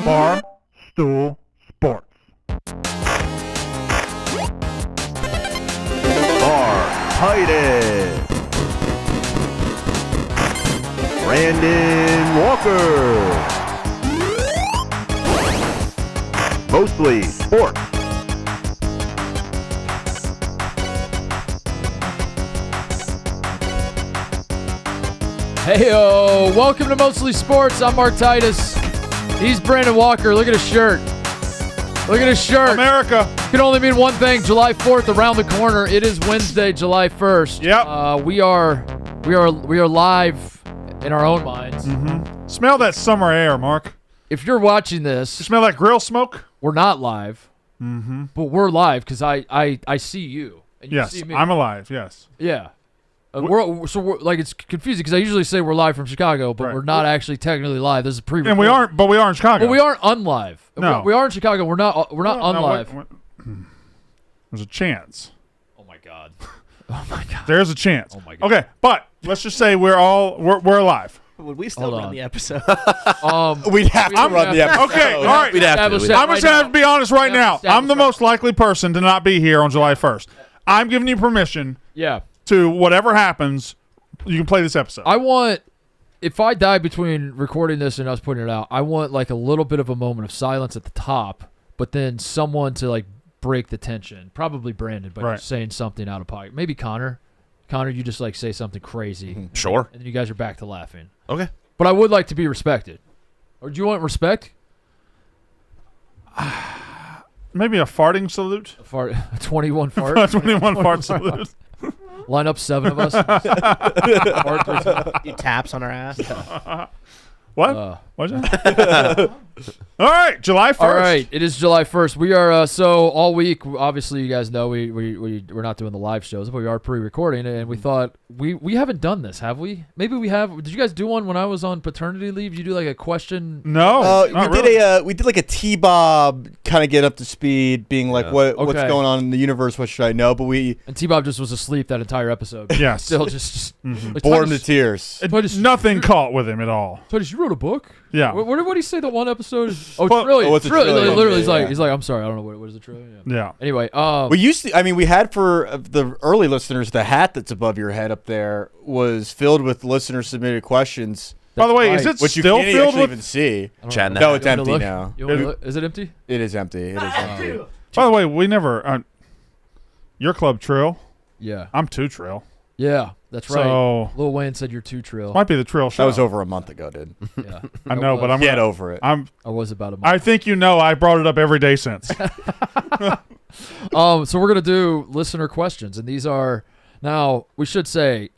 Bar Stool Sports. Titus, Brandon Walker, Mostly Sports. Heyo, welcome to Mostly Sports. I'm Mark Titus. He's Brandon Walker. Look at his shirt. Look at his shirt. America. Can only mean one thing. July 4th around the corner. It is Wednesday, July 1st. Yep. We are live in our own minds. Mm-hmm. Smell that summer air, Mark. If you're watching this, you smell that grill smoke? We're not live. Mm-hmm. But we're live because I see you. And you yes, see me. I'm alive. Yes. Yeah. We're it's confusing because I usually say we're live from Chicago, but we're not actually technically live. This is pre-recorded. And we aren't in Chicago. Well, we aren't unlive. No. We are in Chicago. We're not unlive. There's a chance. Oh my god. Oh my god. There's a chance. Oh my god. Okay, but let's just say we're alive. Would we still run the episode? We'd have to run the episode. Okay, all right. We'd have to. I'm just going to have to be honest right now. I'm the most likely person to not be here on July 1st. I'm giving you permission. Yeah. To whatever happens, you can play this episode. I want, if I die between recording this and us putting it out, I want like a little bit of a moment of silence at the top, but then someone to like break the tension. Probably Brandon, by just saying something out of pocket. Maybe Connor. Connor, you just like say something crazy. Mm-hmm. Sure. And then you guys are back to laughing. Okay. But I would like to be respected. Or do you want respect? Maybe a farting salute. A 21 fart. 21 fart salute. Line up 7 of us. He taps on our ass. What? What's that? All right, July 1st. All right, it is July 1st. We are so all week. Obviously, you guys know we're not doing the live shows, but we are pre-recording, and we thought we haven't done this, have we? Maybe we have. Did you guys do one when I was on paternity leave? You do like a question? No, we did like a T-Bob kind of get up to speed, being like, what's going on in the universe? What should I know? But and T-Bob just was asleep that entire episode. Yes, still just like, bored him to tears. Nothing caught with him at all. Titus, you wrote a book? Yeah. What did he say? The one episode? It's a trillion. Literally, he's like, I'm sorry, I don't know what is a trillion. Yeah. Anyway, we had for the early listeners, the hat that's above your head up there was filled with listener submitted questions. By the way, is it which still you can't filled with? Even see. No, it's empty now. Is it empty? It is empty. It is empty. By the way, we never. Your club Trill. Yeah. I'm 2 Trill. Yeah, that's right. So Lil Wayne said you're 2 Trill. Might be the Trill show. That was over a month ago, dude. Yeah, I know, but I'm get over it. I was about a month. I think I brought it up every day since. So we're gonna do listener questions, and these are now. We should say,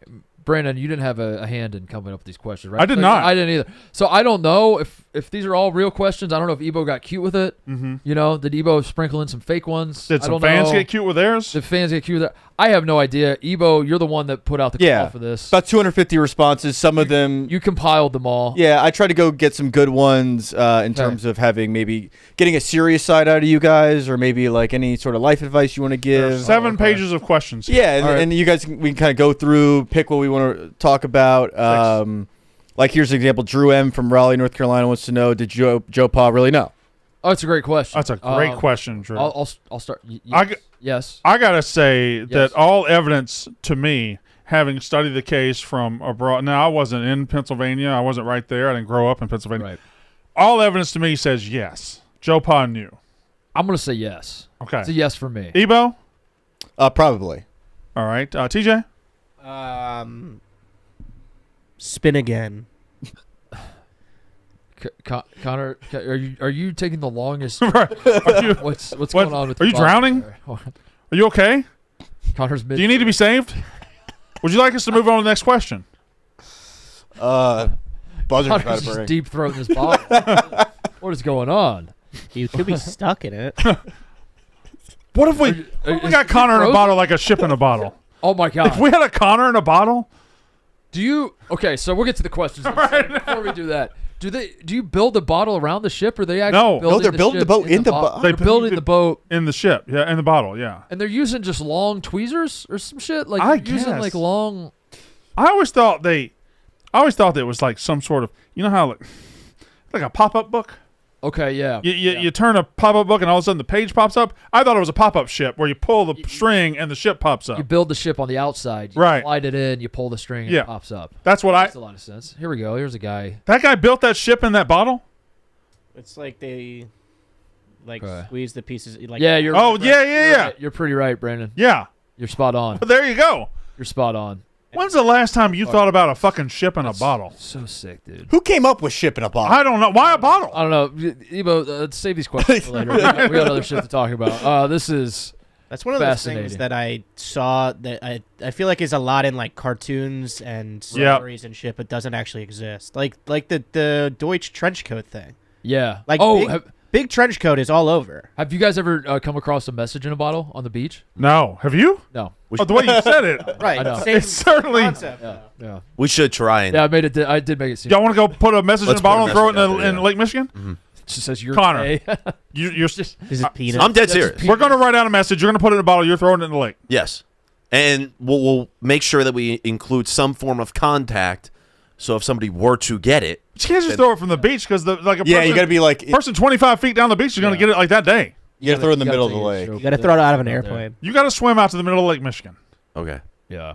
Brandon, you didn't have a hand in coming up with these questions, right? I did not. I didn't either. So I don't know if these are all real questions. I don't know if Ebo got cute with it. Mm-hmm. You know, did Ebo sprinkle in some fake ones? Did some fans get cute with theirs? Did fans get cute with that? I have no idea. Ebo, you're the one that put out the call for this. About 250 responses. Some of them you compiled them all. Yeah, I tried to go get some good ones in terms of maybe getting a serious side out of you guys, or maybe like any sort of life advice you want to give. There's 7 pages of questions. Yeah, and you guys, we can kind of go through, pick what we want to talk about. Like here's an example. Drew M from Raleigh, North Carolina wants to know: did Joe Pa really know? Oh, it's a great question. That's a great question, Drew. I'll start. Yes. I gotta say that all evidence to me, having studied the case from abroad. Now I wasn't in Pennsylvania. I wasn't right there. I didn't grow up in Pennsylvania. Right. All evidence to me says yes. Joe Pa knew. I'm gonna say yes. Okay. It's a yes for me. Ebo? Probably. All right. TJ? Spin again. Connor, are you taking the longest? Right. What's going on with? Are you drowning? Are you okay? Connor's Do you need to be saved? Would you like us to move on to the next question? Buzzer Connor's just deep throating his bottle. What is going on? You could be stuck in it. What if we got Connor in a bottle like a ship in a bottle? Oh my God! If we had a Connor in a bottle, Okay, so we'll get to the questions before we do that. Do you build the bottle around the ship, or they actually they're building the boat in the bottle. They're building the boat in the ship, in the bottle, yeah. And they're using just long tweezers or some shit, like I using guess. like long. I always thought it was like some sort of, you know how like a pop-up book. Okay, yeah. You turn a pop-up book and all of a sudden the page pops up. I thought it was a pop-up ship where you pull the string and the ship pops up. You build the ship on the outside. You slide it in, you pull the string, and it pops up. That's what Makes a lot of sense. Here we go. Here's a guy. That guy built that ship in that bottle? It's like they squeeze the pieces. Like You're yeah. You're pretty right, Brandon. Yeah. You're spot on. There you go. You're spot on. When's the last time you thought about a fucking ship in a bottle? So sick, dude. Who came up with ship in a bottle? I don't know. Why a bottle? I don't know. Ebo, save these questions for later. We got other shit to talk about. That's one of those things that I saw that I feel like is a lot in like cartoons and stories and shit, but doesn't actually exist. Like the Deutsch trench coat thing. Yeah. Like big trench coat is all over. Have you guys ever come across a message in a bottle on the beach? No. Have you? No. The way you said it. Right. I know. It's certainly. Yeah. We should try and. Yeah, I did make it seem. Y'all want to go put a message in a bottle and throw it in Lake Michigan? Mm-hmm. It just says you're Connor. gay. You're This is penis. I'm dead serious. We're going to write out a message. You're going to put it in a bottle. You're throwing it in the lake. Yes, and we'll make sure that we include some form of contact. So if somebody were to get it, You can't just throw it from the beach because you got to be like person 25 feet down the beach is going to get it like that day. You got to throw it in the middle of the lake. You got to throw it out of an airplane. You got to swim out to the middle of Lake Michigan. okay, Yeah.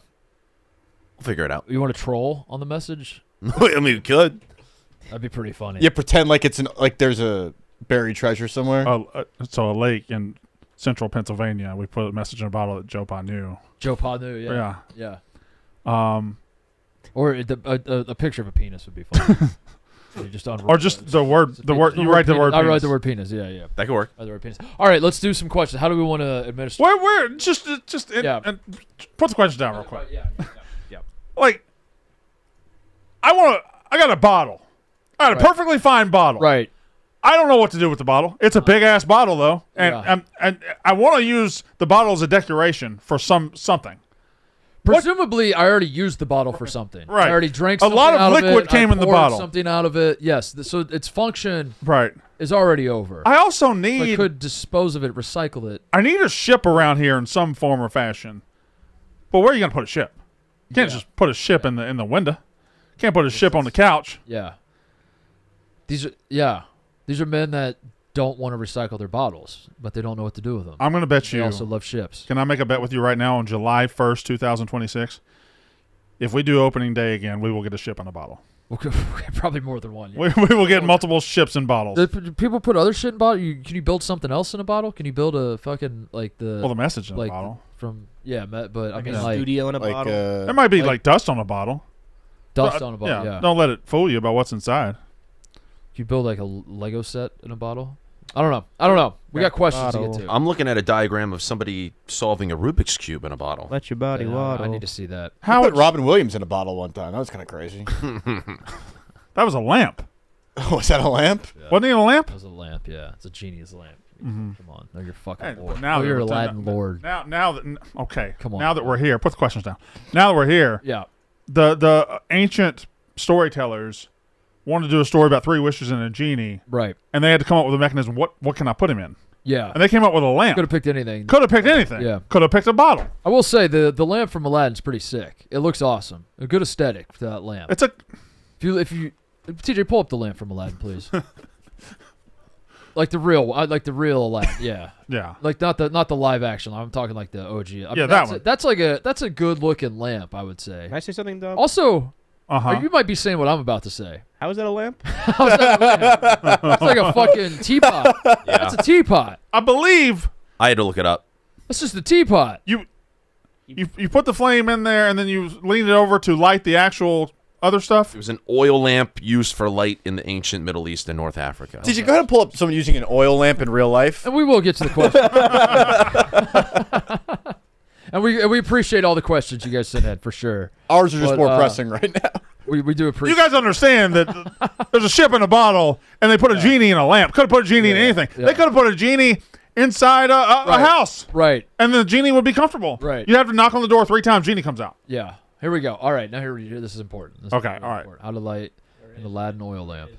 we'll figure it out. You want to troll on the message? I mean, we could. That'd be pretty funny. You pretend like there's a buried treasure somewhere. So a lake in central Pennsylvania. We put a message in a bottle that Joe Pa knew. Joe Pa knew, yeah. Or a picture of a penis would be fun. You just or just the word. You write the word. I penis. write the word penis. Yeah. That could work. Write the word penis. All right, let's do some questions. How do we want to administer? Where just and put the questions down real quick. Yeah. Like, I got a bottle. I got a perfectly fine bottle. Right. I don't know what to do with the bottle. It's a big ass bottle though, and I want to use the bottle as a decoration for something. Presumably, I already used the bottle for something. Right. I already drank A something lot of out liquid it. came I in the poured bottle. Something out of it. Yes. So its function is already over. I also I need could dispose of it, recycle it. I need a ship around here in some form or fashion. But where are you gonna put a ship? You can't just put a ship in the window. Can't put a ship on the couch. Yeah. These are men that don't want to recycle their bottles, but they don't know what to do with them. I'm gonna bet They you. also love ships. Can I make a bet with you right now on July 1st, 2026? If we do opening day again, we will get a ship in a bottle. Probably more than one. Yeah. We will get multiple ships in bottles. Do people put other shit in bottles? Can you build something else in a bottle? Can you build a fucking the message in like a bottle. But I mean a studio in a bottle. There might be like dust on a bottle. dust on a bottle. Yeah. Don't let it fool you about what's inside. Can you build like a Lego set in a bottle? I don't know. We got questions to get to. I'm looking at a diagram of somebody solving a Rubik's Cube in a bottle. Let your body waddle. I need to see that. How put Robin Williams in a bottle one time? That was kind of crazy. That was a lamp. Was that a lamp? Yeah. Wasn't it a lamp? It was a lamp. Yeah, it's a genie's lamp. Mm-hmm. Come on, no, you're fucking Hey, Lord. now You're Aladdin Lord. Now that okay. Come on. Now that we're here, put the questions down. Now that we're here, Yeah. the ancient storytellers wanted to do a story about three wishes and a genie, Right. and they had to come up with a mechanism. What can I put him in? Yeah. And they came up with a lamp. Could have picked anything. Could have picked anything. Yeah. Could have picked a bottle. I will say the lamp from Aladdin's pretty sick. It looks awesome. A good aesthetic for that lamp. It's a If you TJ, pull up the lamp from Aladdin, please. Like the real Aladdin. Yeah. yeah. Like not the live action. I'm talking like the OG. I mean, that one. That's a good looking lamp, I would say. Can I say something, Dom? Also, Uh-huh. you might be saying what I'm about to say. How is that a lamp? How's that a lamp? It's like a fucking teapot. Yeah. That's a teapot. I believe I had to look it up. That's just a teapot. you put the flame in there and then you lean it over to light the actual other stuff. It was an oil lamp used for light in the ancient Middle East and North Africa. Did you go ahead and pull up someone using an oil lamp in real life? And we will get to the question. And we appreciate all the questions you guys sent in for sure. Ours are just But, more pressing right now. We do appreciate. You guys understand that there's a ship in a bottle and they put a genie in a lamp. Could have put a genie in anything. Yeah. They could have put a genie inside a house. Right. And the genie would be comfortable. Right. You have to knock on the door 3 times, genie comes out. Yeah. Here we go. All right. Now here we go. This is important. This is Okay, really all right. important. How to light an Aladdin oil lamp.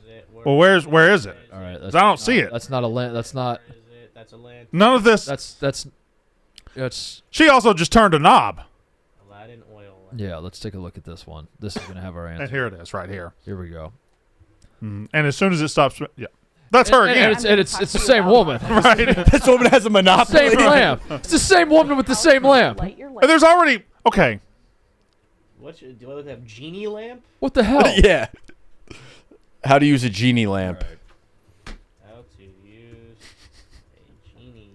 Well, where is it? All right. 'Cause I don't see it. That's not a lamp. That's not. That's a lamp. None of this. That's. She also just turned a knob. Aladdin oil lamp. Yeah. Let's take a look at this one. This is gonna have our And answer. here it is, right here. Here we go. And as soon as it stops, yeah. That's her again. And it's the same woman. Right. This woman has a monopoly. Same lamp. It's the same woman with the same lamp. And there's already okay. Do I have genie lamp? What the hell? Yeah. How to use a genie lamp. How to use a genie.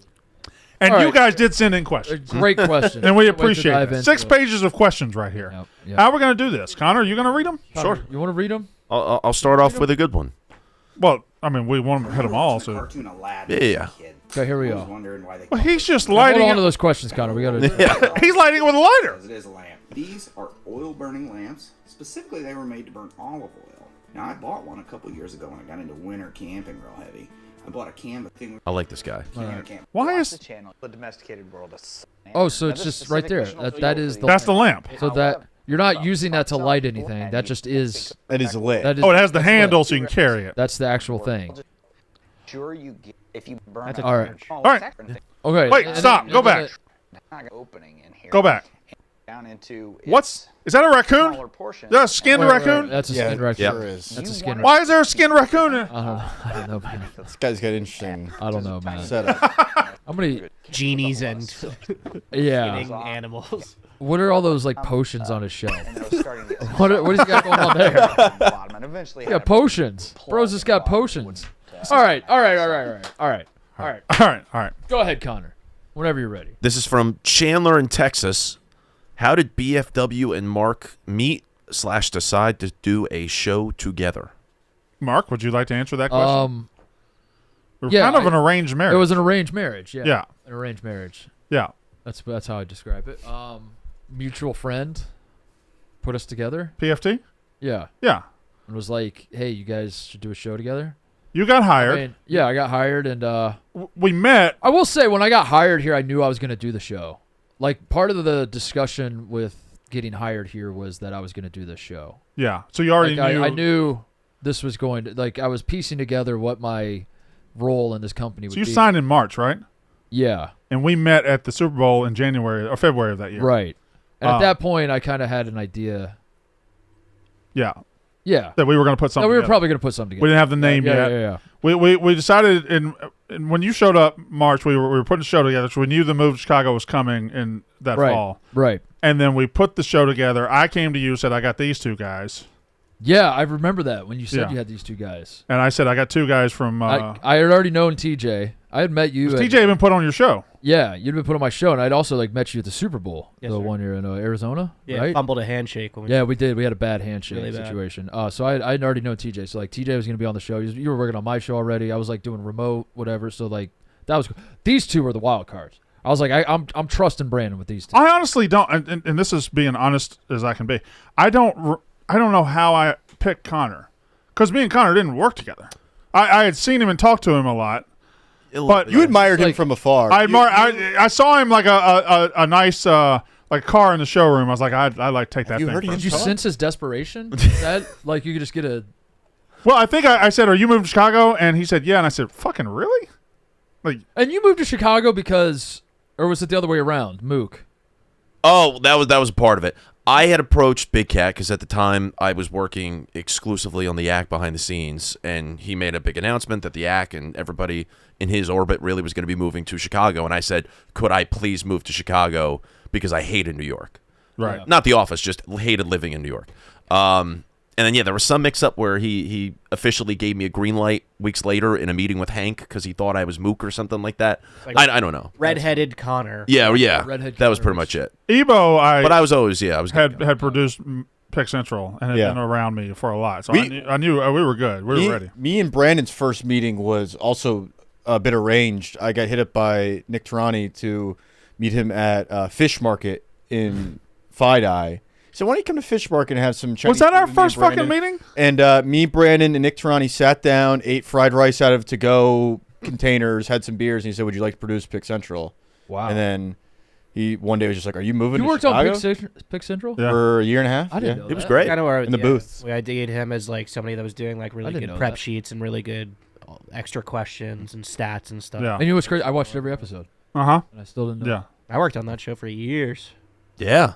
And All you right. guys did send in questions. Great question. And we Can't wait to appreciate dive it. into 6 it. pages of questions right here. Yep. How are we going to do this? Connor, are you going to read them? Sure. You want to read them? I'll start off with a good one. Well, I mean, we want to hit them all. So Cartoon Aladdin Yeah, yeah. as a kid. Okay, here we I was go. wondering why they well, call he's just Hold lighting on to it. those questions, Connor. We got to. He's lighting it with a lighter. Because it is a lamp. These are oil-burning lamps. Specifically, they were made to burn olive oil. Now, I bought one a couple years ago when I got into winter camping real heavy. I bought a can of thing. I like this guy. Why is channel, the domesticated world of Oh, so it's just right there. That is the. that's the lamp? So that you're not using that to light anything. That just is. It is lit. That is. Oh, it has the handle so you can carry it. That's the actual thing. sure you get if you burn That's a all right. small All right. section, Okay. Wait, and stop. then- Go and then back. not opening in here. Go back. Down into What's is that a raccoon? smaller portion. Is that a skinned Wait, wait, wait, raccoon? That's a Yeah, skin raccoon. Yep. sure is. That's a skin. Why is there a skinned raccoon? I don't know, man. This guy's got interesting I don't know, man. setup. I'm gonna. Genies and Yeah. eating animals. What are all those like potions on his shelf? And it was starting to get What has he got going on there? bottom, and eventually He had got a potions. Bro's just got potions. All right. All right. All right. Go ahead, Connor. Whenever you're ready. This is from Chandler in Texas. How did BFW and Mark meet / decide to do a show together? Mark, would you like to answer that question? We're yeah, kind of an arranged marriage. It was an arranged marriage. Yeah. Yeah. An arranged marriage. Yeah. That's how I describe it. Mutual friend put us together. PFT? Yeah. Yeah. And was like, hey, you guys should do a show together. You got hired. I mean, yeah, I got hired, and We met. I will say when I got hired here, I knew I was going to do the show. Like part of the discussion with getting hired here was that I was going to do this show. Yeah. So you already Like, knew. I knew this was going to, like, I was piecing together what my role in this company would So you be. signed in March, right? Yeah. And we met at the Super Bowl in January or February of that year. Right. And at that point, I kind of had an idea. Yeah. Yeah. That we were going to put something No, we were together. probably going to put something We together. didn't have the name yeah, yet. Yeah. We decided and when you showed up March, we were putting the show together, so we knew the move to Chicago was coming in that Right. fall. Right. And then we put the show together. I came to you, said I got these two guys, Yeah, I remember that when you said Yeah. you had these two guys. and I said I got two guys from. I had already known TJ. I had met you. TJ had been put on your show. Yeah, you'd been put on my show, and I'd also like met you at the Super Bowl, Yes, the sir. one year in Arizona, Yeah, right? fumbled a handshake. When we Yeah, we did. We had a bad handshake Really bad. situation. So I'd already known TJ. So like TJ was gonna be on the show. You were working on my show already. I was like doing remote, whatever. So like that was these two were the wild cards. I was like, I'm trusting Brandon with these two. I honestly don't, and this is being honest as I can be. I don't know how I picked Connor, because me and Connor didn't work together. I had seen him and talked to him a lot, but You admired him Like- from afar. I saw him like a nice like car in the showroom. I was like, I'd like to take that you thing. heard from him Did you talk? sense his desperation? That like you could just get a Well, I think I said, "Are you moving to Chicago?" And he said, "Yeah." And I said, "Fucking really?" Like, and you moved to Chicago because, or was it the other way around? Mook. Oh, that was a part of it. I had approached Big Cat because at the time I was working exclusively on the Yak behind the scenes, and he made a big announcement that the Yak and everybody in his orbit really was going to be moving to Chicago. And I said, could I please move to Chicago because I hated New York. right? Not the office, just hated living in New York. And then, yeah, there was some mix-up where he officially gave me a green light weeks later in a meeting with Hank because he thought I was Mook or something like that. Like- I don't know. redheaded Connor. Yeah. Redhead That was pretty Connors. much it. Ebo, But I was always, I was had produced Pick Central and had Yeah. been around me for a lot, so We- I knew we were good. We were ready. Me and Brandon's first meeting was also a bit arranged. I got hit up by Nick Tarani to meet him at Fish Market in Fidei. So why don't you come to Fish Market and have some Chinese Was that food our with me and first fucking Brandon? meeting? And me, Brandon, and Nick Tarani sat down, ate fried rice out of to-go containers, had some beers, and he said, "Would you like to produce Pick Central?" Wow. And then he one day was just like, "Are you moving You to worked Chicago?" on Pick Central? Yeah. For a year and a half. I didn't know It was that. great. Kind of where In the booth. We ideated him as like somebody that was doing like I really didn't good know prep that. sheets and really good extra questions and stats and stuff. Yeah. And you know what's crazy? I watched every episode, Uh huh. and I still didn't know. Yeah. I worked on that show for years. Yeah.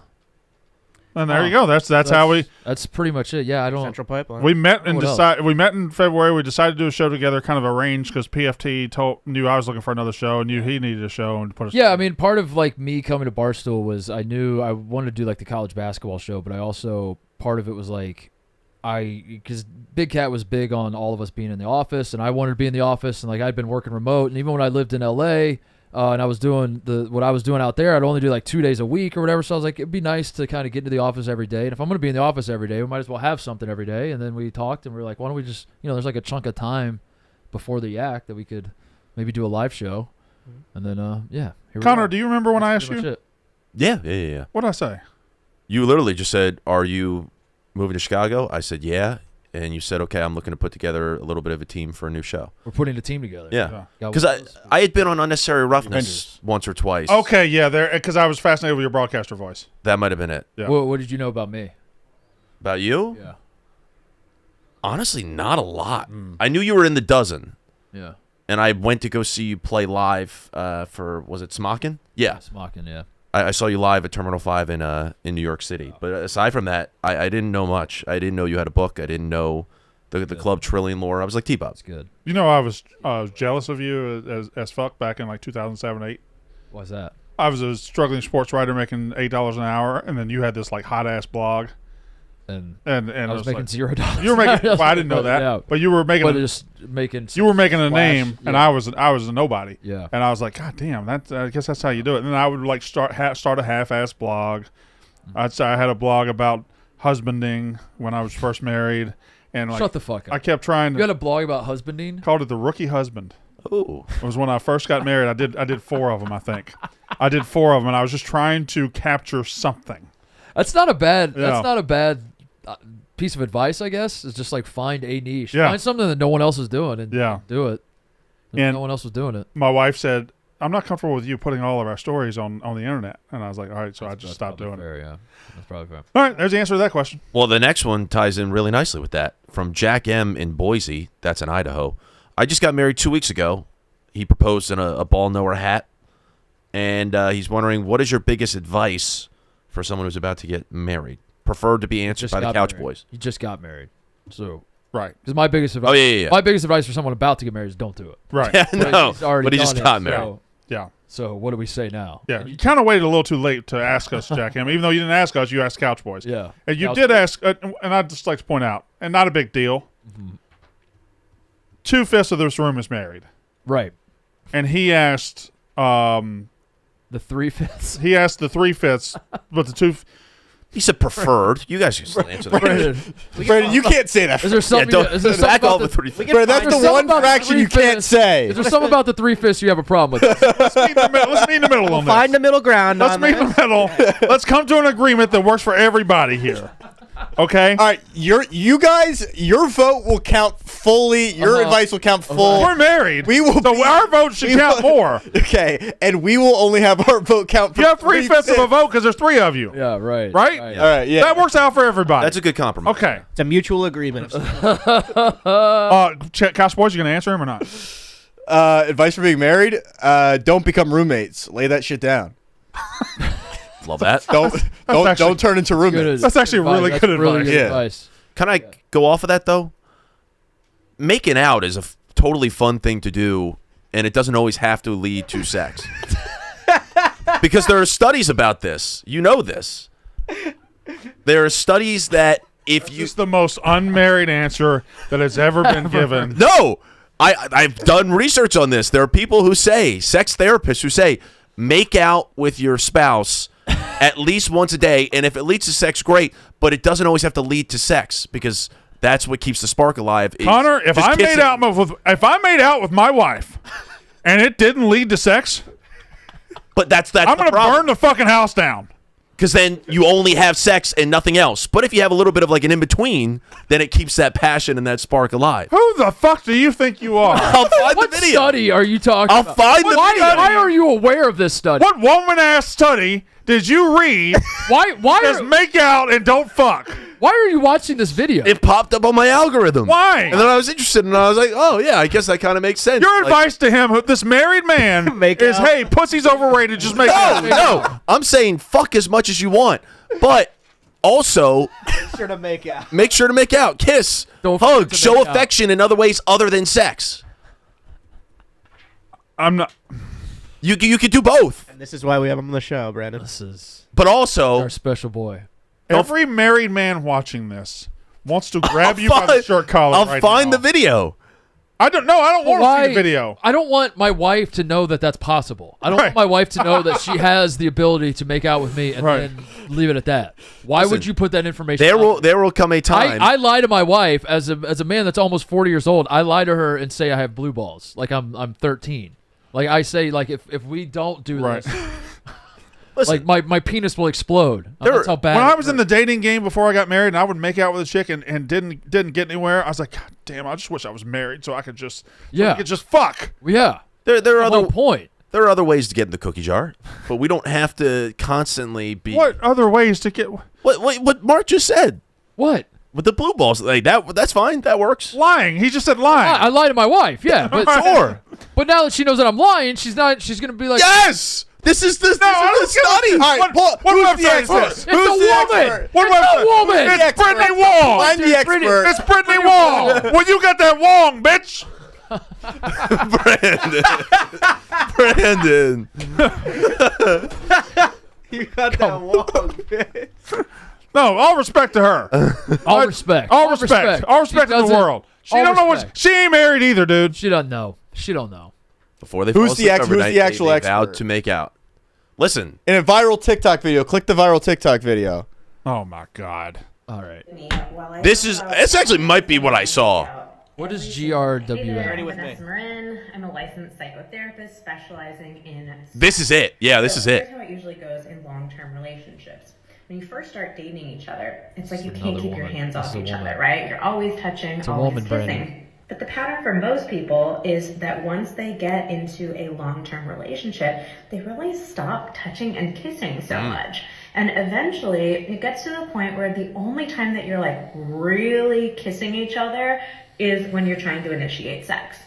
And there you go. That's how we. That's pretty much it. Yeah, I don't. Central Pipeline. We met and What we met in February. We decided to do a show together, kind of arranged because PFT knew I was looking for another show and knew he needed a show and put us. Yeah, I mean, part of like me coming to Barstool was I knew I wanted to do like the college basketball show, but I also part of it was like because Big Cat was big on all of us being in the office, and I wanted to be in the office, and like I'd been working remote, and even when I lived in LA. And I was doing what I was doing out there. I'd only do like 2 days a week or whatever. So I was like, it'd be nice to kind of get into the office every day. And if I'm going to be in the office every day, we might as well have something every day. And then we talked and we were like, why don't we just, there's like a chunk of time before the Yak that we could maybe do a live show. And then, here Connor, do you remember when I asked you? Yeah. What'd I say? You literally just said, "Are you moving to Chicago?" I said, "Yeah." And you said, "Okay, I'm looking to put together a little bit of a team for a new show." We're putting a team together. Yeah, because I had been on Unnecessary Roughness once or twice. Okay, yeah, because I was fascinated with your broadcaster voice. That might have been it. Yeah. What did you know about me? About you? Yeah. Honestly, not a lot. I knew you were in the dozen. Yeah. And I went to go see you play live for, was it Smockin? Yeah. Smockin, yeah. I saw you live at Terminal 5 in New York City. But aside from that, I didn't know much. I didn't know you had a book. I didn't know the Club Trillion lore. I was like T-Bob. That's good. I was jealous of you as fuck back in like 2007, 8. Why's that? I was a struggling sports writer making $8 an hour, and then you had this like hot ass blog. And I was making $0. You were making. Well, I didn't know that, yeah. but you were making. Just making. You were making a splash, name, and I was a nobody. Yeah. And I was like, God damn, I guess that's how you do it. And then I would like start a half-ass blog. I had a blog about husbanding when I was first married, and like shut the fuck up. I kept trying to. You had a blog about husbanding? Called it The Rookie Husband. Oh. It was when I first got married. I did 4 of them, I think. I did 4 of them, and I was just trying to capture something. That's not a bad. Yeah. That's not a bad piece of advice, I guess. It's just like find a niche. Yeah. Find something that no one else is doing and do it. And no one else was doing it. My wife said, "I'm not comfortable with you putting all of our stories on the internet," and I was like, "All right," so I just stopped doing it. Yeah, that's probably fair. All right, there's the answer to that question. Well, the next one ties in really nicely with that. From Jack M. in Boise, that's in Idaho. I just got married 2 weeks ago. He proposed in a ball knower hat, and he's wondering, what is your biggest advice for someone who's about to get married? Preferred to be answered by the Couch married. Boys. You just got married, so right. Because my biggest advice. Oh yeah. My biggest advice for someone about to get married is don't do it. Right. Yeah, no. But he just got married. So, yeah. So what do we say now? Yeah. You kind of waited a little too late to ask us, Jack M. Even though you didn't ask us, you asked Couch Boys. Yeah. And you did ask, and I'd just like to point out, and not a big deal. 2/5 of this room is married. Right. And he asked the 3/5. He asked the 3/5, but the 2. He said preferred. You guys can still answer that. Brandon, you can't say that. Is there something? Is there something back about all the 3/5? Brandon, that's the one fraction you can't say. Is there something about the 3/5 you have a problem with? Let's meet in the middle on this. Find the middle ground. Let's meet in the middle. Let's come to an agreement that works for everybody here. Okay? All right, you guys, your vote will count fully. Your advice will count full. We're married. We will. So our vote should count more. Okay, and we will only have our vote count for You have 3/5 of a vote because there's 3 of you. Yeah, right. Right? All right, yeah. That works out for everybody. That's a good compromise. Okay. It's a mutual agreement. Couch Boys, you going to answer him or not? Advice for being married: don't become roommates. Lay that shit down. Love that. Don't turn into roommates. That's actually really good advice. Really good Yeah. advice. Can I go off of that, though? Making out is a totally fun thing to do, and it doesn't always have to lead to sex. Because there are studies about this. You know this. There are studies that if you... This is the most unmarried answer that has ever been given. No! I've done research on this. There are people who say, sex therapists who say, make out with your spouse at least once a day, and if it leads to sex, great, but it doesn't always have to lead to sex because that's what keeps the spark alive. Connor, if I made out with my wife and it didn't lead to sex, but that's I'm going to burn the fucking house down. Because then you only have sex and nothing else. But if you have a little bit of like an in-between, then it keeps that passion and that spark alive. Who the fuck do you think you are? I'll find What the video. study are you talking about? I'll find the video. Why are you aware of this study? What woman-ass study did you read? Why Just make out and don't fuck. Why are you watching this video? It popped up on my algorithm. Why? And then I was interested, and I was like, oh, yeah, I guess that kind of makes sense. Your Like, advice to him, this married man, is, hey, pussy's overrated, just make out. No. I'm saying fuck as much as you want. But Also, Make sure to make out. make sure to make out, kiss, Don't hug, forget to show make out. affection in other ways other than sex. I'm not. You could do both, And this is why we have him on the show, Brandon. This is but also our special boy. Every married man watching this wants to grab you by the shirt collar. I'll right find now. the video. I don't know. I don't want to Why- see the video. I don't want my wife to know that that's possible. I don't Right. want my wife to know that she has the ability to make out with me and Right. then leave it at that. Why would Listen, you put that information? There out will there will come a time. I lie to my wife as a man that's almost 40 years old. I lie to her and say I have blue balls, like I'm 13. Like I say, like if we don't do Right. this, Listen, like my penis will explode. That's how bad. When it I was in the hurts. dating game before I got married, and I would make out with a chick and didn't get anywhere, I was like, God damn! I just wish I was married so I could just fuck. Yeah, there are the other whole point. there are other ways to get in the cookie jar, but we don't have to constantly be. What other ways to get What Mark just said What? with the blue balls like that? That's fine. That works. lying? He just said lying. I lie to my wife. Yeah, but Sure. But now that she knows that I'm lying, she's gonna be like, Yes. This is the study. All right, What website is this? It's a woman. What It's website? a woman. It's Brittany Wong. Find the expert. It's Brittany Wong. Well, you got that Wong, bitch. Brandon. You got that wrong, bitch. No, all respect to her. all respect. All respect. All respect She in the doesn't- world. She all don't know what. respect. She ain't married either, dude. She doesn't know. She don't know. Before they Who's fall the asleep who's the overnight, actual they vowed expert? to make out. Listen, In a viral TikTok video, click the viral TikTok video. Oh my God. All right. this actually might be what I saw. What is Hey there, GRWM? I'm with me. Vanessa Marin. I'm a licensed psychotherapist specializing in. This is it. Yeah, this So is here's it. how it usually goes in long-term relationships. When you first start dating each other, it's like you It's can't another keep your woman. hands This off is a each woman. other, right? You're always touching, a always woman, kissing. Brandon. But the pattern for most people is that once they get into a long-term relationship, they really stop touching and kissing so much. And eventually, it gets to the point where the only time that you're like really kissing each other is when you're trying to initiate sex.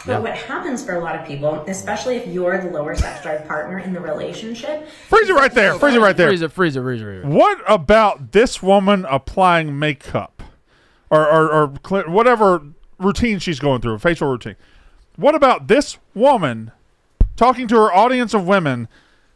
But what happens for a lot of people, especially if you're the lower sex drive partner in the relationship, Freeze it right there. Freeze it right there. Freeze it. What about this woman applying makeup or whatever routine she's going through, facial routine? What about this woman talking to her audience of women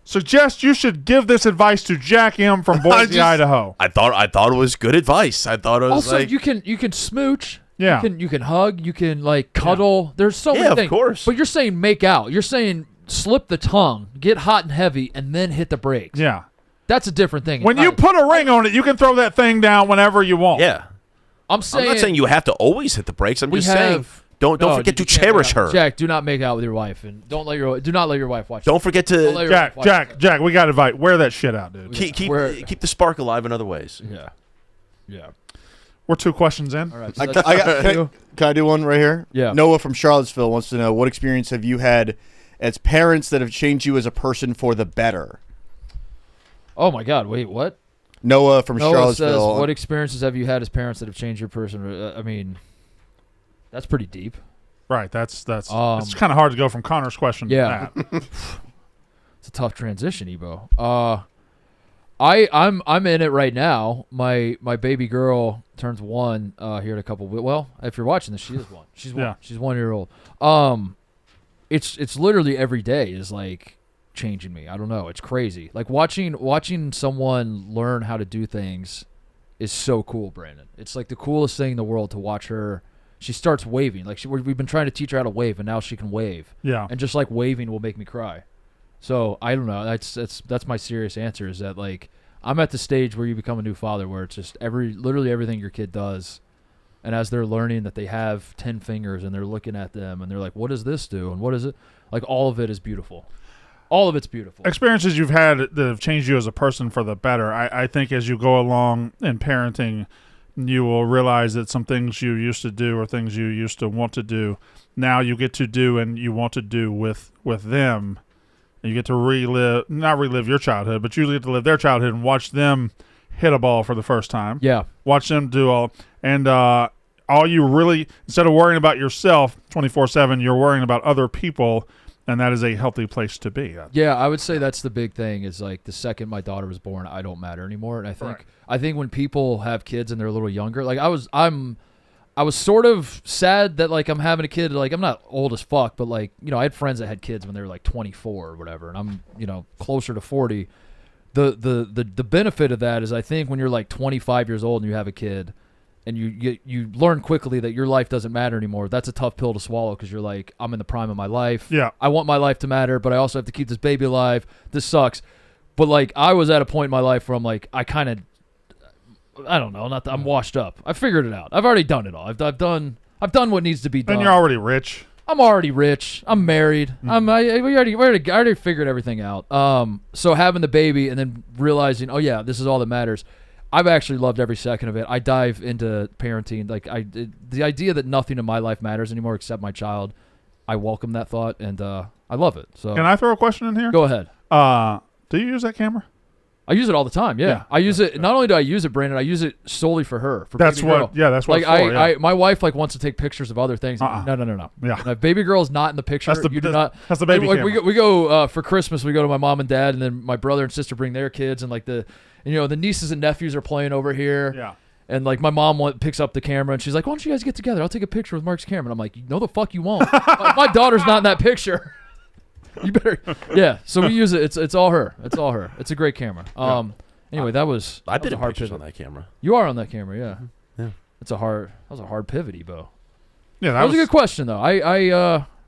suggests you should give this advice to Jack M from Boise, Idaho? I thought it was good advice. I thought it was Also, like you can smooch. Yeah. You can hug. You can like cuddle. There's so Yeah, many of things. course. But you're saying make out. You're saying slip the tongue, get hot and heavy, and then hit the brakes. Yeah. That's a different thing. When you put a ring on it, you can throw that thing down whenever you want. yeah. I'm saying I'm not saying you have to always hit the brakes. I'm we just saying have. don't No, forget to you can't make cherish out. her. Jack, do not make out with your wife, and do not let your wife watch. Don't forget Don't let to your wife watch Jack, we got to invite. Wear that shit out, dude. keep the spark alive in other ways. Yeah. We're 2 questions in. All right. I, So can, that's can I do one right here? Yeah. Noah from Charlottesville wants to know, what experience have you had as parents that have changed you as a person for the better? Oh my God! Wait, what? Noah from Noah says, Charlottesville. what experiences have you had as parents that have changed your person? I mean, that's pretty deep. Right. That's it's Um, kind of hard to go from Connor's question yeah. to that. It's a tough transition, Ebo. I'm in it right now. My baby girl turns 1 here in a couple. Well, if you're watching this, she is 1. She's 1. Yeah. She's 1 year old. It's literally every day is like changing me. I don't know. It's crazy. Like watching someone learn how to do things is so cool, Brandon. It's like the coolest thing in the world to watch her. She starts waving. Like we've been trying to teach her how to wave, and now she can wave. Yeah. And just like waving will make me cry. So I don't know. That's my serious answer. Is that like I'm at the stage where you become a new father, where it's just literally everything your kid does, and as they're learning that they have 10 fingers and they're looking at them and they're like, what does this do and what is it? Like all of it is beautiful. All of it's beautiful. Experiences you've had that have changed you as a person for the better. I think as you go along in parenting, you will realize that some things you used to do or things you used to want to do, now you get to do and you want to do with them. And you get to not relive your childhood, but you get to live their childhood and watch them hit a ball for the first time. Yeah. Watch them do all. And all you really, instead of worrying about yourself 24/7, you're worrying about other people and that is a healthy place to be. Yeah, I would say that's the big thing. Is like the second my daughter was born, I don't matter anymore. And I think when people have kids and they're a little younger, like I was sort of sad that like I'm having a kid. Like I'm not old as fuck, but like I had friends that had kids when they were like 24 or whatever, and I'm closer to 40. The benefit of that is I think when you're like 25 years old and you have a kid, and you learn quickly that your life doesn't matter anymore. That's a tough pill to swallow because you're like, I'm in the prime of my life. Yeah. I want my life to matter, but I also have to keep this baby alive. This sucks. But like I was at a point in my life where I'm like, I don't know, I'm washed up. I figured it out. I've already done it all. I've done what needs to be done. And you're already rich. I'm already rich. I'm married. Mm-hmm. I already figured everything out. So having the baby and then realizing, oh yeah, this is all that matters. I've actually loved every second of it. I dive into parenting. Like the idea that nothing in my life matters anymore except my child. I welcome that thought, and I love it. So can I throw a question in here? Go ahead. Do you use that camera? I use it all the time. Yeah. I use it. Not only do I use it, Brandon, I use it solely for her. That's what. Yeah, that's what. Like my wife like wants to take pictures of other things. No. Yeah. If baby girl's not in the picture, That's you do not. That's the baby camera. We go for Christmas. We go to my mom and dad, and then my brother and sister bring their kids, and like the nieces and nephews are playing over here. Yeah. And like my mom picks up the camera and she's like, "Why don't you guys get together? I'll take a picture with Mark's camera." And I'm like, "No, the fuck you won't. My daughter's not in that picture. You better." Yeah. So we use it. It's all her. It's all her. It's a great camera. Anyway, that was I've been a in hard pictures pivot. on that camera. You are on that camera, yeah. Yeah. That was a hard pivot, Ebo. Yeah, that was a good question though. I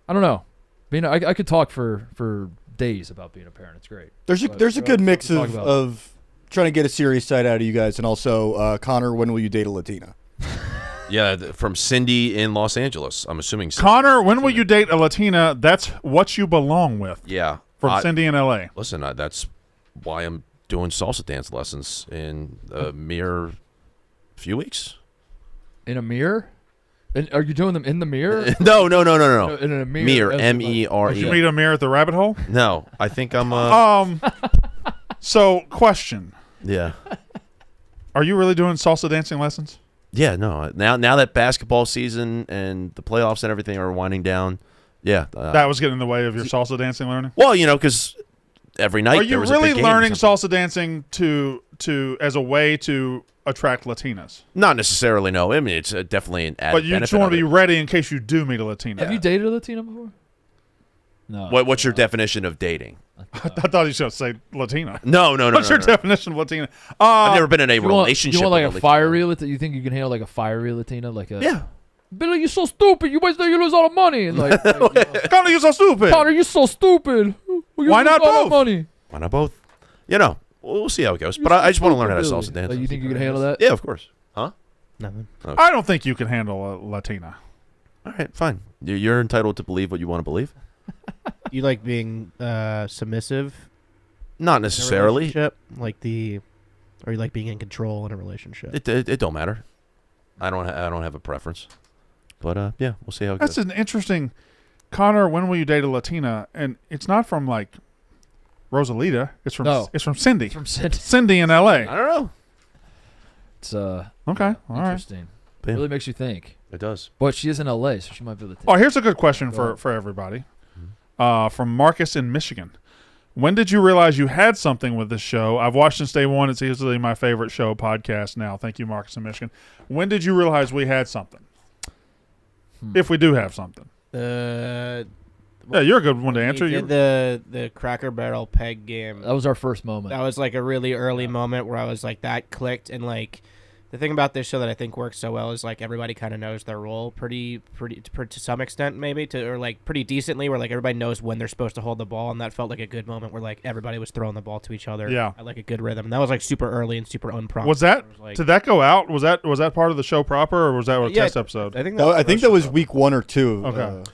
don't know. I could talk for days about being a parent. It's great. There's a good mix of trying to get a serious side out of you guys, and also Connor, when will you date a Latina? Yeah, from Cindy in Los Angeles. I'm assuming. Connor, when will you date a Latina? That's what you belong with. Yeah. From Cindy in L.A. Listen, that's why I'm doing salsa dance lessons in a mere few weeks. In a mirror? And are you doing them in the mirror? No. In a mirror. MERE. Did you meet a mirror at the rabbit hole? No, I think I'm. So, question. Yeah. Are you really doing salsa dancing lessons? Yeah, no. Now that basketball season and the playoffs and everything are winding down, yeah. That was getting in the way of your salsa dancing learning? Well, because every night are you there was a really big game learning salsa dancing to as a way to attract Latinas? Not necessarily, no. I mean, it's definitely an added benefit. But you just want to be ready in case you do meet a Latina. Have you dated a Latina before? No. What's your definition of dating? I thought you were going to say Latina. No. What's your definition of Latina? I've never been in a relationship. You want like with a fiery Latina? You think you can handle like a fiery Latina? Yeah. Billy, you're so stupid. You always know you lose all the money. And Connor, you're so stupid. Connor, you're so stupid. Why not both? Money. Why not both? We'll see how it goes. But I just want to learn how to salsa dance. You think you can handle that? Yeah, of course. Huh? Nothing. I don't think you can handle a Latina. All right, fine. You're entitled to believe what you want to believe. You like being submissive? Not necessarily. Or you like being in control in a relationship? It don't matter. I don't have a preference. But yeah, we'll see how it goes. That's an interesting. Connor, when will you date a Latina? And it's not from like Rosalita. It's from Cindy. It's from Cindy. Cindy in L.A. I don't know. It's okay. All right. Interesting. It really makes you think. It does. But she is in L.A., so she might be able to. Oh, here's a good question for everybody. From Marcus in Michigan. When did you realize you had something with this show? I've watched since day one. It's easily my favorite show podcast now. Thank you, Marcus in Michigan. When did you realize we had something? If we do have something. Yeah, you're a good one to answer. We did the Cracker Barrel peg game. That was our first moment. That was like a really early moment where I was like, that clicked. And like, the thing about this show that I think works so well is like everybody kind of knows their role pretty to some extent, maybe or like pretty decently, where like everybody knows when they're supposed to hold the ball, and that felt like a good moment where like everybody was throwing the ball to each other. Yeah, I like a good rhythm, and that was like super early and super unprompted. Was that did that go out? Was that part of the show proper, or was that a test episode? I think that was week 1 or 2. Okay.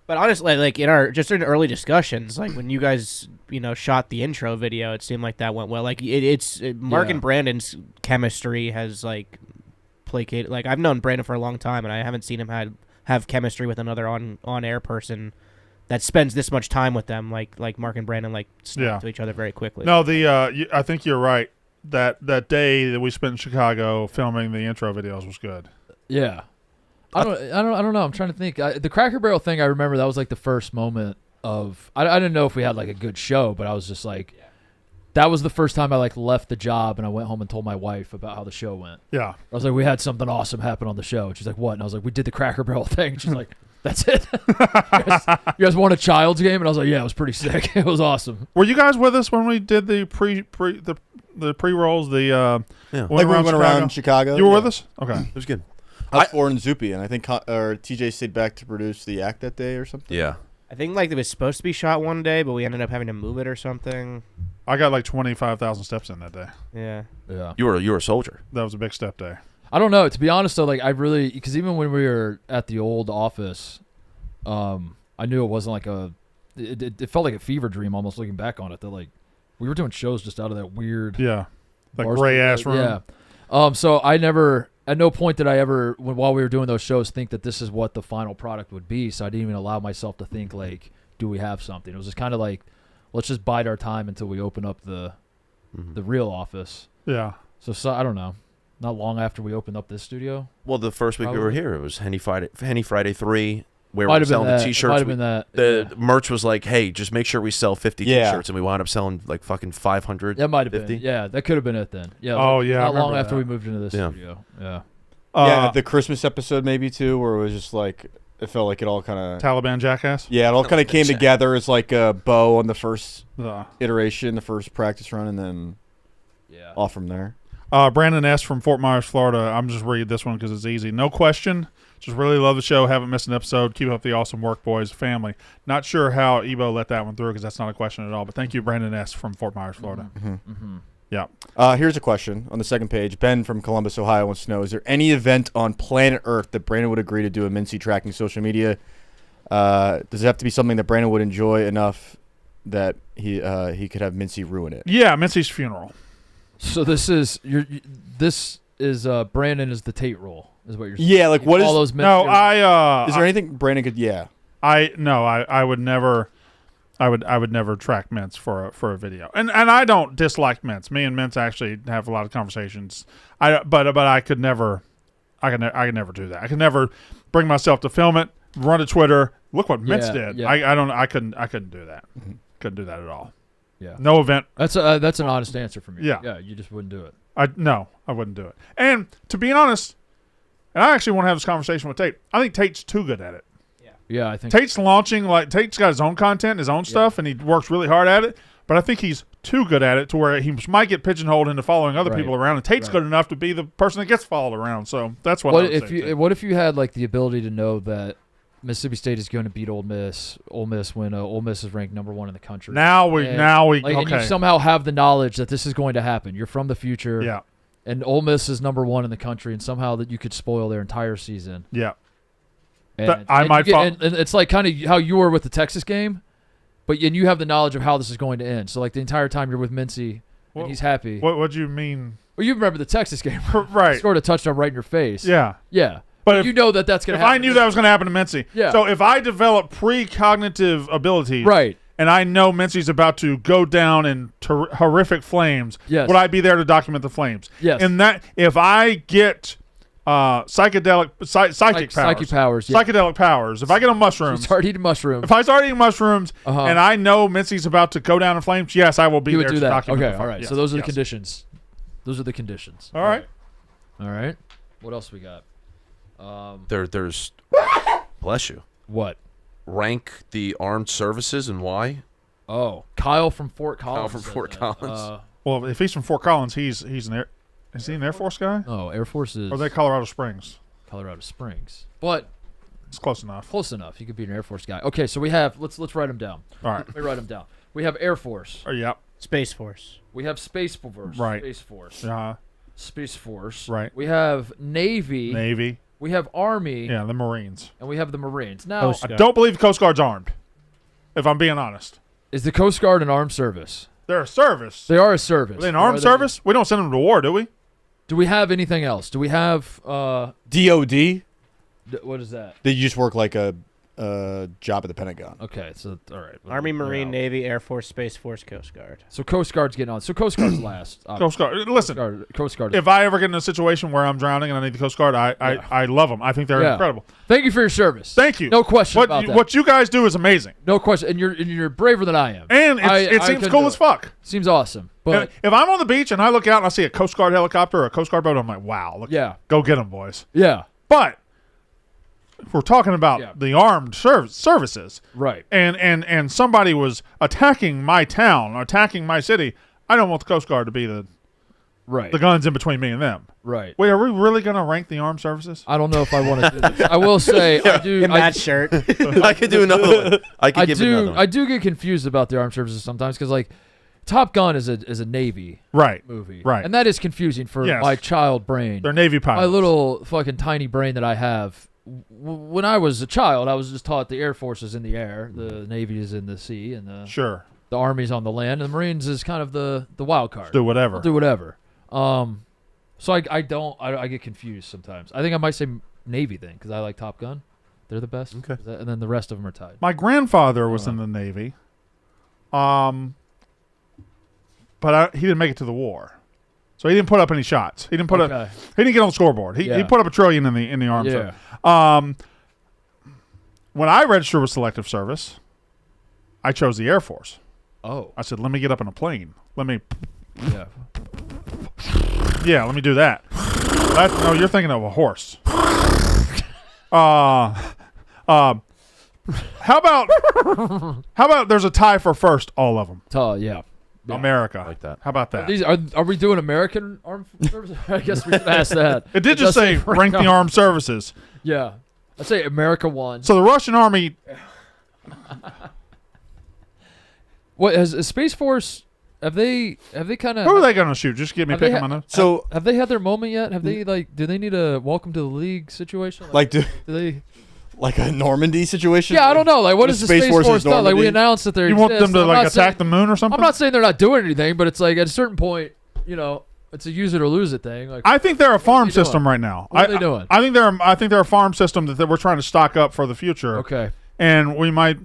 But honestly, like in early discussions, like when you guys, shot the intro video, it seemed like that went well. Like Mark and Brandon's chemistry has like placated. Like I've known Brandon for a long time, and I haven't seen him have chemistry with another on air person that spends this much time with them. Like Mark and Brandon snap to each other very quickly. No, I think you're right. That day that we spent in Chicago filming the intro videos was good. Yeah. I don't know. I'm trying to think. The Cracker Barrel thing, I remember that was like the first moment I didn't know if we had like a good show, but I was just like, that was the first time I like left the job and I went home and told my wife about how the show went. Yeah. I was like, we had something awesome happen on the show. And she's like, what? And I was like, we did the Cracker Barrel thing. And she's like, that's it. You guys won a Child's game? And I was like, yeah, it was pretty sick. It was awesome. Were you guys with us when we did the pre-rolls? Like we went around Chicago. You were with us? Okay. It was good. I was Ford and Zupi, and I think TJ stayed back to produce the act that day or something. Yeah. I think like it was supposed to be shot one day, but we ended up having to move it or something. I got like 25,000 steps in that day. Yeah. Yeah. You were a soldier. That was a big step day. I don't know. To be honest, though, like I really, because even when we were at the old office, I knew it wasn't like it felt like a fever dream almost looking back on it. That like we were doing shows just out of that weird, that gray ass room. Yeah. So I never, at no point did I ever, while we were doing those shows, think that this is what the final product would be. So I didn't even allow myself to think like, do we have something? It was just kind of like, let's just bide our time until we open up the real office. Yeah. So I don't know. Not long after we opened up this studio. Well, the first week we were Probably. here, it was Henny Friday 3, where Might we were have been selling the that. T-shirts. Might have been that. The merch was like, hey, just make sure we sell 50 Yeah. T-shirts, and we wound up selling like fucking 500. That might have 50. been. Yeah, that could have been it then. Yeah. Oh, yeah, I Not long remember after that. we moved into this Yeah. studio. Yeah. Yeah, the Christmas episode maybe too, where it was just like it felt like it all kind of Taliban jackass. it all kind of came together as like a bow on the first Uh, iteration, the first practice run, and then Yeah. off from there. Brandon S. from Fort Myers, Florida. I'm just reading this one because it's easy. No question. Just really love the show. Haven't missed an episode. Keep up the awesome work, boys. Family. Not sure how Ebo let that one through because that's not a question at all. But thank you, Brandon S. from Fort Myers, Florida. Yeah. Here's a question on the second page. Ben from Columbus, Ohio wants to know, is there any event on planet Earth that Brandon would agree to do a Mincy tracking social media? Does it have to be something that Brandon would enjoy enough that he could have Mincy ruin it? Yeah, Mincy's funeral. So this is Brandon is the Tate rule, is what you're saying. Yeah, like what is? all those No, Is there anything Brandon could? Yeah. I would never. I would never track Mints for a video, and I don't dislike Mints. Me and Mints actually have a lot of conversations. But I could never do that. I could never bring myself to film it, run to Twitter. Look what Mints did. Yeah. I couldn't do that. Couldn't do that at all. Yeah. No event. That's an honest answer from you. Yeah. Yeah, you just wouldn't do it. I wouldn't do it. And to be honest, and I actually want to have this conversation with Tate. I think Tate's too good at it. Yeah, I think Tate's Tate's got his own content, his own stuff, and he works really hard at it. But I think he's too good at it to where he might get pigeonholed into following other people around. And Tate's good enough to be the person that gets followed around. So that's what I would say. What if you had like the ability to know that Mississippi State is going to beat Ole Miss when Ole Miss is ranked #1 in the country? And you somehow have the knowledge that this is going to happen. You're from the future. Yeah. And Ole Miss is #1 in the country, and somehow that you could spoil their entire season. Yeah. And, and it's like kind of how you were with the Texas game, but you have the knowledge of how this is going to end. So like the entire time you're with Mincy, and he's happy. What do you mean? Well, you remember the Texas game, right? He scored a touchdown right in your face. Yeah. Yeah. But if, you know that's going to If happen. I knew that was going to happen to Mincy. Yeah. So if I develop precognitive abilities. Right. And I know Mincy's about to go down in horrific flames. Yes. Would I be there to document the flames? Yes. And that if I get psychic powers. Yeah. Psychedelic powers. If I get on mushrooms. Start eating mushrooms. If I start eating mushrooms and I know Mincy's about to go down in flames, yes, I will be there to document Okay, the all right. Yes, so those are the conditions. Those are the conditions. All right. All right. What else we got? There's bless you. What? Rank the armed services and why? Oh, Kyle from Fort Collins. Kyle from Fort Collins. Well, if he's from Fort Collins, he's an Air. Is he an Air Force guy? Oh, Air Force is. Or are they Colorado Springs? Colorado Springs. But it's close enough. Close enough. He could be an Air Force guy. Okay, so we have. Let's write them down. All right. Let me write them down. We have Air Force. Yep. Space Force. We have Space Force. Right. Space Force. Space Force. Right. We have Navy. Navy. We have Army. Yeah, the Marines. And we have the Marines. Now, I don't believe the Coast Guard's armed, if I'm being honest. Is the Coast Guard an armed service? They're a service. They are a service. Are they an armed service? We don't send them to war, do we? Do we have anything else? Do we have DOD? What is that? Did you just work like a job at the Pentagon. Okay, so all right. Army, Marine, Yeah. Navy, Air Force, Space Force, Coast Guard. So Coast Guard's getting on. So Coast Guard's last. Coast Guard. Listen, Coast Guard. if I ever get in a situation where I'm drowning and I need the Coast Guard, I love them. I think they're Yeah. incredible. Thank you for your service. Thank you. No question about that. What you guys do is amazing, No question. And you're braver than I am. and it seems cool as fuck. Seems awesome. But If I'm on the beach and I look out and I see a Coast Guard helicopter or a Coast Guard boat, I'm like, wow, look, yeah, go get them, boys. yeah, But if we're talking about Yeah. the armed services, right. and somebody was attacking my town, attacking my city, I don't want the Coast Guard to be the Right. guns in between me and them. Right. Wait, are we really going to rank the armed services? I don't know if I want to do this. I will say I do. In that shirt. I could do another one. I could give another one. I do get confused about the armed services sometimes because like Top Gun is a Navy Right. movie, Right. and that is confusing for Yes. my child brain. They're Navy pilots. My little fucking tiny brain that I have. When I was a child, I was just taught the Air Force is in the air, the Navy is in the sea, and Sure. the Army's on the land, and the Marines is kind of the wild card. Do whatever. I'll do whatever. So I get confused sometimes. I think I might say Navy then because I like Top Gun. They're the best. Okay. And then the rest of them are tied. My grandfather was in the Navy, but he didn't make it to the war, so he didn't put up any shots. He didn't put Okay. He didn't get on the scoreboard. He Yeah. put up a trillion in the armed Yeah. service. When I registered with Selective Service, I chose the Air Force. Oh. I said, let me get up in a plane. Let me Yeah. let me do that. No, you're thinking of a horse. How about there's a tie for first, all of them. Yeah. Yeah. America. Like that. How about that? Are we doing American armed services? I guess we should ask that. It did just does say rank the armed services. Yeah. I'd say America won. So the Russian army. What has Space Force? Have they kind of? Who are they going to shoot? Just get me Have they picking ha- my nose. So, Have they had their moment yet? Have they do they need a welcome to the league situation? do they? like a Normandy situation? Yeah, I don't know. Like, what is the Space Force versus done? Like, we Normandy? announced that they're. You want them to like attack the moon or something? I'm not saying they're not doing anything, but it's like at a certain point, it's a use it or lose it thing. Like, I think they're a farm they doing? system right now. What are they doing? I think they're a farm system that we're trying to stock up for the future. okay. And we might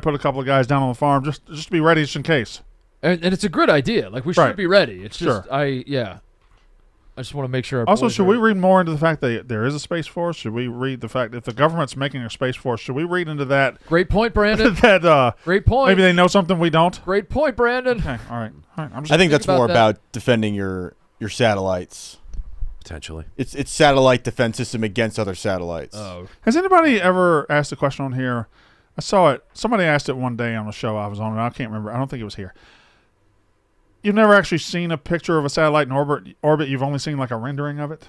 put a couple of guys down on the farm just to be ready just in case. And it's a good idea. Like we should Right. be ready. It's just Sure. I just want to make sure. Our Also, boys should are- we read more into the fact that there is a Space Force? Should we read the fact if the government's making a Space Force, should we read into that Great point, Brandon. that Great point. maybe they know something we don't? Great point, Brandon. Okay, all right. I'm just I think that's about more that. about defending your satellites. Potentially. It's satellite defense system against other satellites. Oh, Has anybody ever asked a question on here? I saw it. Somebody asked it one day on a show I was on, and I can't remember. I don't think it was here. You've never actually seen a picture of a satellite in orbit. You've only seen like a rendering of it.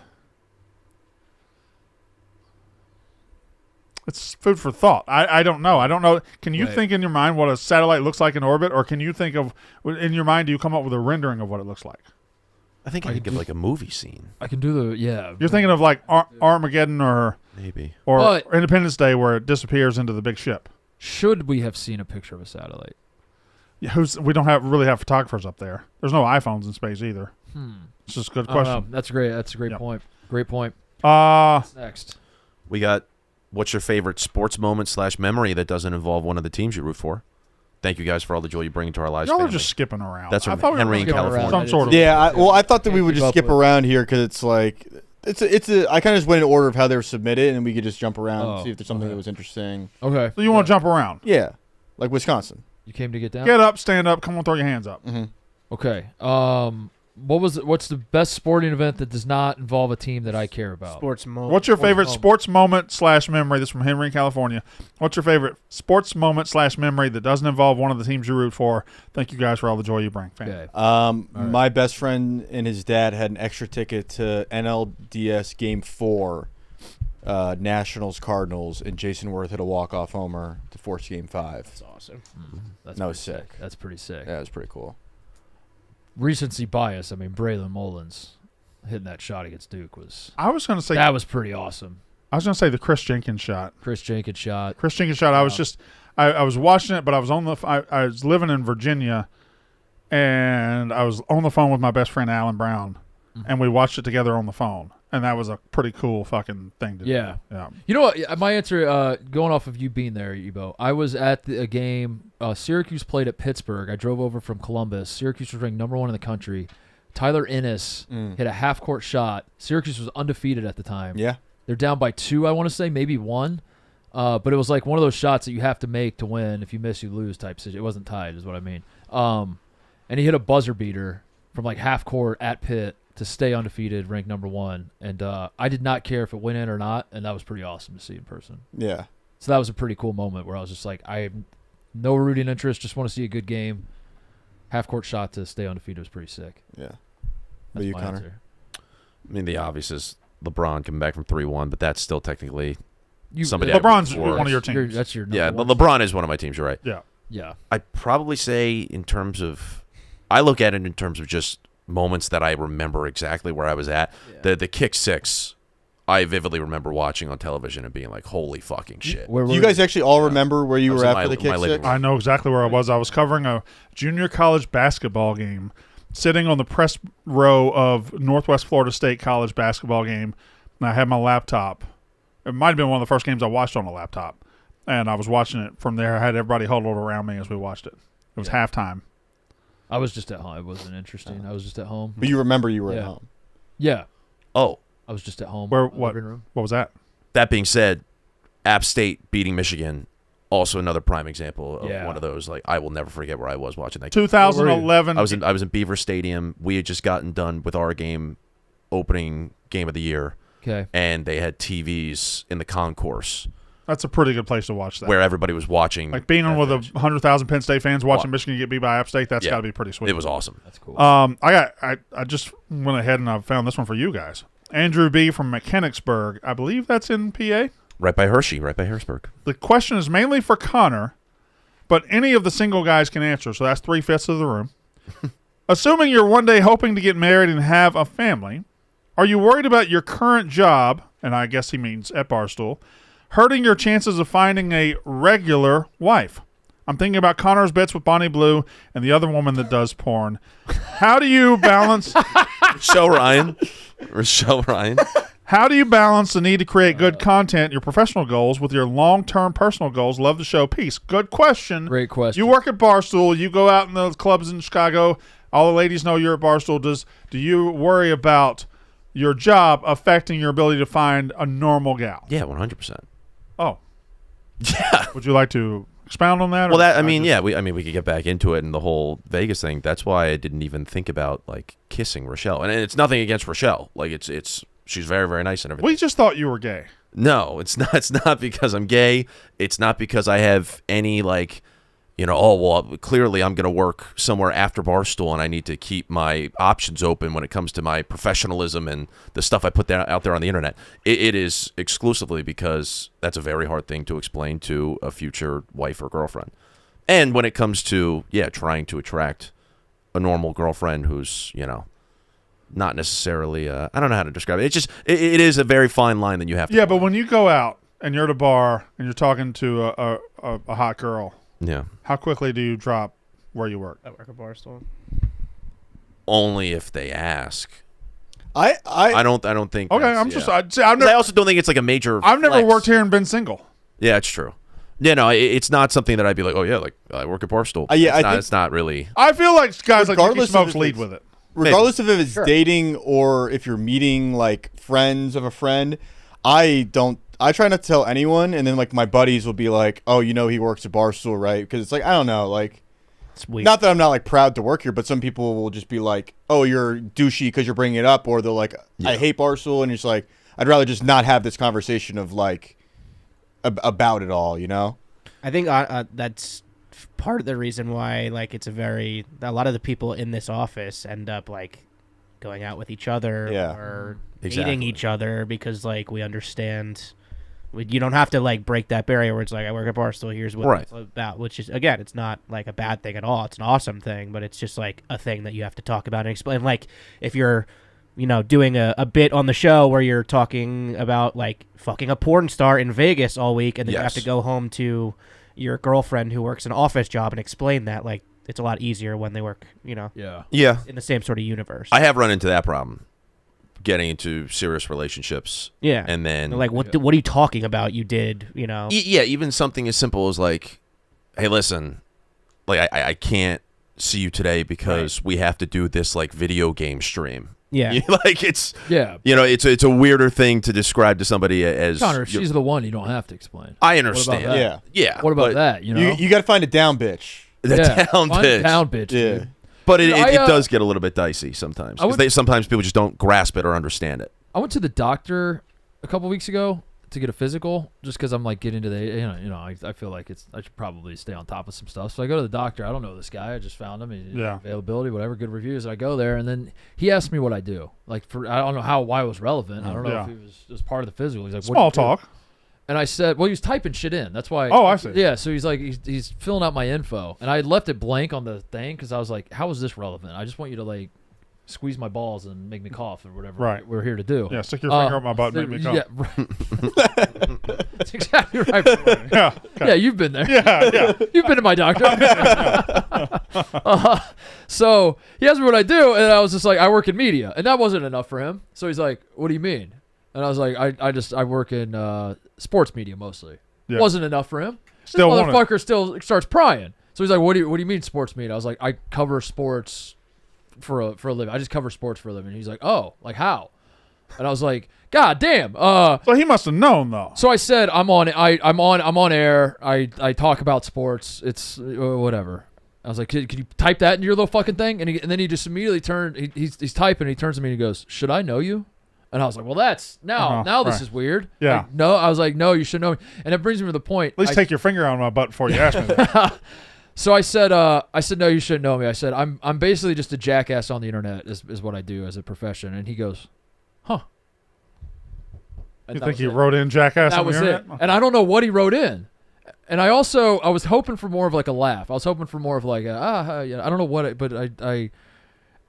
It's food for thought. I don't know. I don't know. Can you Right. think in your mind what a satellite looks like in orbit, or can you think of in your mind? Do you come up with a rendering of what it looks like? I think I could give like a movie scene, I can do the You're thinking of like Armageddon or maybe. But- Independence Day, where it disappears into the big ship. Should we have seen a picture of a satellite? Yeah, we don't really have photographers up there. There's no iPhones in space either. It's just a good I don't know. question. That's great. That's a great Yep. point. Great point. Uh, Next. We got what's your favorite sports moment / memory that doesn't involve one of the teams you root for? Thank you guys for all the joy you bring into our lives. y'all are family. just skipping around. That's I from thought we were Henry in gonna California. some sort of. Yeah, I thought that we Can't would keep just up skip with it. around here because it's like I kind of just went in order of how they were submitted, and we could just jump around Oh, and see if there's something okay. that was interesting. Okay. So you want to jump around? Yeah, like Wisconsin. You came to get down. Get up, stand up, come on, throw your hands up. Mm-hmm. Okay. What's the best sporting event that does not involve a team that I care about? Sports moment. What's your favorite moment. sports moment / memory? This is from Henry in California. What's your favorite sports moment / memory that doesn't involve one of the teams you root for? Thank you guys for all the joy you bring. Fan. Okay. My best friend and his dad had an extra ticket to NLDS Game 4, Nationals Cardinals, and Jason Worth hit a walk-off homer to force Game 5. That's awesome. That's That was pretty sick. That's pretty sick. Yeah, it was pretty cool. Recency bias. I mean, Braylon Mullins hitting that shot against Duke was I was going to say that was pretty awesome. I was going to say the Chris Jenkins shot. Chris Jenkins shot. Chris Jenkins shot. I was just I was watching it, but I was I was living in Virginia, and I was on the phone with my best friend Alan Brown, and we watched it together on the phone. and that was a pretty cool fucking thing to do. Yeah. Yeah. You know what? My answer, going off of you being there, Ebo, I was at a game. Syracuse played at Pittsburgh. I drove over from Columbus. Syracuse was ranked #1 in the country. Tyler Ennis hit a half-court shot. Syracuse was undefeated at the time. Yeah. They're down by 2, I want to say, maybe 1. But it was like one of those shots that you have to make to win. If you miss, you lose type situation. It wasn't tied, is what I mean. And he hit a buzzer beater from like half-court at Pitt to stay undefeated, ranked #1. And I did not care if it went in or not, and that was pretty awesome to see in person. Yeah. So that was a pretty cool moment where I was just like, I have no rooting interest, just want to see a good game. Half-court shot to stay undefeated was pretty sick. Yeah. That's you, my Connor? answer. I mean, the obvious is LeBron coming back from 3-1, but that's still technically somebody. LeBron's I root for. one of your teams. That's your Yeah, number one. LeBron is one of my teams. You're right. Yeah. Yeah. I'd probably say in terms of, I look at it in terms of just moments that I remember exactly where I was at. Yeah. The kick six, I vividly remember watching on television and being like, holy fucking shit. Where Do you guys actually all remember where you I was were in at for the my kick living six? room. I know exactly where I was. I was covering a junior college basketball game, sitting on the press row of Northwest Florida State college basketball game, and I had my laptop. It might have been one of the first games I watched on a laptop, and I was watching it from there. I had everybody huddled around me as we watched it. It was halftime. I was just at home. It wasn't interesting. I was just at home. But you remember you were Yeah. at home. Yeah. Oh, I was just at home. Where? Living room. What was that? that being said, App State beating Michigan, also another prime example of Yeah. one of those, like, I will never forget where I was watching that game. 2011. I was in Beaver Stadium. We had just gotten done with our opening game of the year, Okay. and they had TVs in the concourse That's a pretty good place to watch that. where everybody was watching. Like being on with finish. 100,000 Penn State fans watching Wa- Michigan get beat by App State. That's Yeah. got to be pretty sweet. It was awesome. That's cool. I just went ahead and I found this one for you guys. Andrew B. from Mechanicsburg. I believe that's in PA. Right by Hershey, right by Harrisburg. The question is mainly for Connor, but any of the single guys can answer. So that's 3/5 of the room. Assuming you're one day hoping to get married and have a family, are you worried about your current job, and I guess he means at Barstool, hurting your chances of finding a regular wife? I'm thinking about Connor's bits with Bonnie Blue and the other woman that does porn. How do you balance? Rochelle Ryan. How do you balance the need to create good content, your professional goals, with your long-term personal goals? Love the show. Peace. Good question. Great question. You work at Barstool. You go out in the clubs in Chicago. All the ladies know you're at Barstool. Do you worry about your job affecting your ability to find a normal gal? Yeah, 100%. Oh. Yeah. Would you like to expound on that? Well, or we could get back into it and the whole Vegas thing. That's why I didn't even think about like kissing Rochelle, and it's nothing against Rochelle. Like it's she's very, very nice and everything. We just thought you were gay. No, it's not. It's not because I'm gay. It's not because I have any like, oh well, clearly I'm going to work somewhere after Barstool, and I need to keep my options open when it comes to my professionalism and the stuff I put out there on the internet. It is exclusively because that's a very hard thing to explain to a future wife or girlfriend. And when it comes to trying to attract a normal girlfriend who's not necessarily I don't know how to describe it. It's just it is a very fine line that you have to Yeah, but when you go out and you're at a bar and you're talking to a hot girl, yeah. how quickly do you drop where you work? I work at Barstool. Only if they ask. I don't think. Okay, that's- I'm yeah. just. I've 'Cause never. I also don't think it's like a major. I've never flex. worked here and been single. Yeah, it's true. Yeah, no, it's not something that I'd be like, oh yeah, like I work at Barstool. It's not really. I feel like guys like Nicky Regardless of Smokes if lead it's- with it. regardless of if it's dating or if you're meeting like friends of a friend, I try not to tell anyone, and then like my buddies will be like, oh, he works at Barstool, right? Because it's like, I don't know, like, It's weird. not that I'm not like proud to work here, but some people will just be like, oh, you're douchey because you're bringing it up, or they're like, I hate Barstool, and it's like, I'd rather just not have this conversation of like about it all, I think that's part of the reason why like it's a lot of the people in this office end up like going out with each other or dating each other because like we understand you don't have to like break that barrier where it's like I work at Barstool, here's what it's about, which is again, it's not like a bad thing at all, it's an awesome thing, but it's just like a thing that you have to talk about and explain. Like if you're doing a bit on the show where you're talking about like fucking a porn star in Vegas all week, and then you have to go home to your girlfriend who works an office job and explain that, like it's a lot easier when they work, Yeah. Yeah, in the same sort of universe. I have run into that problem. getting into serious relationships. Yeah. And then They're like, what are you talking about? You did, you know? yeah, even something as simple as like, hey, listen, like I can't see you today because we have to do this like video game stream. Yeah. Like it's Yeah. it's a weirder thing to describe to somebody as Connor, if she's the one, you don't have to explain. I understand. What about Yeah. Yeah. What about but that? You know, You got to find a down bitch. The down find a bitch. down bitch. Yeah. Dude. But it I, does get a little bit dicey sometimes. Sometimes people just don't grasp it or understand it. I went to the doctor a couple weeks ago to get a physical, just because I'm like getting to the I feel like I should probably stay on top of some stuff. So I go to the doctor. I don't know this guy. I just found him. Availability, whatever, good reviews. I go there, and then he asked me what I do. Like I don't know why it was relevant. I don't know if it was part of the physical. He's like, small what do you do? talk. And I said, well, he was typing shit in. That's why. Oh, I see. Yeah, so he's like, he's filling out my info. And I had left it blank on the thing because I was like, how is this relevant? I just want you to, like, squeeze my balls and make me cough or whatever we're here to do. Yeah, stick your finger up my butt and make me cough. Yeah, right. That's exactly right. Yeah. Okay. Yeah, you've been there. Yeah. You've been to my doctor. So he asked me what I do, and I was just like, I work in media. And that wasn't enough for him. So he's like, what do you mean? And I was like, I work in sports media mostly. Yeah. Wasn't enough for him. Still this want it. motherfucker still starts prying. So he's like, what do you mean sports media? I was like, I cover sports for a living. I just cover sports for a living. He's like, oh, like how? And I was like, God damn. So he must have known though. So I said, I'm on air. I talk about sports. It's whatever. I was like, could you type that into your little fucking thing? And then he just immediately turned. He's typing. And he turns to me and he goes, should I know you? And I was like, well, that's now this is weird. Yeah. Like, no, I was like, no, you should know me. And it brings me to the point. At least take your finger out of my butt before you ask me that. So I said, no, you shouldn't know me. I said, I'm basically just a jackass on the internet is what I do as a profession. And he goes, huh. And You that think was he it. wrote in jackass That on the was it. internet? And I don't know what he wrote in. And I was hoping for more of like a laugh. I was hoping for more of like yeah. I don't know what but I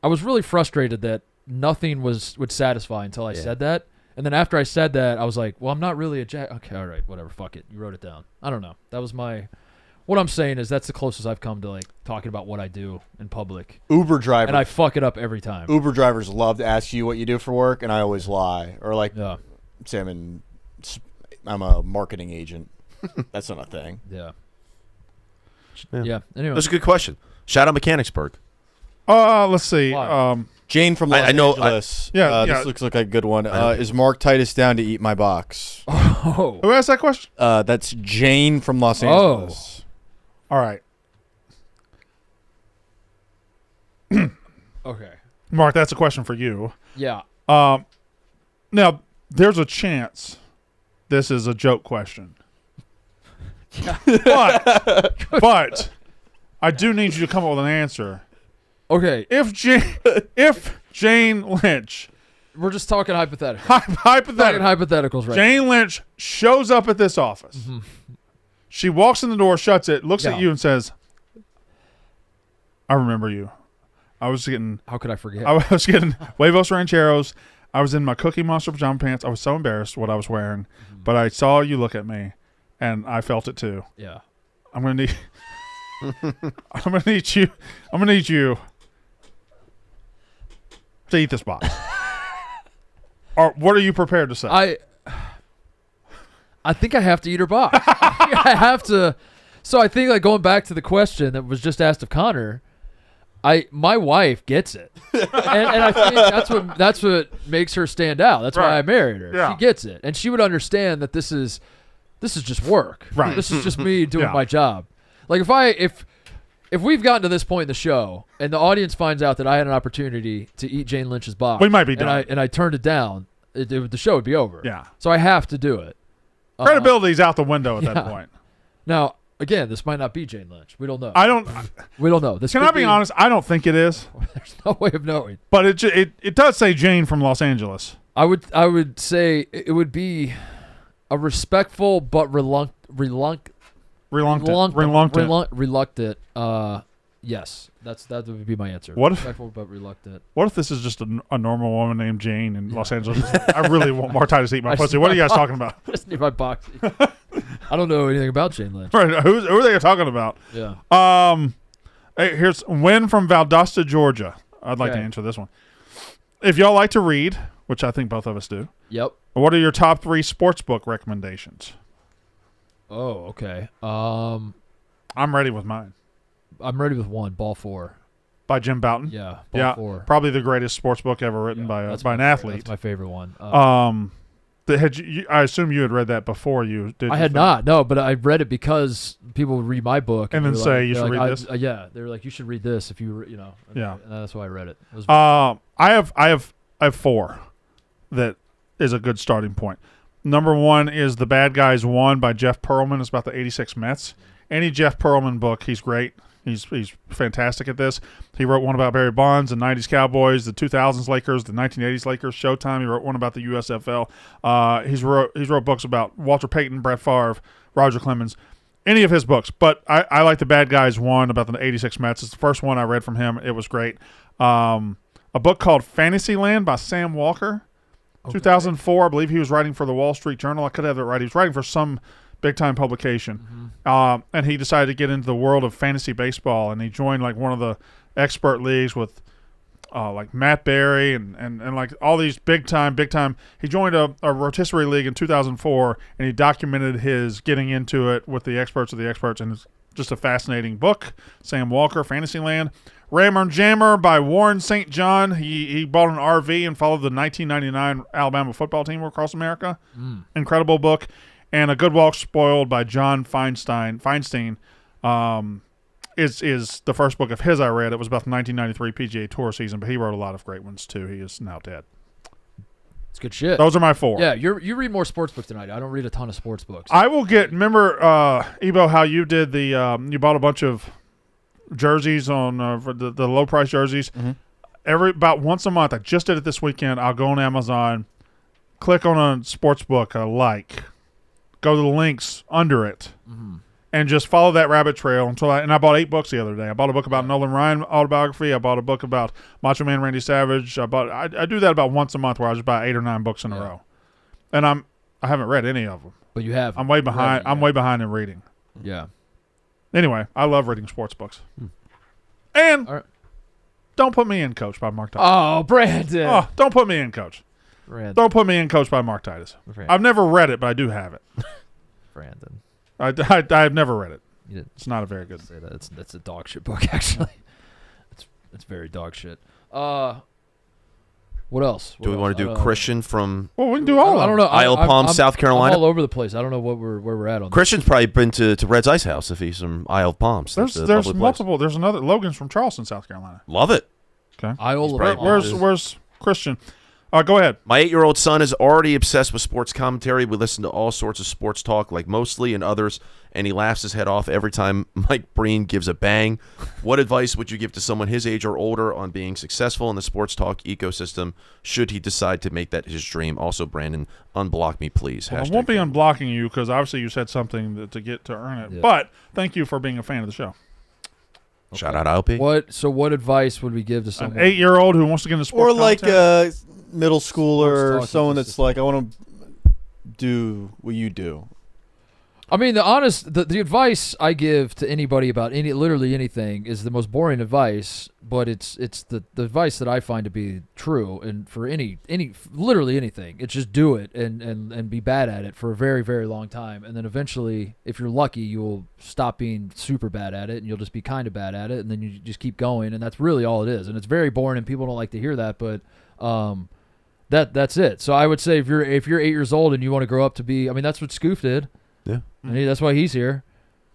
was really frustrated that nothing would satisfy until I said that. And then after I said that, I was like, well, I'm not really a jack. Okay, all right, whatever, fuck it. You wrote it down. I don't know. That was what I'm saying is that's the closest I've come to like talking about what I do in public. Uber driver. And I fuck it up every time. Uber drivers love to ask you what you do for work, and I always lie. Or like, say I'm a marketing agent. That's not a thing. Yeah. Anyway, That's a good question. Shout out Mechanicsburg. Let's see. Wow. Jane from Los Angeles. This looks like a good one. Is Mark Titus down to eat my box? Oh. Who asked that question? That's Jane from Los Angeles. All right. Okay. Mark, that's a question for you. Yeah. Now, there's a chance this is a joke question. But I do need you to come up with an answer. Okay. If Jane Lynch, We're just talking hypotheticals. hypothetical, Hypotheticals right Jane Lynch shows up at this office. Mm-hmm. She walks in the door, shuts it, looks Yeah. at you, and says, "I remember you. I was getting How could I forget? huevos rancheros. I was in my Cookie Monster pajama pants. I was so embarrassed what I was wearing, but I saw you look at me, and I felt it too. Yeah. I'm gonna need. I'm gonna need you to eat this box. Or what are you prepared to say? I think I have to eat her box. I have to. So I think like going back to the question that was just asked of Connor, my wife gets it, and I think that's what makes her stand out. That's why I married her. Yeah. She gets it, and she would understand that this is just work. Right. This is just me doing Yeah. my job. Like if we've gotten to this point in the show and the audience finds out that I had an opportunity to eat Jane Lynch's box, We might be done. and I turned it down, the show would be over. Yeah. So I have to do it. Credibility's out the window at that point. Now, again, this might not be Jane Lynch. We don't know. We don't know. This Can could I be honest? I don't think it is. There's no way of knowing. But it does say Jane from Los Angeles. I would say it would be a respectful but reluctant. Yes, that would be my answer. What if- Respectful but reluctant. What if this is just a normal woman named Jane in Los Angeles? I really want more time to eat my pussy. What are you guys talking about? Just need my box. I don't know anything about Jane Lynch. Right, who are they talking about? Yeah. Hey, here's Win from Valdosta, Georgia. I'd like to Okay. answer this one. If y'all like to read, which I think both of us do. Yep. What are your top 3 sports book recommendations? Oh, okay. I'm ready with mine. I'm ready with one. Ball 4. By Jim Bouton. Yeah. Ball 4. Probably the greatest sports book ever written by an athlete. That's my favorite one. I assume you had read that before you did. I had not, no, but I read it because people would read my book and then they were say like, you should read this. Yeah, they were like, you should read this if you, and that's why I read it. I have 4 that is a good starting point. Number 1 is The Bad Guys Won by Jeff Pearlman. It's about the '86 Mets. Any Jeff Pearlman book, he's great. He's fantastic at this. He wrote one about Barry Bonds, the '90s Cowboys, the 2000s Lakers, the 1980s Lakers, Showtime. He wrote one about the USFL. He's wrote books about Walter Payton, Brett Favre, Roger Clemens. Any of his books, but I like The Bad Guys Won about the '86 Mets. It's the first one I read from him. It was great. A book called Fantasyland by Sam Walker, 2004. I believe he was writing for the Wall Street Journal. I could have it right. He was writing for some big-time publication, and he decided to get into the world of fantasy baseball, and he joined like one of the expert leagues with like Matt Berry and like all these big-time. He joined a rotisserie league in 2004, and he documented his getting into it with the experts of the experts, and it's just a fascinating book. Sam Walker, Fantasyland. Rammer and Jammer by Warren St. John. He bought an RV and followed the 1999 Alabama football team across America. Incredible book. And A Good Walk Spoiled by John Feinstein is the first book of his I read. It was about the 1993 PGA Tour season, but he wrote a lot of great ones too. He is now dead. It's good shit. Those are my 4. Yeah, you read more sports books than I do. I don't read a ton of sports books. I will get. Remember, Ebo, how you did the? You bought a bunch of jerseys on the low price jerseys. About once a month. I just did it this weekend. I'll go on Amazon, click on a sports book I like. Go to the links under it, and just follow that rabbit trail until I bought 8 books the other day. I bought a book about Nolan Ryan autobiography. I bought a book about Macho Man Randy Savage. I do that about once a month where I just buy 8 or 9 books in a row, and I haven't read any of them. But you have. I'm way behind. I'm way behind in reading. Yeah. Anyway, I love reading sports books. And Don't Put Me In, Coach by Mark Titus. Oh, Brandon. Oh, Don't Put Me In, Coach. Brandon. Don't Put Me In, Coach by Mark Titus. Brandon. I've never read it, but I do have it. Brandon. I've never read it. You didn't It's not a very good. say that. That's a dog shit book, actually. It's very dog shit. What else? Do we want to do Christian from Well, we can do all. I don't know. Isle Palm, South Carolina? I'm all over the place. I don't know where we're at on Christian's probably been to Red's Ice House if he's from Isle of Palms. There's multiple. There's another. Logan's from Charleston, South Carolina. Love it. Okay. Isle of Palms. Where's Christian? Go ahead. My 8-year-old son is already obsessed with sports commentary. We listen to all sorts of sports talk, like Mostly and others, and he laughs his head off every time Mike Breen gives a bang. What advice would you give to someone his age or older on being successful in the sports talk ecosystem should he decide to make that his dream? Also, Brandon, unblock me, please. Well, I won't be unblocking you because obviously you said something to earn it. Yeah. But thank you for being a fan of the show. Okay. Shout out ILP. What advice would we give to someone? An 8-year-old who wants to get into sports Or like commentary? middle schooler, Sports someone talking that's like, I want to do what you do. I mean, the advice I give to anybody about literally anything is the most boring advice, but it's the advice that I find to be true. And for literally anything, it's just do it and be bad at it for a very, very long time. And then eventually, if you're lucky, you'll stop being super bad at it and you'll just be kind of bad at it. And then you just keep going. And that's really all it is. And it's very boring and people don't like to hear that, but, that's it. So I would say if you're 8 years old and you want to grow up to be, I mean, that's what Scoof did. Yeah. And that's why he's here.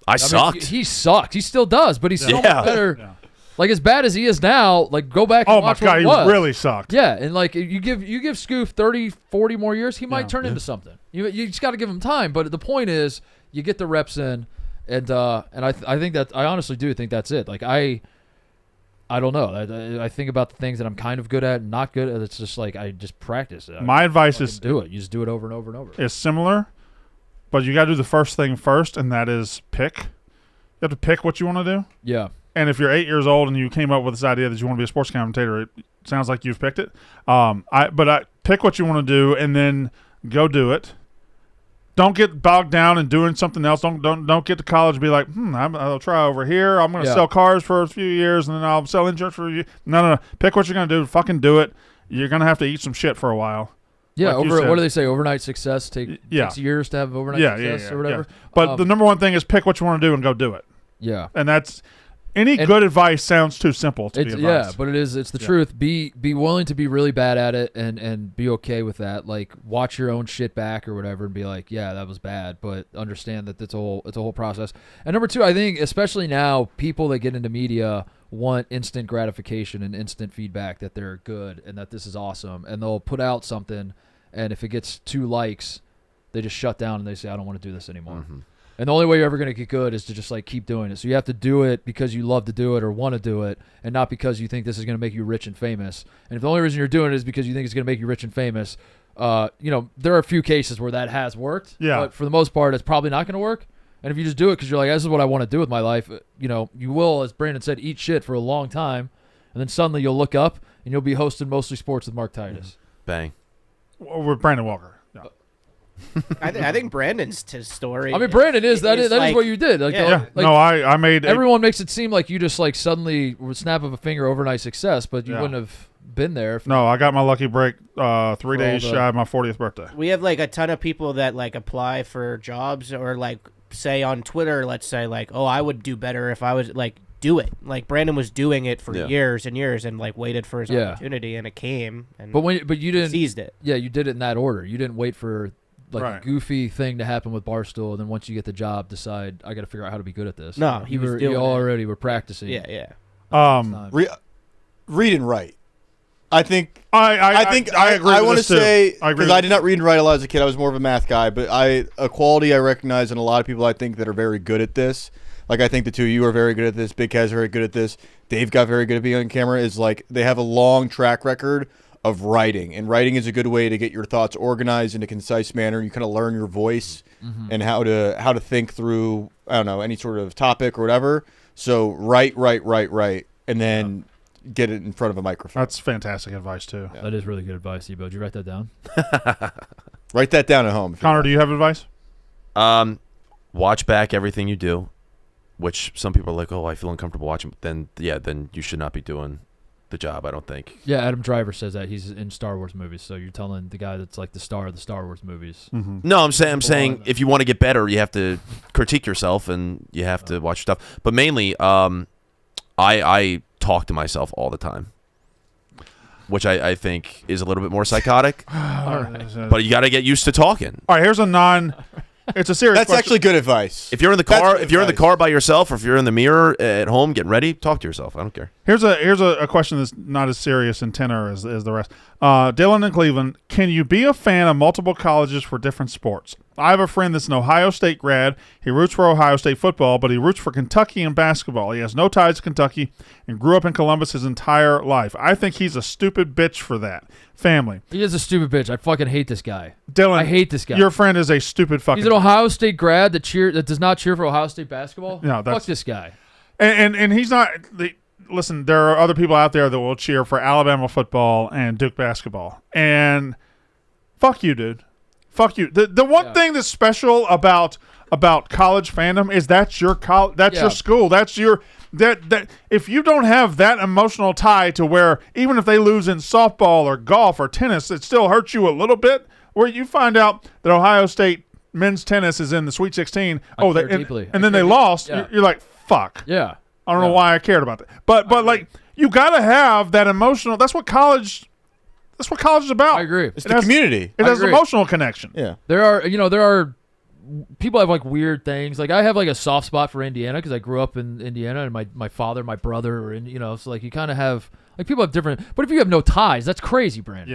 I sucked. Mean, he sucked. He still does, but he's so much better. Yeah. Like as bad as he is now, like go back and Oh my watch God, what he really sucked. Yeah, and like you give Scoof 30, 40 more years, he might turn into something. You just got to give him time. But the point is, you get the reps in, and I think that I honestly do think that's it. Like I don't know. I think about the things that I'm kind of good at and not good at. It's just like I just practice it. My advice is do it. You just do it over and over and over. Is similar, but you got to do the first thing first, and that is pick. You have to pick what you want to do. Yeah. And if you're 8 years old and you came up with this idea that you want to be a sports commentator, it sounds like you've picked it. But pick what you want to do and then go do it. Don't get bogged down in doing something else. Don't get to college and be like, I'll try over here. I'm going to sell cars for a few years and then I'll sell insurance for a year. No. Pick what you're going to do. Fucking do it. you're gonna have to eat some shit for a while. Yeah, Like you what said. do they say? Overnight success takes years to have overnight success or whatever. Yeah. But the number one thing is pick what you want to do and go do it. Yeah. And that's any good advice sounds too simple to be advice. Yeah, but it's the truth. Be willing to be really bad at it and be okay with that. Like watch your own shit back or whatever and be like, yeah, that was bad, but understand that it's a whole process. And number two, I think especially now, people that get into media want instant gratification and instant feedback that they're good and that this is awesome, and they'll put out something, and if it gets 2 likes, they just shut down and they say, I don't want to do this anymore. Mm-hmm. And the only way you're ever going to get good is to just like keep doing it. So you have to do it because you love to do it or want to do it, and not because you think this is going to make you rich and famous. And if the only reason you're doing it is because you think it's going to make you rich and famous, there are a few cases where that has worked. Yeah. But for the most part, it's probably not going to work. And if you just do it because you're like, this is what I want to do with my life, you will, as Brandon said, eat shit for a long time, and then suddenly you'll look up and you'll be hosting Mostly Sports with Mark Titus. Bang. With Brandon Walker. Yeah. I think Brandon's story. I mean, Brandon is that is what you did. Like, I made everyone makes it seem like you just like suddenly with snap of a finger overnight success, but you wouldn't have been there. No, I got my lucky break 3 days shy of my 40th birthday. We have like a ton of people that like apply for jobs or like say on Twitter, let's say like, oh, I would do better if I was like, do it. Like Brandon was doing it for years and years and like waited for his opportunity, and it came. And but you didn't seized it. Yeah, you did it in that order. You didn't wait for a goofy thing to happen with Barstool, and then once you get the job, decide I got to figure out how to be good at this. No, you already were practicing. Yeah. Read and write. I think I agree. I want to say I because I did not read and write a lot as a kid. I was more of a math guy, but a quality I recognize in a lot of people I think that are very good at this. Like I think the two of you are very good at this. Big Kaz are very good at this. Dave got very good at being on camera. Is like they have a long track record of writing, and writing is a good way to get your thoughts organized in a concise manner. You kind of learn your voice and how to think through any sort of topic or whatever. So write, and then get it in front of a microphone. That's fantastic advice too. Yeah. That is really good advice, Ebo. Did you write that down? Write that down at home. Connor, do you have advice? Watch back everything you do, which some people are like, oh, I feel uncomfortable watching. Then you should not be doing the job, I don't think. Yeah, Adam Driver says that he's in Star Wars movies, so you're telling the guy that's like the star of the Star Wars movies. Mm-hmm. No, I'm saying if you want to get better, you have to critique yourself and you have to watch your stuff. But mainly, I talk to myself all the time, which I think is a little bit more psychotic. But you got to get used to talking. All right, here's it's a serious That's question. actually good advice. If you're in the car, in the car by yourself, or if you're in the mirror at home getting ready, talk to yourself. I don't care. Here's a question that's not as serious in tenor as the rest. Dylan in Cleveland, can you be a fan of multiple colleges for different sports? I have a friend that's an Ohio State grad. He roots for Ohio State football, but he roots for Kentucky in basketball. He has no ties to Kentucky and grew up in Columbus his entire life. I think he's a stupid bitch for that. Family. He is a stupid bitch. I fucking hate this guy. Dylan, I hate this guy. Your friend is a stupid fucking He's an Ohio State grad that does not cheer for Ohio State basketball? No, fuck this guy. And he's not listen, there are other people out there that will cheer for Alabama football and Duke basketball. And fuck you, dude. Fuck you. The one thing that's special about college fandom is that's your your school. That's your that if you don't have that emotional tie to where even if they lose in softball or golf or tennis, it still hurts you a little bit. Where you find out that Ohio State men's tennis is in the Sweet 16. And then they lost. Yeah. You're like, fuck. Yeah. I don't know why I cared about that. But like you gotta have that emotional. That's what college is about. I agree. It's the community. It has an emotional connection. Yeah. There are people have like weird things. Like I have like a soft spot for Indiana because I grew up in Indiana, and my father, my brother are in. So like you kind of have like people have different. But if you have no ties, that's crazy, Brandon.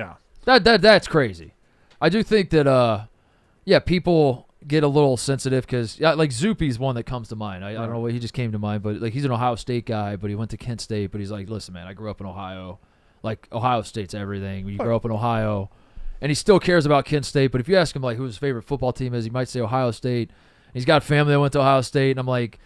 Yeah. That's crazy. I do think that people get a little sensitive because like Zupi's one that comes to mind. I don't know what he just came to mind, but like he's an Ohio State guy, but he went to Kent State. But he's like, listen, man, I grew up in Ohio. Like Ohio State's everything. When you grow up in Ohio, and he still cares about Kent State. But if you ask him like who his favorite football team is, he might say Ohio State. He's got family that went to Ohio State, and I'm like,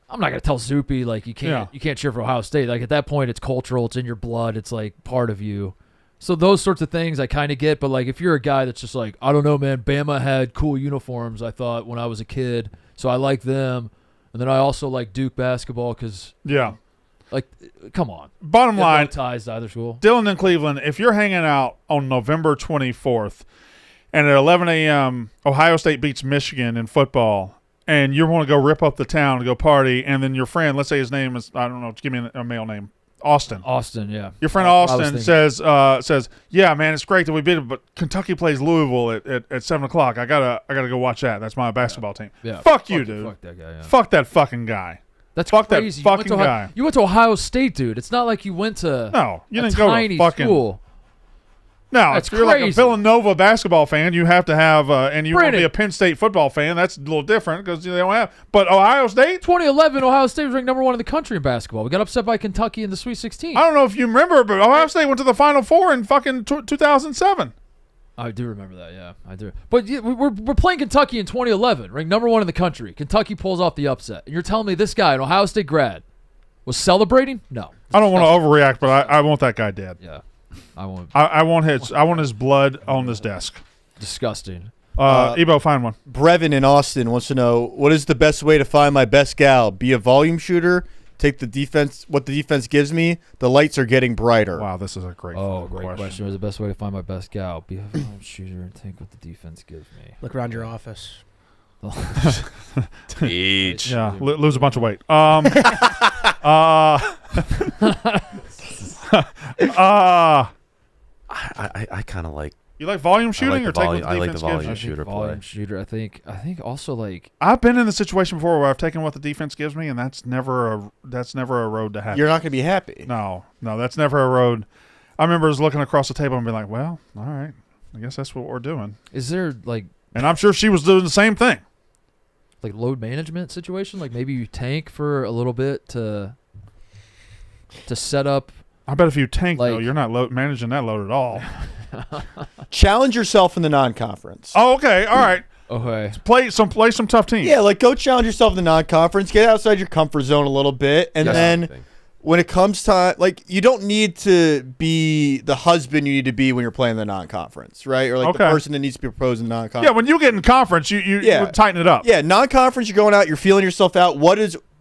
I'm not gonna tell Zupi like you can't cheer for Ohio State. Like at that point, it's cultural. It's in your blood. It's like part of you. So those sorts of things I kind of get. But like if you're a guy that's just like, I don't know, man, Bama had cool uniforms. I thought when I was a kid, so I like them, and then I also like Duke basketball because Like, come on. Bottom They have no line, ties to either school. Dylan in Cleveland, if you're hanging out on November 24th and at 11 a.m. Ohio State beats Michigan in football and you want to go rip up the town to go party, and then your friend, let's say his name is, I don't know, give me a male name, Austin. Austin, yeah. Your friend Austin says, yeah, man, it's great that we beat it, but Kentucky plays Louisville at 7 o'clock. I gotta go watch that. That's my basketball team. Yeah. Fuck you, dude. Fuck that guy, yeah. Fuck that fucking guy. That's Fuck crazy. that fucking guy. You went to Ohio State, dude. It's not like you went to No, you a didn't go tiny to fucking school. No, That's if you're like a crazy. Villanova basketball fan, you have to have, and you want to Brandon. be a Penn State football fan. That's a little different because they don't have. But Ohio State, 2011, Ohio State was ranked number 1 in the country in basketball. We got upset by Kentucky in the Sweet 16. I don't know if you remember, but Ohio State went to the Final Four in fucking 2007. I do remember that, yeah, I do. But yeah, we're playing Kentucky in 2011, ranked number 1 in the country. Kentucky pulls off the upset, and you're telling me this guy, an Ohio State grad, was celebrating? No, I don't want to overreact, but I want that guy dead. yeah, I won't. I want his blood on this desk. Disgusting. Ebo, find one. Brevin in Austin wants to know, what is the best way to find my best gal? Be a volume shooter, take the defense, what the defense gives me. The lights are getting brighter. Wow, this is a great Great question. What's the best way to find my best gal? Be a film shooter and take what the defense gives me. Look around your office. Teach. Yeah, lose a bunch of weight. I kind of like. You like volume shooting the or take volume- what the I like defense the gives volume you? shooter Volume play. shooter. I think also like I've been in the situation before where I've taken what the defense gives me, and that's never a road to happy. You're not going to be happy. No, that's never a road. I remember just looking across the table and being like, well, all right, I guess that's what we're doing. is there like And I'm sure she was doing the same thing. load management situation? Like maybe you tank for a little bit to set up. I bet if you tank, though, Like- you're not managing that load at all. Challenge yourself in the non-conference. Oh, okay, all right. Okay. Play some tough teams. Yeah, like go challenge yourself in the non-conference. Get outside your comfort zone a little bit. And then when it comes time, like you don't need to be the husband you need to be when you're playing the non-conference, right? Or like the person that needs to be proposed in the non-conference. Yeah, when you get in conference, you tighten it up. Yeah, non-conference, you're going out, you're feeling yourself out.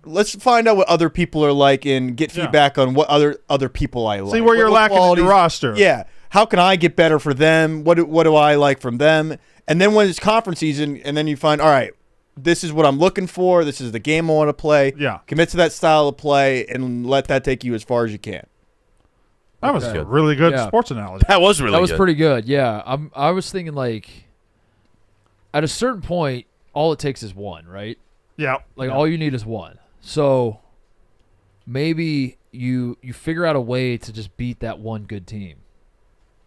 Let's find out what other people are like and get feedback on what other people I like. See where you're lacking in your roster. Yeah. How can I get better for them? What do I like from them? And then when it's conference season, and then you find, all right, this is what I'm looking for. This is the game I want to play. Yeah. Commit to that style of play and let that take you as far as you can. That was a really good sports analogy. That was really That was good. pretty good. Yeah. I was thinking like at a certain point, all it takes is one, right? Yeah. Like all you need is one. So maybe you figure out a way to just beat that one good team.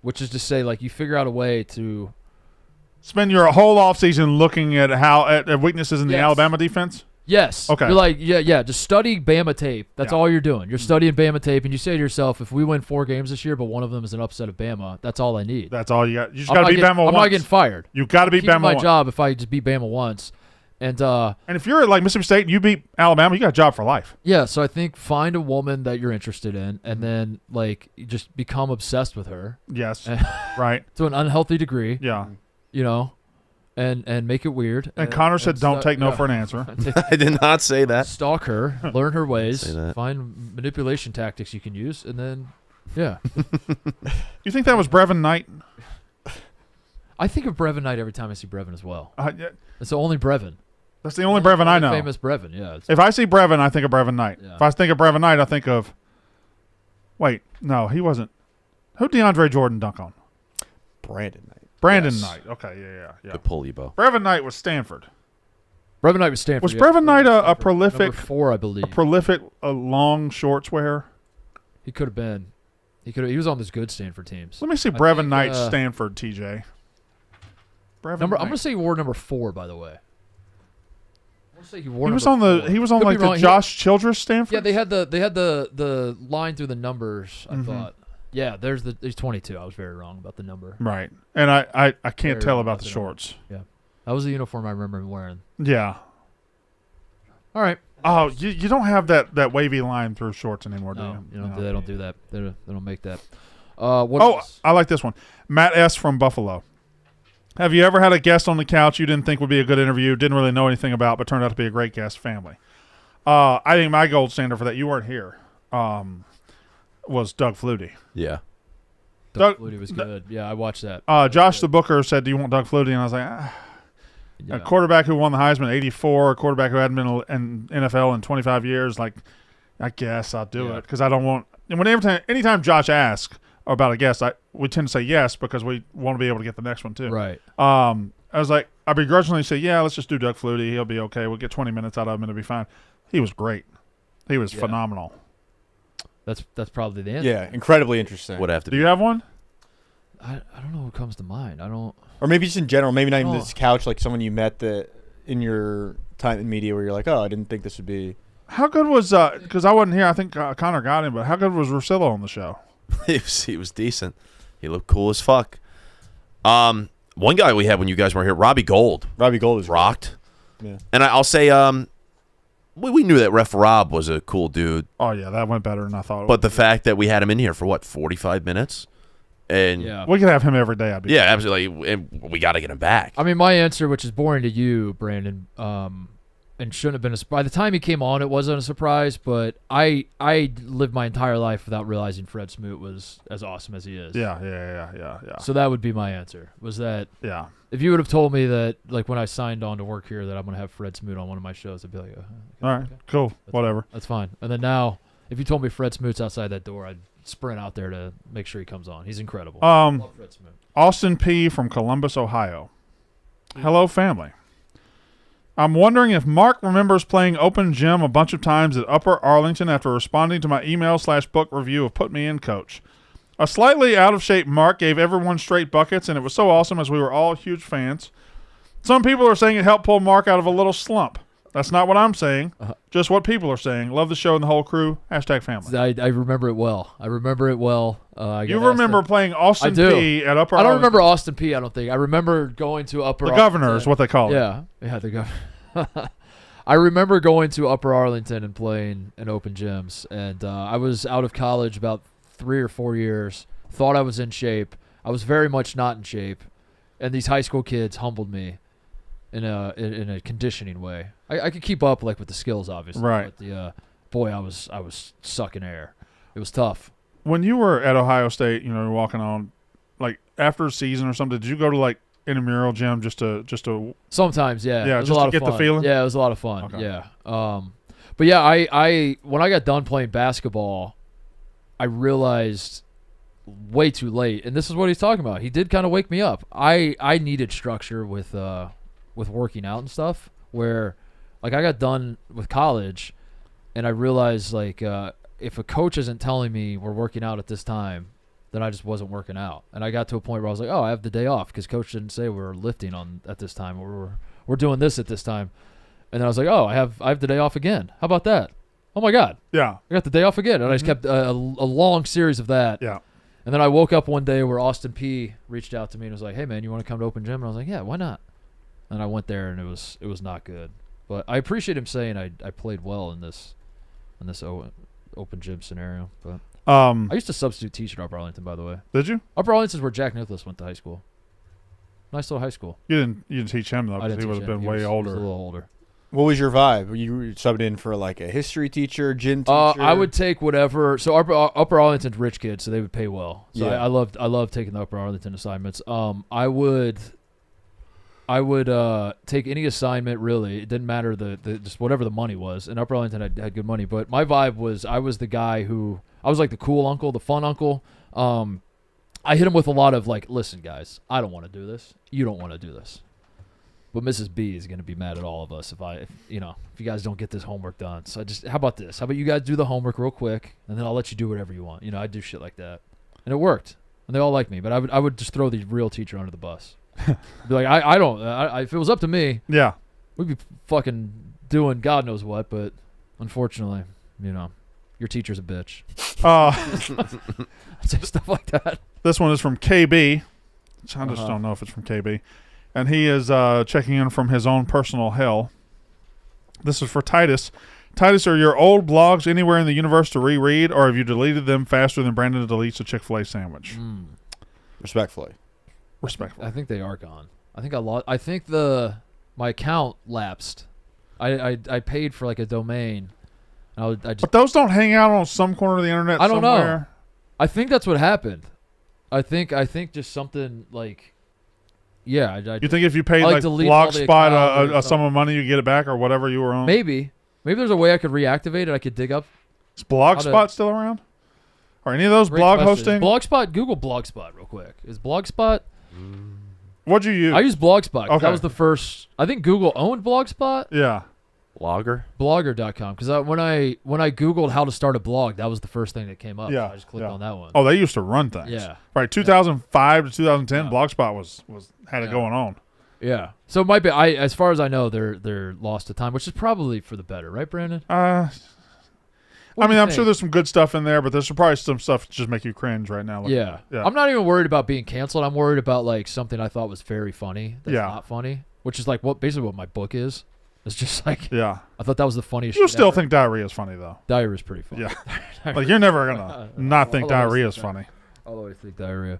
Which is to say, like, you figure out a way to spend your whole offseason looking at at weaknesses in the Yes. Alabama defense? Yes. Okay. You're like, yeah, just study Bama tape. That's all you're doing. You're studying Bama tape, and you say to yourself, if we win 4 games this year, but one of them is an upset of Bama, that's all I need. That's all you got. You just got to beat Bama once. I'm not getting fired. You got to beat Keep Bama my once. job if I just beat Bama once. And if you're like Mississippi State and you beat Alabama, you got a job for life. yeah, so I think find a woman that you're interested in, and then like you just become obsessed with her. Yes. Right. To an unhealthy degree. Yeah. You know, and make it weird. And Connor said, "Don't take no for an answer." I did not say that. Stalk her, learn her ways, Say that. find manipulation tactics you can use, and then, yeah. You think that was Brevin Knight? I think of Brevin Knight every time I see Brevin as well. Yeah, It's the only Brevin. that's the only Brevin I know. Famous Brevin, yeah. It's- If I see Brevin, I think of Brevin Knight. Yeah. If I think of Brevin Knight, I think of. Wait, no, he wasn't. Who DeAndre Jordan dunk on? Brandon Knight. Brandon Yes. Knight. Okay, yeah. Good pull, Ebo. Brevin Knight was Stanford. Brevin Knight was Stanford. Was yeah. Brevin Knight a Stanford. prolific, Number 4, I believe. long shorts wearer? He could have been. He was on those good Stanford teams. Let me see I Brevin think, Knight Stanford, TJ. Brevin I'm Knight. gonna say he wore number 4, by the way. I'm gonna say he wore. He was number on the. 4. He was on Could be like the wrong. Josh Childress Stanford. Yeah, they had the line through the numbers. I Mhm. thought. Yeah, there's 22. I was very wrong about the number. Right, and I can't Very tell wrong about about the the shorts. Yeah, that was the uniform I remember him wearing. Yeah. All right. Oh, you don't have that wavy line through shorts anymore, do No, you? they don't do that. They don't make that. What Oh, else? I like this one. Matt S. from Buffalo. Have you ever had a guest on the couch you didn't think would be a good interview, didn't really know anything about, but turned out to be a great guest? Family. I think my gold standard for that, you weren't here. was Doug Flutie. Yeah. Doug Flutie was good. Yeah, I watched that. Josh the Booker said, "Do you want Doug Flutie?" And I was like, Yeah. a quarterback who won the Heisman '84, a quarterback who hadn't been in NFL in 25 years. Like, I guess I'll do it because I don't want. And anytime Josh asks about a guest, we tend to say yes because we want to be able to get the next one too. Right. I was like, I begrudgingly say, yeah, let's just do Doug Flutie. He'll be okay. We'll get 20 minutes out of him and it'll be fine. He was great. He was phenomenal. That's probably the answer. Yeah, incredibly interesting. Would have to Do be. you have one? I don't know what comes to mind. I don't. Or maybe just in general, maybe not even Oh. this couch, like someone you met that in your time in media where you're like, oh, I didn't think this would be. How good was because I wasn't here. I think Connor got him, but how good was Russillo on the show? He was decent. He looked cool as fuck. One guy we had when you guys weren't here, Robbie Gold. Robbie Gold is rocked. Yeah. And I'll say, we knew that Ref Rob was a cool dude. Oh yeah, that went better than I thought. But the fact that we had him in here for 45 minutes, and we could have him every day. Yeah, absolutely. And we got to get him back. I mean, my answer, which is boring to you, Brandon, and shouldn't have been by the time he came on, it wasn't a surprise. But I lived my entire life without realizing Fred Smoot was as awesome as he is. Yeah. So that would be my answer. Was that if you would have told me that, like when I signed on to work here, that I'm gonna have Fred Smoot on one of my shows, I'd be like, all right, cool, whatever. That's fine. And then now, if you told me Fred Smoot's outside that door, I'd sprint out there to make sure he comes on. He's incredible. Love Fred Smoot. Austin P. from Columbus, Ohio. Hello, family. I'm wondering if Mark remembers playing open gym a bunch of times at Upper Arlington after responding to my email/book review of Put Me In Coach. A slightly out-of-shape Mark gave everyone straight buckets, and it was so awesome as we were all huge fans. Some people are saying it helped pull Mark out of a little slump. That's not what I'm saying, just what people are saying. Love the show and the whole crew. #family. I remember it well. You remember playing Austin P at Upper Arlington? I don't remember Austin P, I don't think. I remember going to Upper The Arlington. Governor is what they call it. Yeah, the Governor. I remember going to Upper Arlington and playing in open gyms. And I was out of college about 3 or 4 years. Thought I was in shape. I was very much not in shape. And these high school kids humbled me in a conditioning way. I could keep up like with the skills, obviously. Right. But boy, I was sucking air. It was tough. When you were at Ohio State, you're walking on, like after a season or something. Did you go to like intramural gym just to? Sometimes, yeah. Yeah, it was just a lot to get of fun. the feeling. Yeah, it was a lot of fun. Okay. Yeah. But yeah, I when I got done playing basketball, I realized way too late, and this is what he's talking about. He did kind of wake me up. I needed structure with working out and stuff. Where, like, I got done with college, and I realized like if a coach isn't telling me we're working out at this time, then I just wasn't working out. And I got to a point where I was like, oh, I have the day off because coach didn't say we're lifting at this time, or we're doing this at this time. And then I was like, oh, I have the day off again. How about that? Oh my God. Yeah. I got the day off again. And I just kept a long series of that. Yeah. And then I woke up one day where Austin P reached out to me and was like, hey man, you want to come to open gym? And I was like, yeah, why not? And I went there and it was not good. But I appreciate him saying I played well in this open gym scenario. But I used to substitute teach at Upper Arlington, by the way. Did you? Upper Arlington is where Jack Nicklaus went to high school. Nice little high school. You didn't teach him though, I because didn't he would teach have him. been way He older. was a little older. What was your vibe? Were you subbed in for like a history teacher, gym teacher? I would take whatever. So Upper Arlington's rich kids, so they would pay well. So Yeah. I loved taking the Upper Arlington assignments. I would take any assignment really. It didn't matter the just whatever the money was. And Upper Arlington had good money, but my vibe was I was the guy who I was like the cool uncle, the fun uncle. I hit him with a lot of like, listen guys, I don't want to do this. You don't want to do this. But Mrs. B is going to be mad at all of us if you guys don't get this homework done. So how about this? How about you guys do the homework real quick, and then I'll let you do whatever you want. I do shit like that, and it worked, and they all liked me. But I would just throw the real teacher under the bus. Be like, I don't. If it was up to me, Yeah. we'd be fucking doing God knows what. But unfortunately, your teacher's a bitch. I'd say stuff like that. This one is from KB. Which I just don't know if it's from KB. And he is checking in from his own personal hell. This is for Titus. Titus, are your old blogs anywhere in the universe to reread, or have you deleted them faster than Brandon deletes a Chick-fil-A sandwich? Respectfully. Respectfully. I think they are gone. I think I lost. I think my account lapsed. I paid for like a domain. And I just But those don't hang out on some corner of the internet. I don't somewhere. know. I think that's what happened. I think just something like, yeah. You think if you paid I like delete all the account Blogspot or a sum of money, you get it back or whatever you were on? maybe there's a way I could reactivate it. I could dig up. Is Blogspot still around? Or any of those Great blog question. hosting? Blogspot. Google Blogspot real quick. Is Blogspot? What'd you use? I use Blogspot. 'Cause Okay. That was the first. I think Google owned Blogspot. Yeah. Blogger. Blogger.com. Because when I Googled how to start a blog, that was the first thing that came up. Yeah. So I just clicked yeah. on that one. Oh, they used to run things. Yeah. Right. 2005 to 2010, Yeah. Blogspot had it Yeah. going on. Yeah. So it might be. As far as I know, they're lost to time, which is probably for the better, right, Brandon? What I do mean, you I'm sure think? there's some good stuff in there, but there's probably some stuff that just make you cringe right now. Yeah. Yeah. I'm not even worried about being canceled. I'm worried about like something I thought was very funny that's Yeah. not funny, which is like basically what my book is. It's just like Yeah. I thought that was the funniest. You shit still ever. think diarrhea is funny, though. diarrhea is pretty funny. Yeah. Like, you're never going to not think I'll always diarrhea think is that. funny. I'll always think diarrhea.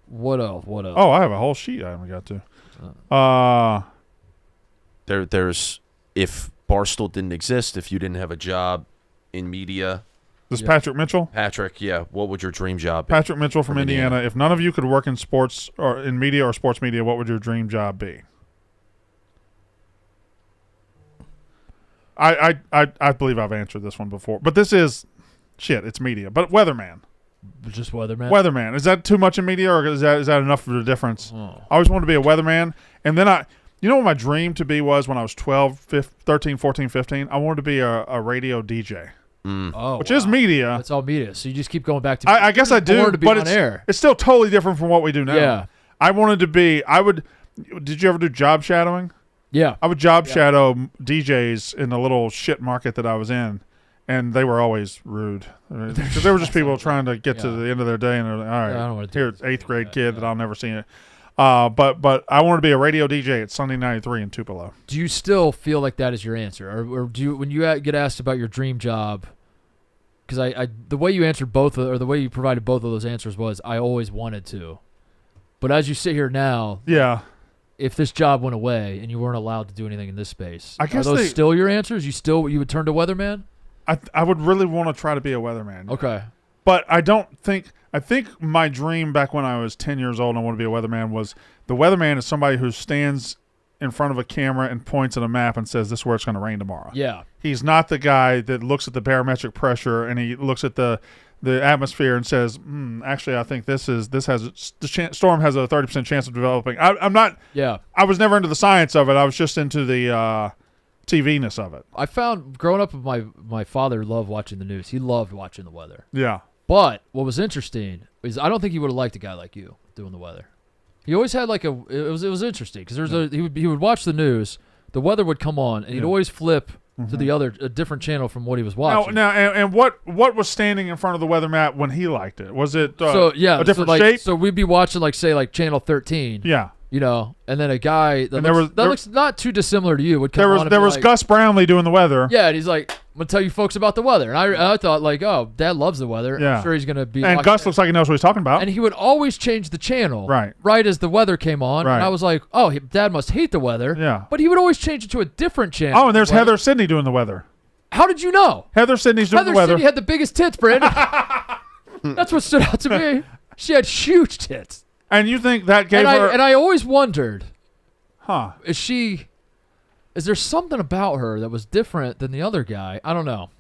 What else? Oh, I have a whole sheet I haven't got to. There's if Barstool didn't exist, if you didn't have a job in media, This Yeah. Patrick Mitchell? Patrick, yeah, what would your dream job be? Patrick Mitchell from From Indiana. Indiana. If none of you could work in sports or in media or sports media, what would your dream job be? I believe I've answered this one before, but this is shit. It's media, but weatherman. Just weatherman. Weatherman. Is that too much in media, or is that enough of a difference? Oh. I always wanted to be a weatherman, and then you know what my dream to be was when I was 12, 13, 14, 15? I wanted to be a radio DJ, Oh, which is wow. media. That's all media. So you just keep going back to. I guess I do, born to be but on air. it's still totally different from what we do now. Yeah. I wanted to be. Did you ever do job shadowing? Yeah. I would job shadow DJs in the little shit market that I was in, and they were always rude. Because they were just people trying to get to Yeah. the end of their day, and they're like, all right, Yeah, I don't wanna do here's this. 8th grade Yeah, kid yeah. that I'll never see it. But I wanted to be a radio DJ at Sunday 93 in Tupelo. Do you still feel like that is your answer, or do you, when you get asked about your dream job? Because I the way you answered both, or the way you provided both of those answers was I always wanted to, but as you sit here now, Yeah. if this job went away and you weren't allowed to do anything in this space, I guess are those they- still your answers? You would turn to weatherman? I would really want to try to be a weatherman. Okay. But I think my dream back when I was 10 years old and I wanted to be a weatherman was the weatherman is somebody who stands in front of a camera and points at a map and says, this is where it's going to rain tomorrow. Yeah. He's not the guy that looks at the barometric pressure and he looks at the atmosphere and says, actually, I think the storm has a 30% chance of developing. I'm not. Yeah. I was never into the science of it. I was just into the TV-ness of it. I found growing up with my father loved watching the news. He loved watching the weather. Yeah. But what was interesting is I don't think he would have liked a guy like you doing the weather. He always had like it was interesting because he would watch the news, the weather would come on, and he'd always flip to a different channel from what he was watching. Now, and what was standing in front of the weather map when he liked it? Was it a different so shape? So we'd be watching like channel 13. Yeah. You know, and then a guy that And looks not too dissimilar to you would come There on was and there be was like, Gus Brownlee doing the weather. Yeah, and he's like, I'm gonna tell you folks about the weather, and I thought like, oh, Dad loves the weather. Yeah. I'm sure he's gonna be. And watching Gus it. looks like he knows what he's talking about. And he would always change the channel Right. as the weather came on. Right. And I was like, oh, Dad must hate the weather. Yeah. But he would always change it to a different channel. Oh, and there's Weather. Heather Sidney doing the weather. How did you know? Heather Sidney's doing Heather the weather. Sidney had the biggest tits, Brandon. That's what stood out to me. She had huge tits. And you think that gave her... And I always wondered, huh. is there something about her that was different than the other guy? I don't know.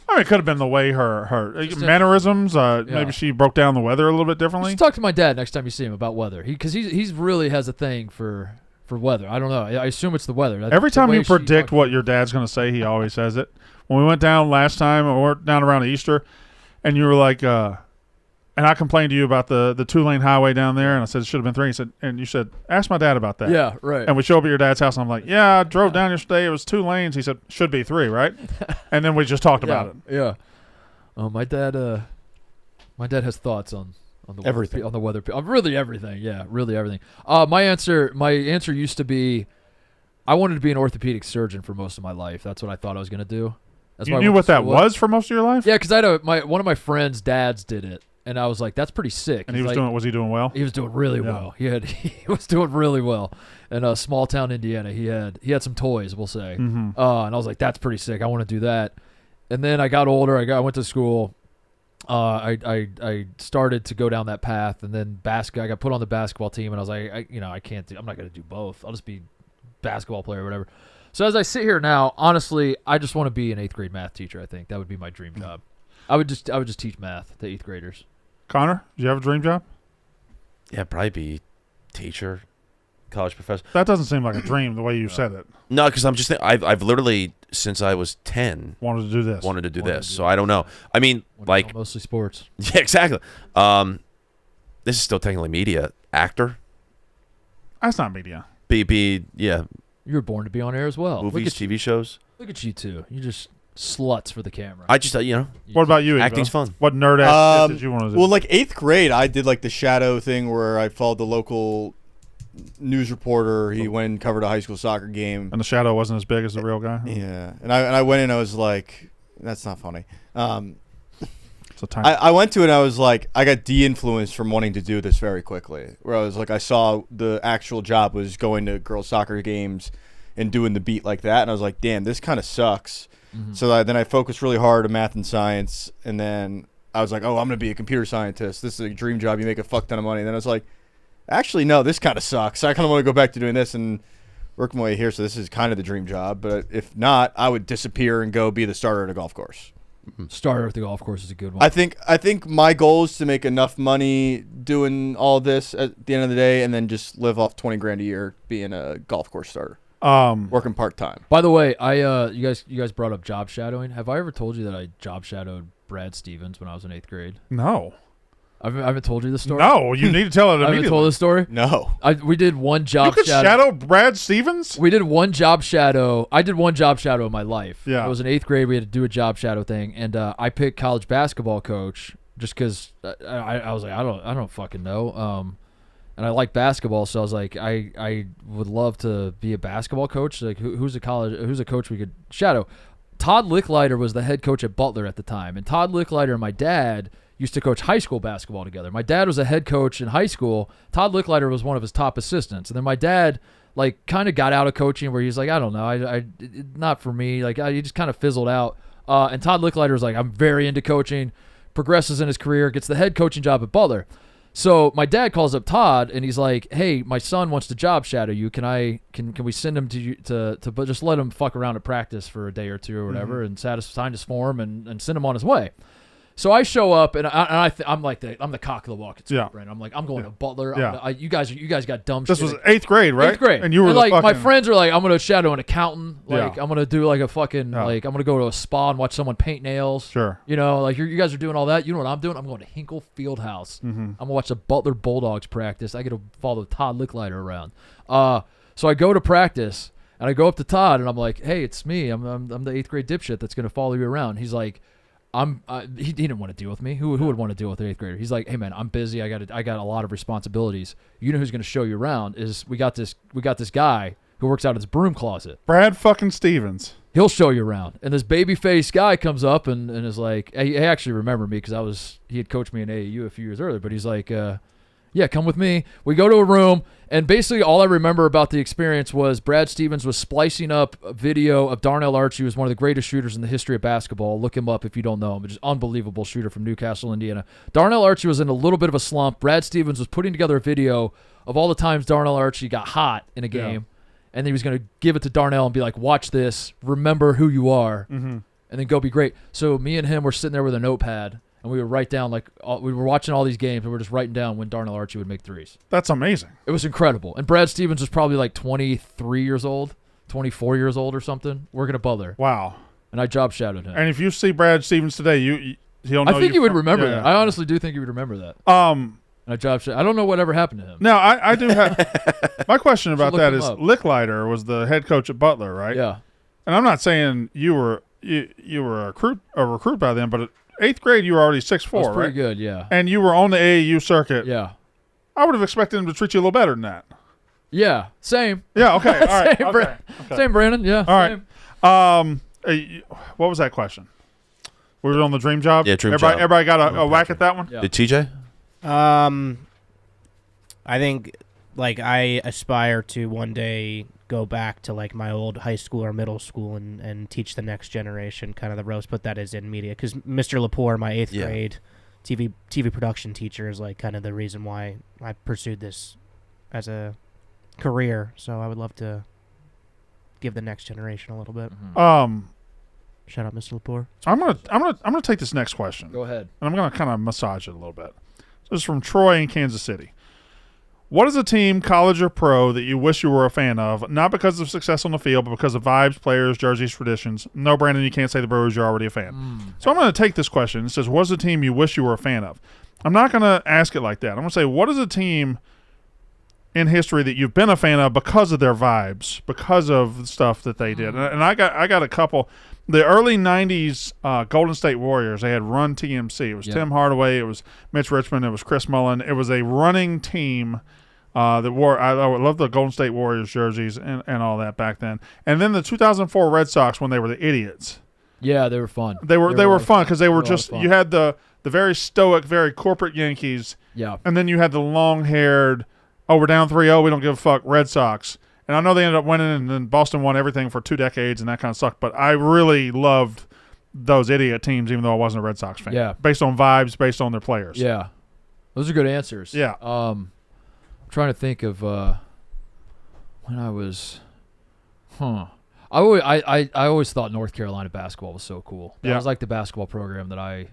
I mean, it could have been the way her Just mannerisms. Maybe she broke down the weather a little bit You differently. should talk to my dad next time you see him about weather. Because he's really has a thing for weather. I don't know. I assume it's the weather. Every The time way you she predict talks- what your dad's going to say, he always says it. When we went down last time, or down around Easter, and you were like, and I complained to you about the 2-lane highway down there, and I said it should have been 3. He said, and you said, ask my dad about that. Yeah, right. And we show up at your dad's house, and I'm like, yeah, I drove down yesterday. It was 2 lanes. He said, should be 3, right? And then we just talked about it. Yeah. Oh, my dad has thoughts on the Everything. weather, on the weather. Really everything. Yeah, really everything. My answer used to be, I wanted to be an orthopedic surgeon for most of my life. That's what I thought I was going to do. That's You why I knew went what to that school. was for most of your life? Yeah, because I had one of my friends' dads did it, and I was like, "That's pretty sick." And He's was he doing well? He was doing really well. He was doing really well. In small town Indiana, he had some toys, we'll say. Mm-hmm. And I was like, "That's pretty sick. I want to do that." And then I got older. I went to school. I started to go down that path, and then I got put on the basketball team, and I was like, I can't I'm not going to do both. I'll just be basketball player or whatever. So as I sit here now, honestly, I just want to be an 8th grade math teacher. I think that would be my dream job. I would just teach math to 8th graders. Connor, do you have a dream job? Yeah, probably be teacher, college professor. That doesn't seem like a dream the way you said it. No, because I'm just I've literally since I was 10 wanted to do this. So I don't know. I mean, like mostly sports. Yeah, exactly. This is still technically media. Actor. That's not media. Yeah. You were born to be on air as well. Movies, TV shows. Look at you two. You just sluts for the camera. I just What about you? Acting's Evo? fun. What nerd ass did you want to do? Well, like 8th grade, I did like the shadow thing where I followed the local news reporter. He went and covered a high school soccer game. And the shadow wasn't as big as the real guy? Yeah. And I went in, I was like, that's not funny. So tiny. I went to it and I was like, I got de-influenced from wanting to do this very quickly. Where I was like, I saw the actual job was going to girls' soccer games and doing the beat like that. And I was like, damn, this kind of sucks. Mm-hmm. So then I focused really hard on math and science. And then I was like, oh, I'm going to be a computer scientist. This is a dream job. You make a fuck ton of money. And then I was like, actually, no, this kind of sucks. I kind of want to go back to doing this and work my way here. So this is kind of the dream job. But if not, I would disappear and go be the starter at a golf course. Starter at the golf course is a good one. I think my goal is to make enough money doing all this at the end of the day and then just live off $20,000 a year being a golf course starter. Working part-time. By the way, you guys brought up job shadowing. Have I ever told you that I job shadowed Brad Stevens when I was in 8th grade? No. I haven't told you the story? No, you need to tell it immediately. I haven't told the story? No. We did one job shadow. You could shadow Brad Stevens? We did one job shadow. I did one job shadow in my life. Yeah. I was in 8th grade. We had to do a job shadow thing, and I picked college basketball coach just because I was like, I don't fucking know. And I like basketball, so I was like, I would love to be a basketball coach. Like, who's a coach we could shadow? Todd Licklider was the head coach at Butler at the time, and Todd Licklider and my dad used to coach high school basketball together. My dad was a head coach in high school. Todd Licklider was one of his top assistants, and then my dad kind of got out of coaching where he's like, I don't know, I not for me. He just kind of fizzled out. And Todd Licklider was like, I'm very into coaching. Progresses in his career, gets the head coaching job at Butler. So my dad calls up Todd and he's like, "Hey, my son wants to job shadow you. Can we send him to you to just let him fuck around at practice for a day or two or whatever, and sign his form and send him on his way?" So I show up and I'm the cock of the walk at school, Brandon. I'm like, I'm going to Butler. Yeah. You guys got dumb this shit. This was 8th grade, right? 8th grade. And you were my friends are like, I'm gonna shadow an accountant. I'm gonna do like a fucking I'm gonna go to a spa and watch someone paint nails. Sure. You know, you guys are doing all that. You know what I'm doing? I'm going to Hinkle Fieldhouse. I'm gonna watch the Butler Bulldogs practice. I get to follow Todd Licklider around. So I go to practice and I go up to Todd and I'm like, "Hey, it's me. I'm the 8th grade dipshit that's gonna follow you around." He's like, he didn't want to deal with me. Who would want to deal with an 8th grader? He's like, "Hey man, I'm busy. I got a lot of responsibilities. You know who's going to show you around is we got this guy who works out at his broom closet. Brad fucking Stevens. He'll show you around." And this baby-faced guy comes up and is like, he actually remembered me because he had coached me in AAU a few years earlier. But he's like, "Yeah, come with me." We go to a room, and basically all I remember about the experience was Brad Stevens was splicing up a video of Darnell Archie, who was one of the greatest shooters in the history of basketball. Look him up if you don't know him. Just unbelievable shooter from Newcastle, Indiana. Darnell Archie was in a little bit of a slump. Brad Stevens was putting together a video of all the times Darnell Archie got hot in a game, and then he was going to give it to Darnell and be like, "Watch this. Remember who you are, and then go be great." So me and him were sitting there with a notepad, and we would write down, we were watching all these games, and we were just writing down when Darnell Archie would make threes. That's amazing. It was incredible. And Brad Stevens was probably like 23 years old, 24 years old or something, working at Butler. Wow. And I job shadowed him. And if you see Brad Stevens today, he'll know. I think he would remember that. I honestly do think he would remember that. And I job shadowed. I don't know whatever happened to him. Now, I do have... My question about that is, Licklider was the head coach at Butler, right? Yeah. And I'm not saying you were a recruit by then, but... 8th grade, you were already 6'4", right? That's pretty good, yeah. And you were on the AAU circuit. Yeah. I would have expected him to treat you a little better than that. Yeah, same. Yeah, okay, all right. Same, okay. Same, Brandon, yeah. All right. What was that question? We were on the dream job. Yeah, dream everybody, job. Everybody got a whack at that one. Yeah. Did TJ? I think like I aspire to one day go back to like my old high school or middle school and teach the next generation kind of the ropes, but that is in media because Mr. Lepore, my 8th grade TV production teacher, is like kind of the reason why I pursued this as a career. So I would love to give the next generation a little bit. Shout out, Mr. Lepore. I'm gonna take this next question. Go ahead. And I'm gonna kind of massage it a little bit. So this is from Troy in Kansas City. What is a team, college or pro, that you wish you were a fan of, not because of success on the field, but because of vibes, players, jerseys, traditions? No, Brandon, you can't say the Brewers. You're already a fan. So I'm going to take this question. It says, what is a team you wish you were a fan of? I'm not going to ask it like that. I'm going to say, what is a team in history that you've been a fan of because of their vibes, because of the stuff that they did? And I got a couple. The early 90s Golden State Warriors, they had Run TMC. It was Tim Hardaway. It was Mitch Richmond. It was Chris Mullin. It was a running team that wore – I love the Golden State Warriors jerseys and all that back then. And then the 2004 Red Sox when they were the idiots. Yeah, they were fun. They were fun because they were just – you had the very stoic, very corporate Yankees. Yeah. And then you had the long-haired, we're down 3-0, we don't give a fuck, Red Sox. And I know they ended up winning, and then Boston won everything for 2 decades, and that kind of sucked. But I really loved those idiot teams, even though I wasn't a Red Sox fan. Yeah. Based on vibes, based on their players. Yeah. Those are good answers. Yeah. I'm trying to think of when I was I always thought North Carolina basketball was so cool. That was like the basketball program that I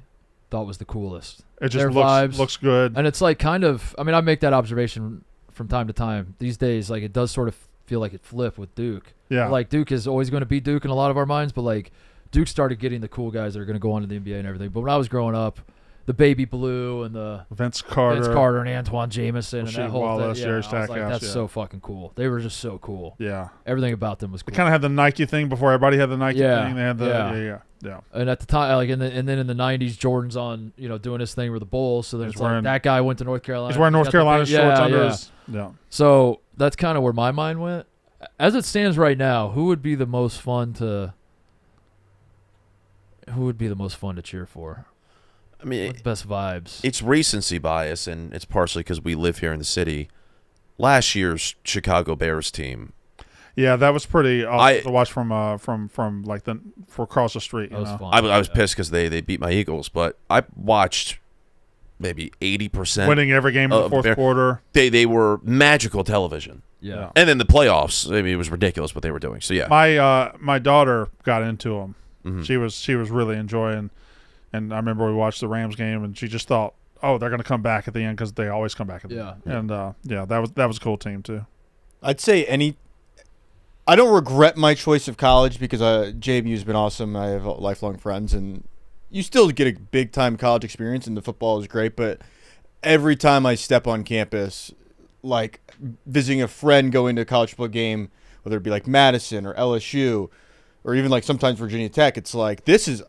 thought was the coolest. It just Their looks good. And it's like kind of – I mean, I make that observation from time to time. These days, like it does sort of feel like it flipped with Duke. Yeah. Like Duke is always going to be Duke in a lot of our minds, but like Duke started getting the cool guys that are going to go on to the NBA and everything. But when I was growing up, the Baby Blue and the Vince Carter and Antoine Jameson and that whole Wallace, thing. Jerry I was like, Stackhouse, that's so fucking cool. They were just so cool. Yeah. Everything about them was cool. They kind of had the Nike thing before everybody had the Nike Yeah. thing. They had the yeah. And at the time, like, and then in the '90s, Jordan's on, doing his thing with the Bulls. So then He's it's like wearing- that guy went to North Carolina. He's wearing North Carolina shorts under his. Yeah. So that's kind of where my mind went. As it stands right now, who would be the most fun to cheer for? I mean, With the best vibes. it's recency bias, and it's partially because we live here in the city. Last year's Chicago Bears team. Yeah, that was pretty awesome to watch from like for across the street. That was fun. I was pissed because they beat my Eagles, but I watched maybe 80%. Winning every game in the fourth quarter. They were magical television. Yeah. And then the playoffs, I mean, it was ridiculous what they were doing. So yeah, My daughter got into them. Mm-hmm. She was really enjoying, and I remember we watched the Rams game, and she just thought, oh, they're going to come back at the end because they always come back at the end. And that was a cool team too. I'd say I don't regret my choice of college because JMU's been awesome. I have lifelong friends, and you still get a big-time college experience, and the football is great. But every time I step on campus, like visiting a friend going to a college football game, whether it be like Madison or LSU or even like sometimes Virginia Tech, it's like this is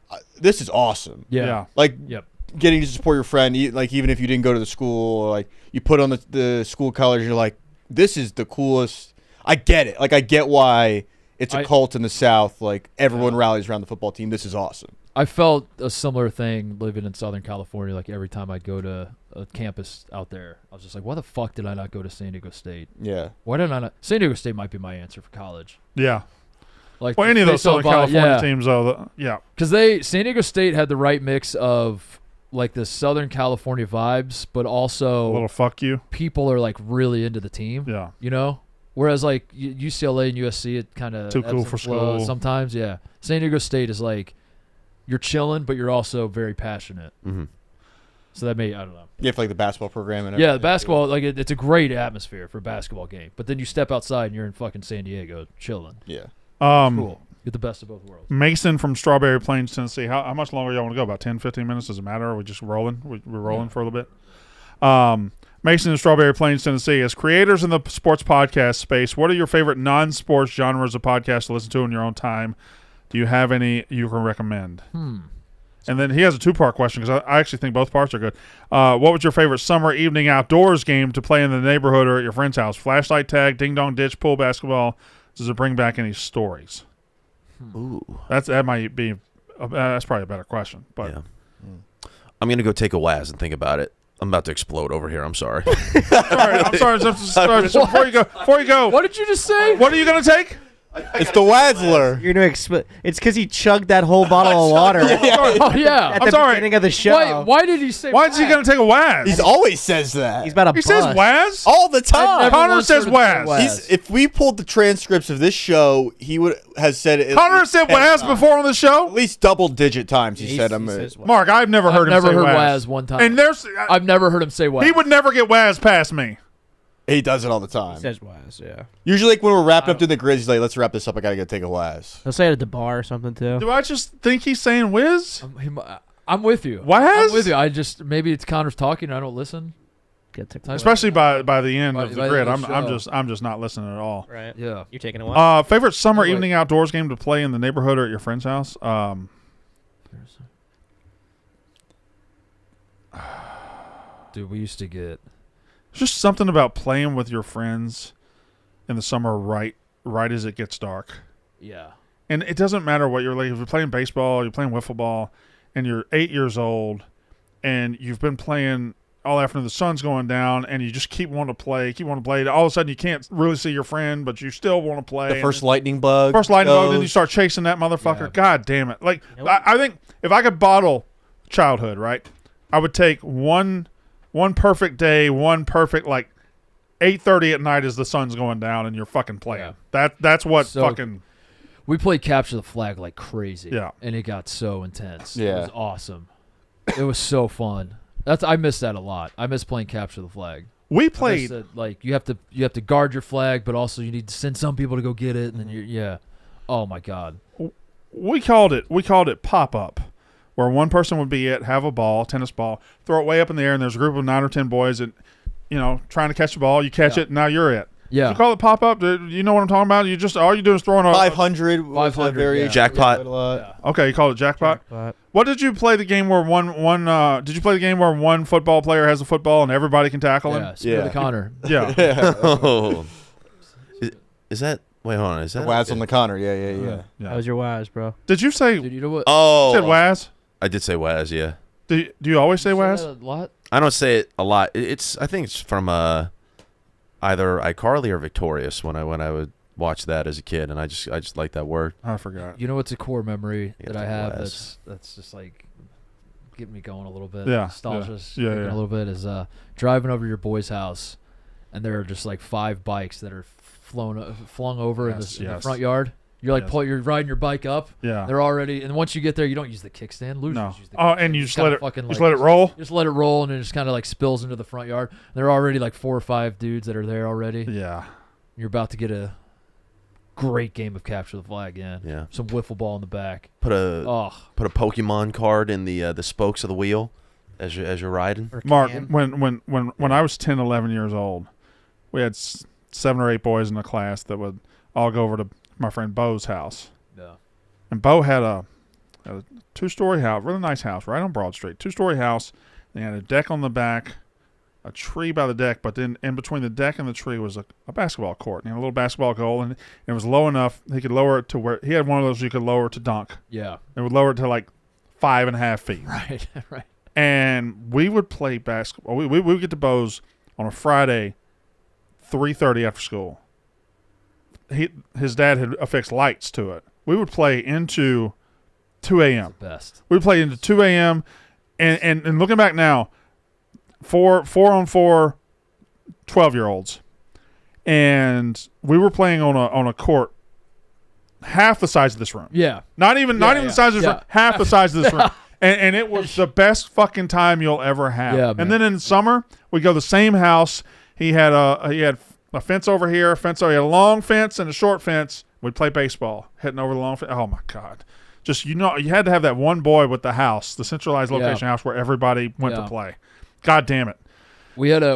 awesome. Yeah. Like Yep. getting to support your friend, like even if you didn't go to the school, like you put on the school colors, you're like, this is the coolest. I get it. Like I get why it's a cult in the South. Like everyone rallies around the football team. This is awesome. I felt a similar thing living in Southern California. Like every time I'd go to a campus out there, I was just like, why the fuck did I not go to San Diego State? Yeah. Why did I not? San Diego State might be my answer for college. Yeah. Like Well, any of those based on Southern California teams, though. Yeah. Because San Diego State had the right mix of like the Southern California vibes, but also A little fuck you. people are like really into the team. Yeah. Whereas like UCLA and USC, it kind of Too cool for school. sometimes. Yeah, San Diego State is like you're chilling, but you're also very passionate. Mm-hmm. So that I don't know. You have like the basketball program and everything. Yeah, the basketball like it's a great atmosphere for a basketball game. But then you step outside and you're in fucking San Diego chilling. Yeah. Cool. Get the best of both worlds. Mason from Strawberry Plains, Tennessee. How much longer y'all want to go? About 10, 15 minutes? Does it matter? Are we just rolling? We're rolling for a little bit. Mason in Strawberry Plains, Tennessee. As creators in the sports podcast space, what are your favorite non-sports genres of podcasts to listen to in your own time? Do you have any you can recommend? And then he has a two-part question because I actually think both parts are good. What was your favorite summer evening outdoors game to play in the neighborhood or at your friend's house? Flashlight tag, ding-dong ditch, pool basketball. Does it bring back any stories? Ooh. That might be That's probably a better question. But Yeah. I'm gonna go take a Waz and think about it. I'm about to explode over here. I'm sorry. I'm sorry. So before you go, What did you just say? what are you gonna take? It's the Wazzler. You're gonna it's because he chugged that whole bottle of water Oh yeah. at I'm the sorry. beginning of the show. Why did he say? Why is he gonna take a Waz? He always says that. He's about to He says bust. Waz all the time. never Connor once says heard him say Waz. Waz. If we pulled the transcripts of this show, he would has said it. Connor said Waz before on the show. At least double-digit times. He said, "I'm." says Waz. Mark, I've never heard him never say heard Waz. Waz one time. And there's I've never heard him say Waz. he would never get Waz past me. He does it all the time. He says Waz, yeah. Usually, like when we're wrapping up doing the Grizz, he's like, "Let's wrap this up. I gotta go take a Waz." He'll say it at the bar or something too. Do I just think he's saying Wiz? I'm with you. Waz? I'm with you. I just maybe it's Connor's talking and I don't listen. Get to Especially by the end By of the the end grid, of the I'm show. just not listening at all. right. Yeah. You're taking a while. Favorite summer Like- evening outdoors game to play in the neighborhood or at your friend's house? Dude, we used to get Just something about playing with your friends in the summer, right as it gets dark. yeah. And it doesn't matter what you're like. If you're playing baseball, you're playing wiffle ball, and you're 8 years old, and you've been playing all afternoon, the sun's going down, and you just keep wanting to play. All of a sudden, you can't really see your friend, but you still want to play. The first lightning bug. First lightning bug, then you goes. start chasing that motherfucker. Yeah. God damn it! Like Nope. I think if I could bottle childhood, right, I would take one perfect day, one perfect like 8:30 at night as the sun's going down, and you're fucking playing. That's what So- fucking. We played capture the flag like crazy. Yeah. And it got so intense. Yeah. It was awesome. It was so fun. I miss that a lot. I miss playing capture the flag. We I miss played. that, like you have to guard your flag, but also you need to send some people to go get it, and then yeah. Oh my god. We called it pop up, where one person would be have a ball, tennis ball, throw it way up in the air, and there's a group of 9 or 10 boys that, trying to catch the ball. You catch it, now you're it. Yeah. You call it pop up. You know what I'm talking about? You just all you do is throwing a 500. 500, variation. yeah. Jackpot. Okay, you call it jackpot. What did you play the game where did you play the game where one football player has a football and everybody can tackle him? Yeah. Spear Yeah. the Connor. Yeah. Oh. Is that? Wait, hold on. Is that? Waz on the Connor. Yeah. Yeah. That was your Waz, bro. Did you say Dude, you know what? Oh, said Waz? I did say Waz. Yeah. Do you always say Say Waz? that a lot. I don't say it a lot. I think it's from either iCarly or Victorious when I would watch that as a kid, and I just like that word. I forgot. You know what's a core memory Yeah, that I the have Waz. that's just like getting me going a little bit. Yeah, Nostalgia yeah, yeah. a little bit is driving over to your boy's house, and there are just like 5 bikes that are flung over in Yes, in the yes. front yard. You're like Yes. you're riding your bike up. Yeah. They're already, and once you get there, you don't use the kickstand. Losers No. use the Oh, kickstand. and you just kinda let it. fucking, Just like, let it roll. Just let it roll, and it just kind of like spills into the front yard. There are already like 4 or 5 dudes that are there already. Yeah. You're about to get a great game of capture the flag in. Yeah. Some wiffle ball in the back. Put a Oh, Pokemon card in the spokes of the wheel as you're riding. Mark, when I was 10, 11 years old, we had 7 or 8 boys in the class that would all go over to my friend Bo's house. yeah. And Bo had a 2-story house, really nice house, right on Broad Street. 2-story house. They had a deck on the back, a tree by the deck, but then in between the deck and the tree was a basketball court. And he had a little basketball goal, and it was low enough he could lower it to where he had one of those you could lower to dunk. Yeah. It would lower it to like 5.5 feet. Right. Right. And we would play basketball. We would get to Bo's on a Friday, 3:30 after school. His dad had affixed lights to it. We would play into 2 a.m. Best. We would play into 2 a.m. And looking back now, 4-on-4 12-year-olds, and we were playing on a court half the size of this room. Yeah. Not even the size of this yeah. room, half the size of this room. And it was the best fucking time you'll ever have. Yeah, man. And then in the summer, we go to the same house. He had a fence over here, he had a long fence and a short fence. We'd play baseball, hitting over the long fence. Oh my God. Just, you had to have that one boy with the house, the centralized location house where everybody went to play. God damn it. We had a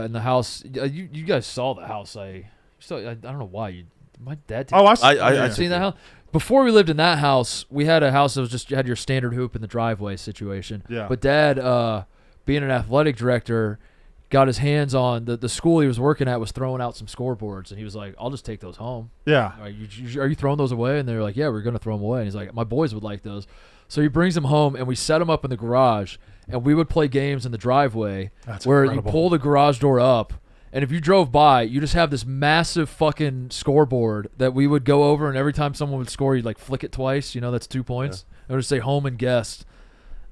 in the house. You guys saw the house. I don't know why my dad. Oh, I seen that house. Before we lived in that house, we had a house that was just, you had your standard hoop in the driveway situation. Yeah. But Dad, being an athletic director, got his hands on the school he was working at was throwing out some scoreboards, and he was like, "I'll just take those home." Yeah. Are you throwing those away? And they're like, "Yeah, we're gonna throw them away." And he's like, "My boys would like those." So he brings them home, and we set them up in the garage, and we would play games in the driveway where incredible. you pull the garage door up, and if you drove by, you just have this massive fucking scoreboard that we would go over, and every time someone would score, you'd like flick it twice. You know, that's 2 points. It would just say home and guest.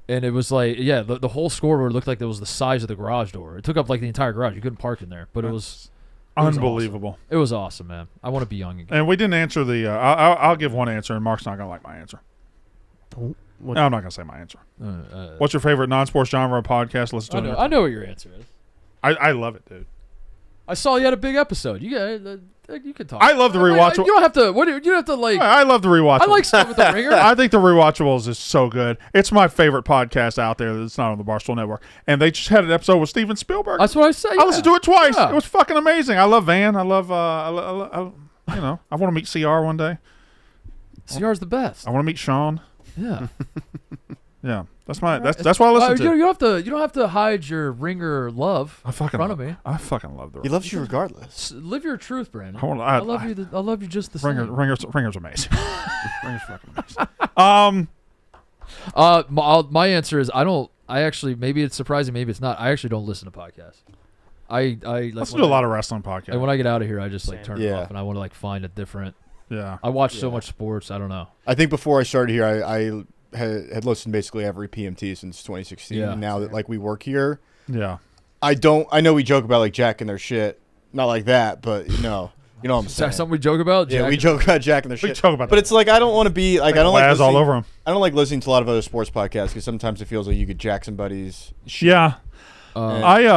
And it was like, yeah, the whole scoreboard looked like it was the size of the garage door. It took up like the entire garage. You couldn't park in there, but it was unbelievable. It was awesome, man. I want to be young again. And we didn't answer the. I'll give one answer, and Mark's not gonna like my answer. What? No, I'm not gonna say my answer. What's your favorite non-sports genre of podcast? Listen to I know what your answer is. I love it, dude. I saw you had a big episode. You can talk. I love the rewatchable. You don't have to. You don't have to like. I love the rewatchables. I like stuff with the ringer. I think the rewatchables is so good. It's my favorite podcast out there that's not on the Barstool Network. And they just had an episode with Steven Spielberg. That's what I say. I listened to it twice. Yeah. It was fucking amazing. I love Van. I love. I want to meet CR one day. CR's the best. I want to meet Sean. Yeah. Yeah, that's why I listen to. You don't have to hide your ringer love in front of me. I fucking love the. He loves you regardless. Live your truth, Brandon. I love you. I love you just the same. Ringer's amazing. Ringer's fucking amazing. My answer is I actually, maybe it's surprising, maybe it's not. I actually don't listen to podcasts. I listen to a lot of wrestling podcasts. And when I get out of here, I just like turn it Yeah. off, and I want to like find a different. Yeah. I watch so much sports. I don't know. I think before I started here, I had listened to basically every PMT since 2016. Yeah. And now that like we work here, Yeah. I know we joke about like jacking their shit, not like that, but you know what I'm Is saying. that something we joke about? Yeah, Jack? we joke about jacking their We shit. joke about but that. it's like I don't want to be like I don't like Laz listening, all over him. I don't like listening to a lot of other sports podcasts because sometimes it feels like you could jack somebody's shit. Yeah. I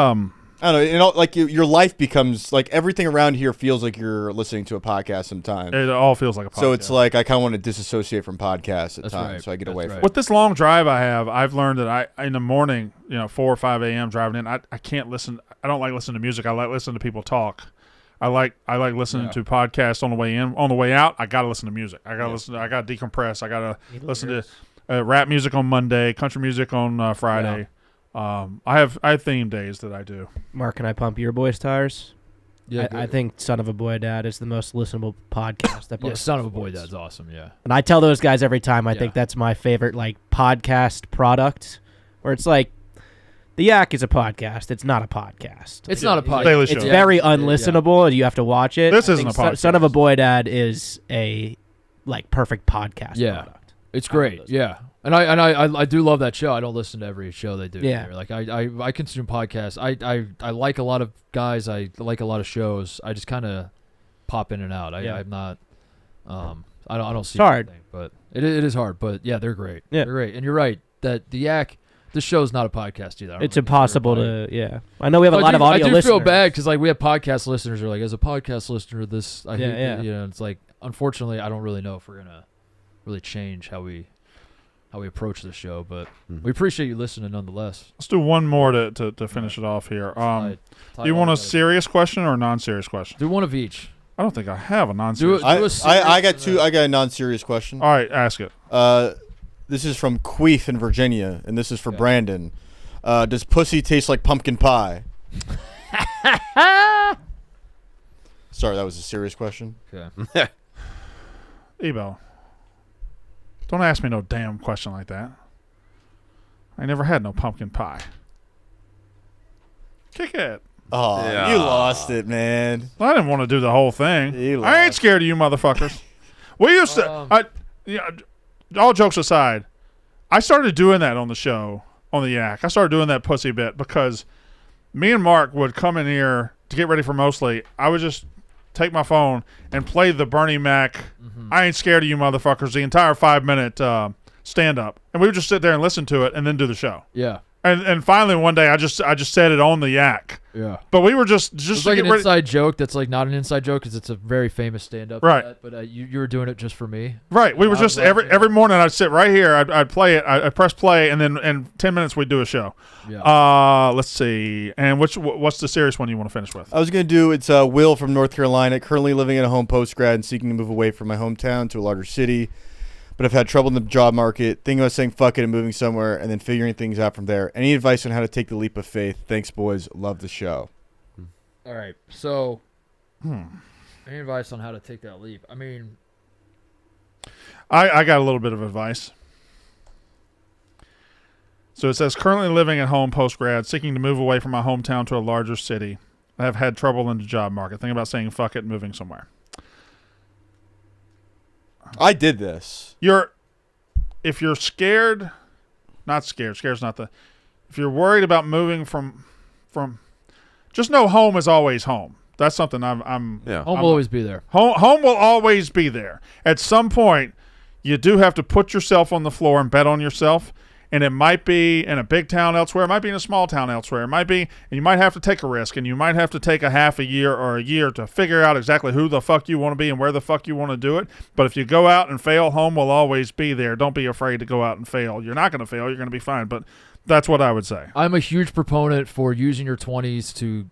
I don't know. You know, like your life becomes like everything around here feels like you're listening to a podcast sometimes. It all feels like a podcast. So it's like I kind of want to disassociate from podcasts at That's times, right. so I get That's away right. from. with this long drive I have, I've learned that I in the morning, 4 or 5 a.m. driving in, I can't listen. I don't like listening to music. I like listening to people talk. I like listening to podcasts on the way in. On the way out, I gotta listen to music. I gotta listen. I gotta decompress. I gotta listen to rap music on Monday, country music on Friday. I have theme days that I do. Mark, can I pump your boys' tires? Yeah, I think Son of a Boy Dad is the most listenable podcast. That yeah, Son of a Boy Dad's awesome. Yeah. And I tell those guys every time. I Yeah. think that's my favorite like podcast product, where it's like, the Yak is a podcast. It's not a podcast. It's not a podcast. Daily It's Show. very unlistenable, and you have to watch it. This I isn't think a podcast. Son of a Boy Dad is a like perfect podcast product. It's great. Yeah. And I do love that show. I don't listen to every show they do. Yeah. Either. Like I consume podcasts. I like a lot of guys. I like a lot of shows. I just kind of pop in and out. I'm not. I don't see. It's hard. anything, but it is hard. But yeah, they're great. Yeah. They're great. And you're right that the Yak. This show's not a podcast either. I don't It's know if impossible everybody- to. Yeah, I know we have a lot of audio I do listeners. feel bad because like we have podcast listeners who are like, as a podcast listener, this I hate Yeah. it. You know, it's like unfortunately I don't really know if we're gonna really change how we approach the show, but we appreciate you listening nonetheless. Let's do one more to finish it off here. Do you want a serious question or a non-serious question? Do one of each. I don't think I have a non-serious. Do I a serious got and two. I got a non-serious question. All right, ask it. This is from Queef in Virginia, and this is for Brandon. Does pussy taste like pumpkin pie? Sorry, that was a serious question. Okay. Ebo, don't ask me no damn question like that. I never had no pumpkin pie. Kick it. Oh, Yeah. you lost it, man. Well, I didn't want to do the whole thing. You I ain't lost. scared of you motherfuckers. We used to. All jokes aside, I started doing that on the show on the Yak. I started doing that pussy bit because me and Mark would come in here to get ready for Mostly. I would just take my phone and play the Bernie Mac. I ain't scared of you motherfuckers. The entire 5-minute stand up, and we would just sit there and listen to it and then do the show. Yeah. And finally one day I just said it on the Yak. Yeah. But we were just It's to like get an ready. inside joke that's like not an inside joke because it's a very famous stand-up. Right. set, but you were doing it just for me. Right. We were I just was laughing. every morning I'd sit right here. I'd play it. I'd press play, and then in 10 minutes we'd do a show. Yeah. Let's see. And what's the serious one you want to finish with? I was going to do, it's Will from North Carolina, currently living at a home post-grad and seeking to move away from my hometown to a larger city. but I've had trouble in the job market. Thinking about saying fuck it and moving somewhere, and then figuring things out from there. Any advice on how to take the leap of faith? Thanks, boys. Love the show. All right. So, any advice on how to take that leap? I mean, I got a little bit of advice. So it says, currently living at home post-grad, seeking to move away from my hometown to a larger city. I have had trouble in the job market. Think about saying fuck it and moving somewhere. I did this. If you're scared, not scared, scared's not the, if you're worried about moving from, just know home is always home. That's something home will always be there. Home will always be there. At some point, you do have to put yourself on the floor and bet on yourself. And it might be in a big town elsewhere. It might be in a small town elsewhere. It might be, and you might have to take a risk, and you might have to take a half a year or a year to figure out exactly who the fuck you want to be and where the fuck you want to do it. But if you go out and fail, home will always be there. Don't be afraid to go out and fail. You're not going to fail. You're going to be fine. But that's what I would say. I'm a huge proponent for using your 20s to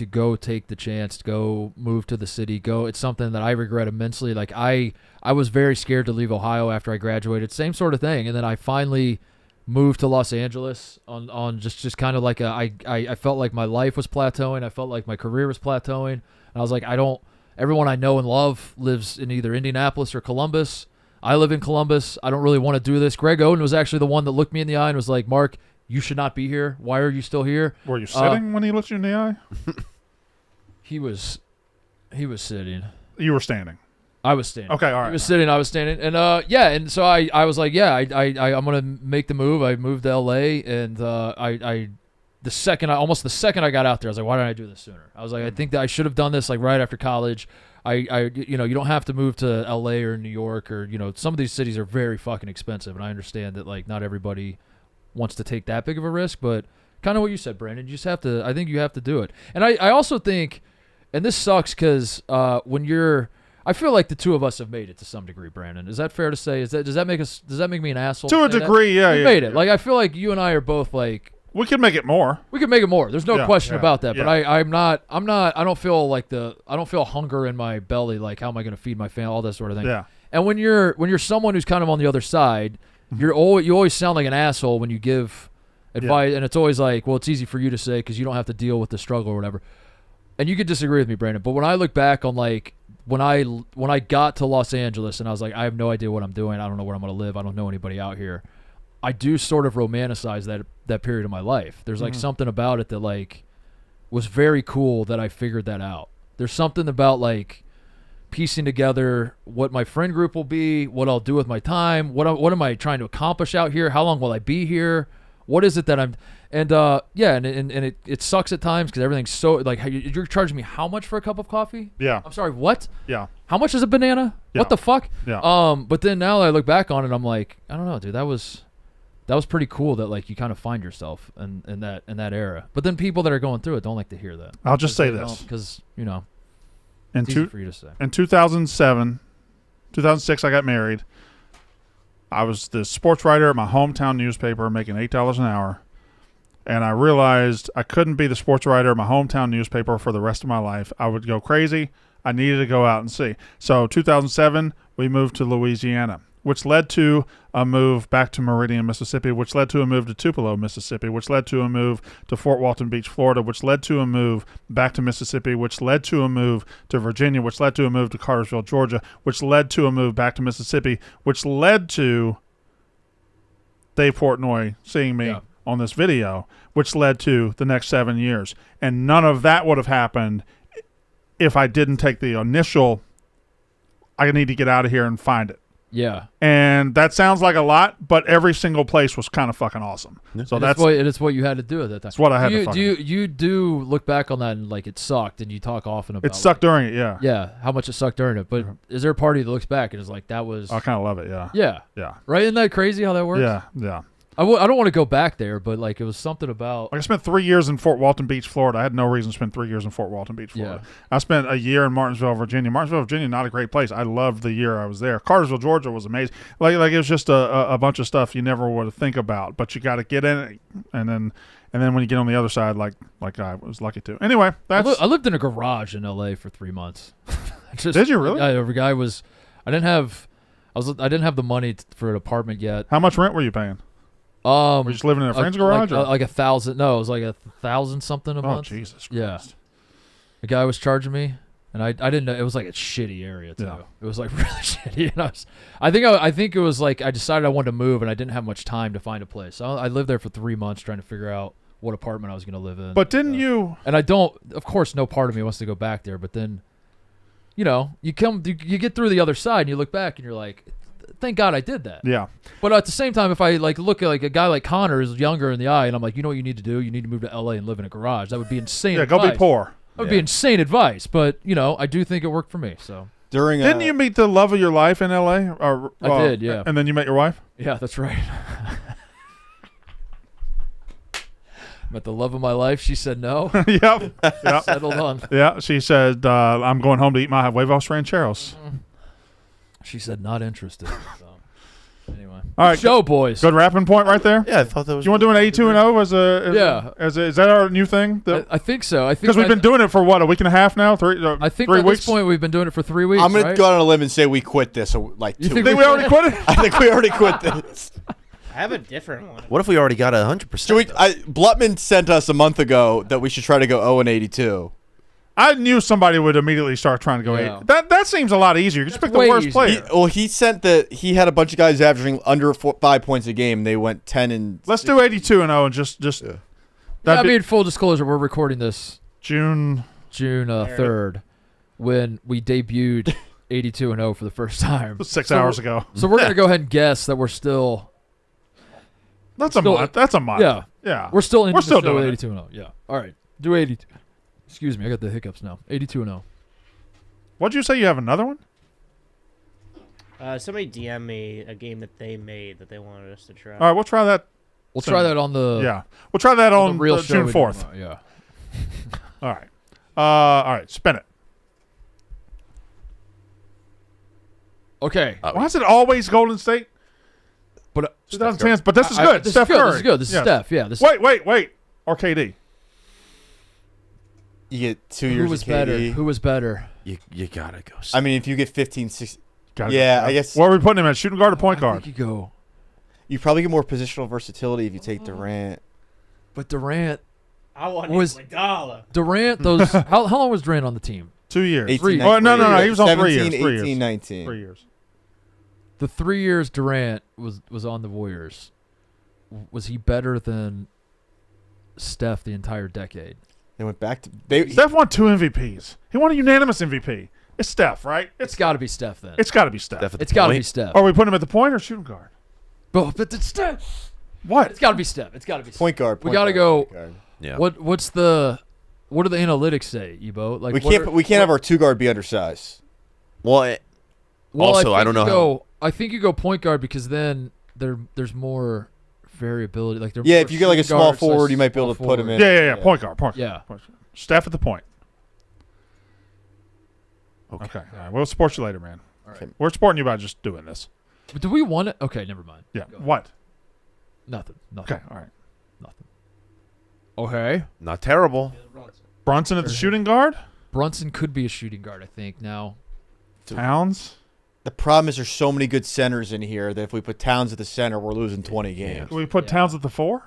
go take the chance, to go move to the city, go. It's something that I regret immensely. Like I was very scared to leave Ohio after I graduated. Same sort of thing. And then I finally moved to Los Angeles on just kind of like I felt like my life was plateauing. I felt like my career was plateauing. And I was like, everyone I know and love lives in either Indianapolis or Columbus. I live in Columbus. I don't really want to do this. Greg Oden was actually the one that looked me in the eye and was like, Mark, you should not be here. Why are you still here? Were you sitting when he looked you in the eye? He was sitting. You were standing. I was standing. Okay, all right. He was sitting, I was standing. And and so I was like, I'm gonna make the move. I moved to LA, and the second I got out there, I was like, why didn't I do this sooner? I was like, I think that I should have done this like right after college. You don't have to move to LA or New York or, some of these cities are very fucking expensive, and I understand that like not everybody wants to take that big of a risk, but kind of what you said, Brandon, I think you have to do it. And I also think, and this sucks because I feel like the two of us have made it to some degree, Brandon. Is that fair to say? Does that make me an asshole? To a degree, yeah. We made it. Like I feel like you and I are both like, we could make it more. We could make it more. There's no question about that. Yeah. But I don't feel hunger in my belly. Like, how am I going to feed my family? All that sort of thing. Yeah. And when you're someone who's kind of on the other side, you always sound like an asshole when you give advice, and it's always like, well, it's easy for you to say because you don't have to deal with the struggle or whatever. And you could disagree with me, Brandon, but when I look back on like when I got to Los Angeles and I was like, I have no idea what I'm doing. I don't know where I'm going to live. I don't know anybody out here. I do sort of romanticize that period of my life. There's like something about it that like was very cool that I figured that out. There's something about like piecing together what my friend group will be, what I'll do with my time, what am I trying to accomplish out here, how long will I be here, what is it that I'm, and it sucks at times because everything's so like you're charging me how much for a cup of coffee? Yeah. I'm sorry, what? Yeah. How much is a banana? Yeah. What the fuck? Yeah. But then now that I look back on it, I'm like, I don't know, dude, that was pretty cool that like you kind of find yourself in that era. But then people that are going through it don't like to hear that. I'll just say this because it's easy for you to say. In 2006, I got married. I was the sports writer at my hometown newspaper making $8 an hour. And I realized I couldn't be the sports writer at my hometown newspaper for the rest of my life. I would go crazy. I needed to go out and see. So 2007, we moved to Louisiana, which led to a move back to Meridian, Mississippi, which led to a move to Tupelo, Mississippi, which led to a move to Fort Walton Beach, Florida, which led to a move back to Mississippi, which led to a move to Virginia, which led to a move to Cartersville, Georgia, which led to a move back to Mississippi, which led to Dave Portnoy seeing me on this video, which led to the next 7 years. And none of that would have happened if I didn't take the initial, I need to get out of here and find it. Yeah. And that sounds like a lot, but every single place was kind of fucking awesome. Yeah. So it's what you had to do at that time. That's what I had to fucking do. You do look back on that and like it sucked, and you talk often about it. Sucked during it, yeah. Yeah, how much it sucked during it. But is there a party that looks back and is like, that was... I kind of love it, yeah. Yeah. Yeah. Right? Isn't that crazy how that works? Yeah, yeah. I don't want to go back there, but like it was something about... Like I spent 3 years in Fort Walton Beach, Florida. I had no reason to spend 3 years in Fort Walton Beach, Florida. Yeah. I spent a year in Martinsville, Virginia. Martinsville, Virginia, not a great place. I loved the year I was there. Cartersville, Georgia was amazing. Like it was just a bunch of stuff you never would think about, but you got to get in it, and then when you get on the other side, like I was lucky to. Anyway, I lived in a garage in L.A. for 3 months. Did you really? Every guy was... I I didn't have the money for an apartment yet. How much rent were you paying? Were you just living in a friend's garage? Like 1,000. No, it was like 1,000 something a month. Oh, Jesus Christ. Yeah. The guy was charging me, and I didn't know it was like a shitty area too. Yeah. It was like really shitty, and I think it was like I decided I wanted to move, and I didn't have much time to find a place. So I lived there for 3 months trying to figure out what apartment I was going to live in. But didn't you? And I don't. Of course, no part of me wants to go back there. But then, you get through the other side, and you look back, and you're like, thank God I did that. Yeah. But at the same time, if I like look at like a guy like Connor is younger in the eye, and I'm like, you know what you need to do? You need to move to LA and live in a garage. That would be insane. Yeah, go be poor. That would be insane advice. But I do think it worked for me. So didn't you meet the love of your life in LA? Or, I did, yeah. And then you met your wife? Yeah, that's right. Met the love of my life. She said no. Yep. Settled on. Yeah, she said, I'm going home to eat my huevos rancheros. She said not interested. So. Anyway. All right. Show, boys. Good wrapping point right there? Yeah, I thought that was. You want to do an 82-0 is that our new thing? I think so. Because we've been doing it for what, a week and a half now? I think 3 at weeks? this point we've been doing it for 3 weeks. I'm going right? to go on a limb and say we quit this like 2 You think Think we already quit it? I think we already quit this. I have a different one. What if we already got 100%? Blutman sent us a month ago that we should try to go 0-82. I knew somebody would immediately start trying to go Yeah. 8. That seems a lot easier. You just pick the way worst easier. player. He sent he had a bunch of guys averaging under 5 points a game. They went 10 and. Let's do 82-0 and just. Yeah. I mean, full disclosure, we're recording this June 3rd when we debuted 82-0 for the first time. 6 hours ago. So we're gonna go ahead and guess that we're still. That's a month. That's a month. Yeah. Yeah. We're still We're still doing with 82-0. Yeah. All right. Do 82. Excuse me, I got the hiccups now. 82-0. What'd you say? You have another one? Somebody DM me a game that they made that they wanted us to try. All right, we'll try that. We'll try that on the Yeah, we'll try that on the real show June we do 4th. tomorrow, Yeah. All right. All right. Spin it. Okay. Why is it always Golden State? But 2010s. But this is good. This Steph is good. Curry. This is good. This is Yes. Steph. Yeah. This Wait. Or KD. You get 2 years Who was of better? KD. Who was better? You gotta go. I mean, if you get 15, 16, Gotta Yeah, go. I guess- Where are we putting him at? Shooting guard or point I guard? think you go. you probably get more positional versatility if you take Durant. But Durant. I want Was- Iguodala. Durant. Those. how long was Durant on the team? 2 years. 18, Oh, no. He was on 3 17, years. 3 18, years. 19. 3 years. The 3 years Durant was on the Warriors. Was he better than Steph the entire decade? They went back to Steph won 2 MVPs. He won a unanimous MVP. It's Steph, right? It's got to be Steph then. It's got to be Steph. Steph at the It's got to be point. Steph. Are we putting him at the point or shooting guard? But it's Steph. What? It's got to be Steph. It's got to be Steph. point guard. We gotta go- point guard. Yeah. What do the analytics say, Ebo? Like We can't have our 2 guard be undersized. Well, also, I don't know I think you go point guard because then there's more variability. Like Yeah, if you get like a small forward, you might be able to put him in. Yeah. Point guard. Yeah. Point guard. Steph at the point. Okay. Okay. All right. We'll support you later, man. All right. We're supporting you by just doing this. But do we want it? Okay, never mind. Yeah. Go ahead. What? Nothing. Okay. All right. Nothing. Okay. Not terrible. Brunson at the shooting guard? Brunson could be a shooting guard, I think. Now, Towns? The problem is there's so many good centers in here that if we put Towns at the center, we're losing 20 games. Do we put Towns at the 4?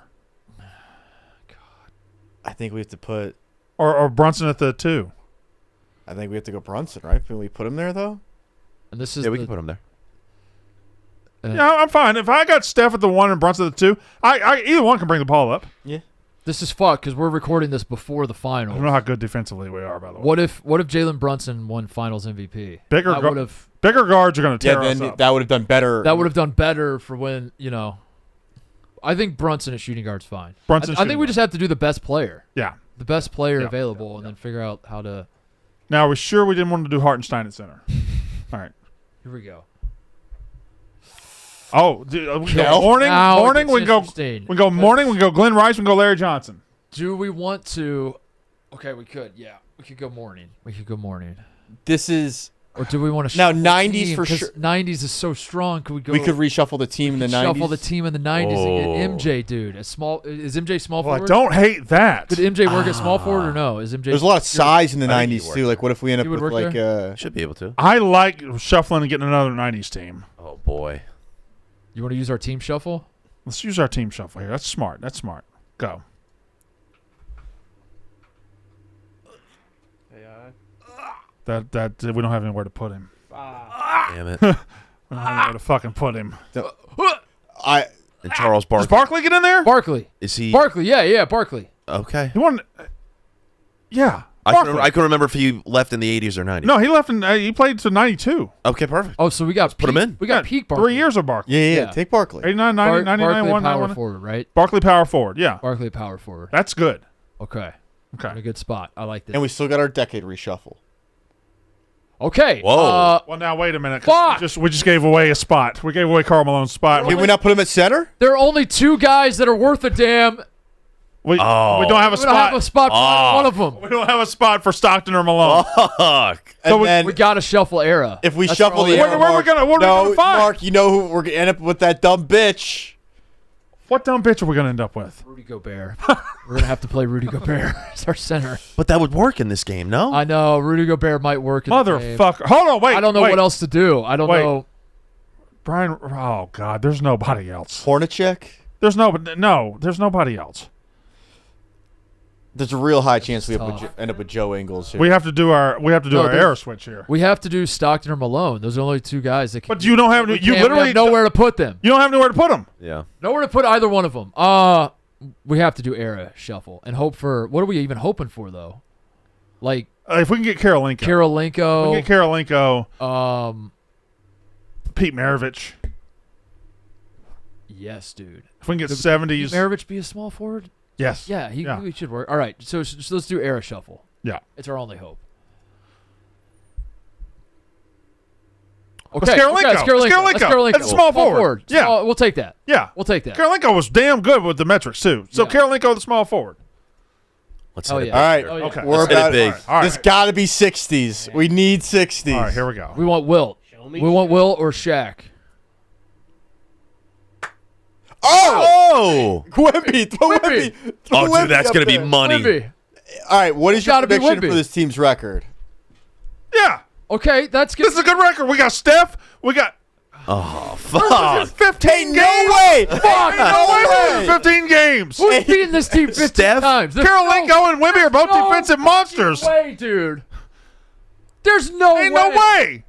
I think we have to put. Or Brunson at the 2? I think we have to go Brunson, right? Can we put him there though? and this is Yeah, we can put him there. Yeah, I'm fine. If I got Steph at the 1 and Brunson at the 2, I either one can bring the ball up. This is fucked because we're recording this before the I final. don't know how good defensively we are, by the way. What if Jalen Brunson won Finals MVP? Bigger That gu- would have Bigger guards are going to Yeah, tear us then up. that would have done better. done better for when I think Brunson at shooting guard's fine. Brunson I think shooting we just have to do the best player, Yeah. the best player Yeah. available, and then figure out how to. Now, are we sure we didn't want to do Hartenstein at center? All right. Here we go. Oh, we go No. morning. Now it Morning. gets We go. interesting. We go morning. We go Glenn Rice. We go Larry Johnson. Do we want to? Okay, we could. Yeah, we could go morning. We could go morning. This is Or do we want to Now, 90s for sure. 90s is so strong. Could we go? We could reshuffle the team in the 90s. Shuffle the team in the 90s and get MJ, dude. Is MJ small Well, I forward? don't hate that. Did MJ work at small forward or no? Is MJ? There's a lot of size in the I think he 90s worked too. Like, what if we end up He would with work like Should be able to. I like shuffling and getting another 90s team. Oh boy. You want to use our team shuffle? Let's use our team shuffle here. That's smart. That's smart. Go. That we don't have anywhere to put him. Damn it. We don't have anywhere to fucking put him. I And Charles Does Barkley. Barkley get in there? Barkley. Is he Yeah, Barkley. okay? He won. Yeah. I Barkley. can remember if he left in the 80s or 90s. No, he left in. He played to 92. Okay, perfect. Oh, so we got put him peak- in. We got peak Barkley. 3 years of Barkley. yeah. Yeah. Take Barkley. 89, 90, 99, Barkley 1, power 91. forward, right? Barkley power forward. Yeah. Barkley power forward. That's good. Okay. In a Okay. good spot. I like this. And we still got our decade reshuffle. Okay. Whoa. Well, now wait a minute. 'cause Fuck! We just gave away a spot. We gave away Karl Malone's spot. Did we not put him at center? There are only 2 guys that are worth a damn. We don't have a We don't have spot. a spot for either one of them. We don't have a spot for Stockton or Malone. Fuck. And we- then We got to shuffle era. if we That's shuffle our the only- Where- where are we gonna- what are we gonna find? Mark, you know who we're gonna end up with? That dumb bitch. What dumb bitch are we gonna end up with? Rudy Gobert. We're gonna have to play Rudy Gobert as our center. But that would work in this game, no? I know Rudy Gobert might work. In the game. Motherfucker. Hold on, wait. I don't know wait. what else to do. I don't Wait. know. Brian. Oh God, there's nobody else. Hornacek. There's nobody else. There's a real high chance we tough. end up with Joe Ingles here. We have to do our No, there's- air switch here. We have to do Stockton or Malone. Those are only 2 guys that can. But you don't have we you can't- we literally have nowhere to put them. You don't have nowhere to put them. yeah. Nowhere to put either one of them. We have to do era shuffle and hope for. What are we even hoping for though? Like If we can get Karolinko, if we Karolinko. can get Karolinko, Pete Maravich. Yes, dude. If we can get Could 70s, Maravich be a small forward? yes. Yeah, he should work. All right, so let's do era shuffle. Yeah. It's our only hope. It's Okay, Karolinko. okay, it's Karolinko. It's Karolinko. That's Karolinko. That's a small forward. Yeah. We'll take that. Yeah. We'll take that. Karolinko was damn good with the metrics too. So Yeah. Karolinko, the small forward. Let's Oh, hit it yeah. big All right. here. Oh, yeah. Okay. We're Let's hit it about big. All right. This got to be 60s. We need 60s. All right, here we go. We want Wilt. me We want Wilt or Shaq. Oh! Wemby. Throw Wemby. Wemby. Oh, Throw dude, that's Wemby going up to be there. money. Wemby. All right, what is your Gotta be prediction Wemby. for this team's record? Yeah. Okay, that's good. This is a good record. We got Steph. We got Oh, fuck. 15 No games. way! Fuck, No way. way. 15 games. Who's beating this team 15 Steph? times? There's Karolinko and Wemby are both no defensive monsters. No way, dude. There's no Ain't way. no way.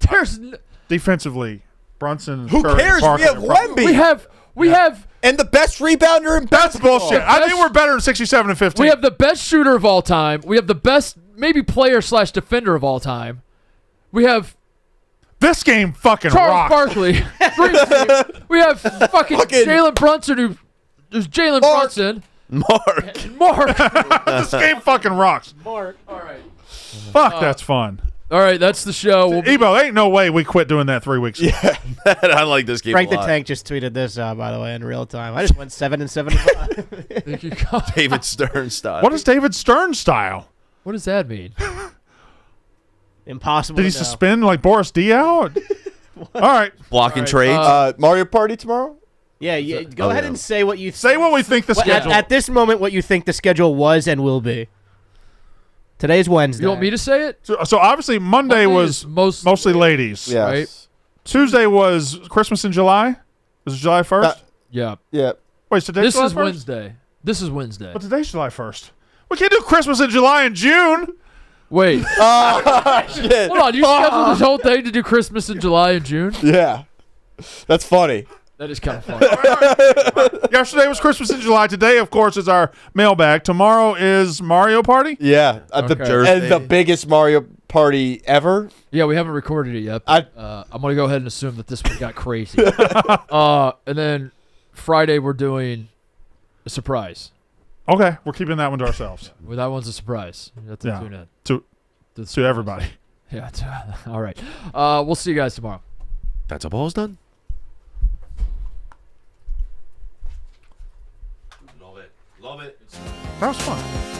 There's Defensively, Brunson. Who Curry, cares? Parker, We have and Brunson. Wemby. we have And the best rebounder in That's basketball. bullshit. I think we're better than 67 and 15. we have the best shooter of all time. We have the best maybe player / defender of all time. We have This game fucking Charles rocks. Barkley. Dream team. We have fucking Jalen Brunson there's Jalen Mark. Brunson. Mark. Mark. This game fucking rocks. Mark. All right. Fuck, that's fun. All right, that's the show. We'll be- Ebo, ain't no way we quit doing that 3 weeks ago. I like this game Frank a the lot. Tank just tweeted this, by the way, in real time. I just went 7 and 75. Thank you, God. David Stern style. What is David Stern style? What does that mean? Impossible. Did he to know. suspend like Boris Diaw? All right. Blocking All right, trades? Mario Party tomorrow? Yeah, go ahead yeah. and say what you Say what we think the schedule. at this moment what you think the schedule was and will be. Today's Wednesday. You want me to say it? So obviously Monday was is mostly ladies. Yes. Right. Tuesday was Christmas in July. Was it July 1st? Yeah. Yeah. Wait, so today's This July is 1st? Wednesday. This is Wednesday. But today's July 1st. We can't do Christmas in July and June. Wait. Shit. Hold on. You scheduled this whole thing to do Christmas in July and June? Yeah. That's funny. That is kind of funny. Yesterday was Christmas in July. Today, of course, is our mailbag. Tomorrow is Mario Party. Yeah. Okay. And the biggest Mario Party ever. Yeah, we haven't recorded it yet. I- But, I'm going to go ahead and assume that this one got crazy. And then Friday, we're doing a surprise. Okay, we're keeping that one to ourselves. Well, that one's a surprise. You have to Yeah. tune in. To The to everybody. Yeah. All right. We'll see you guys tomorrow. That's a ball's done. Love it. Love it. That was fun.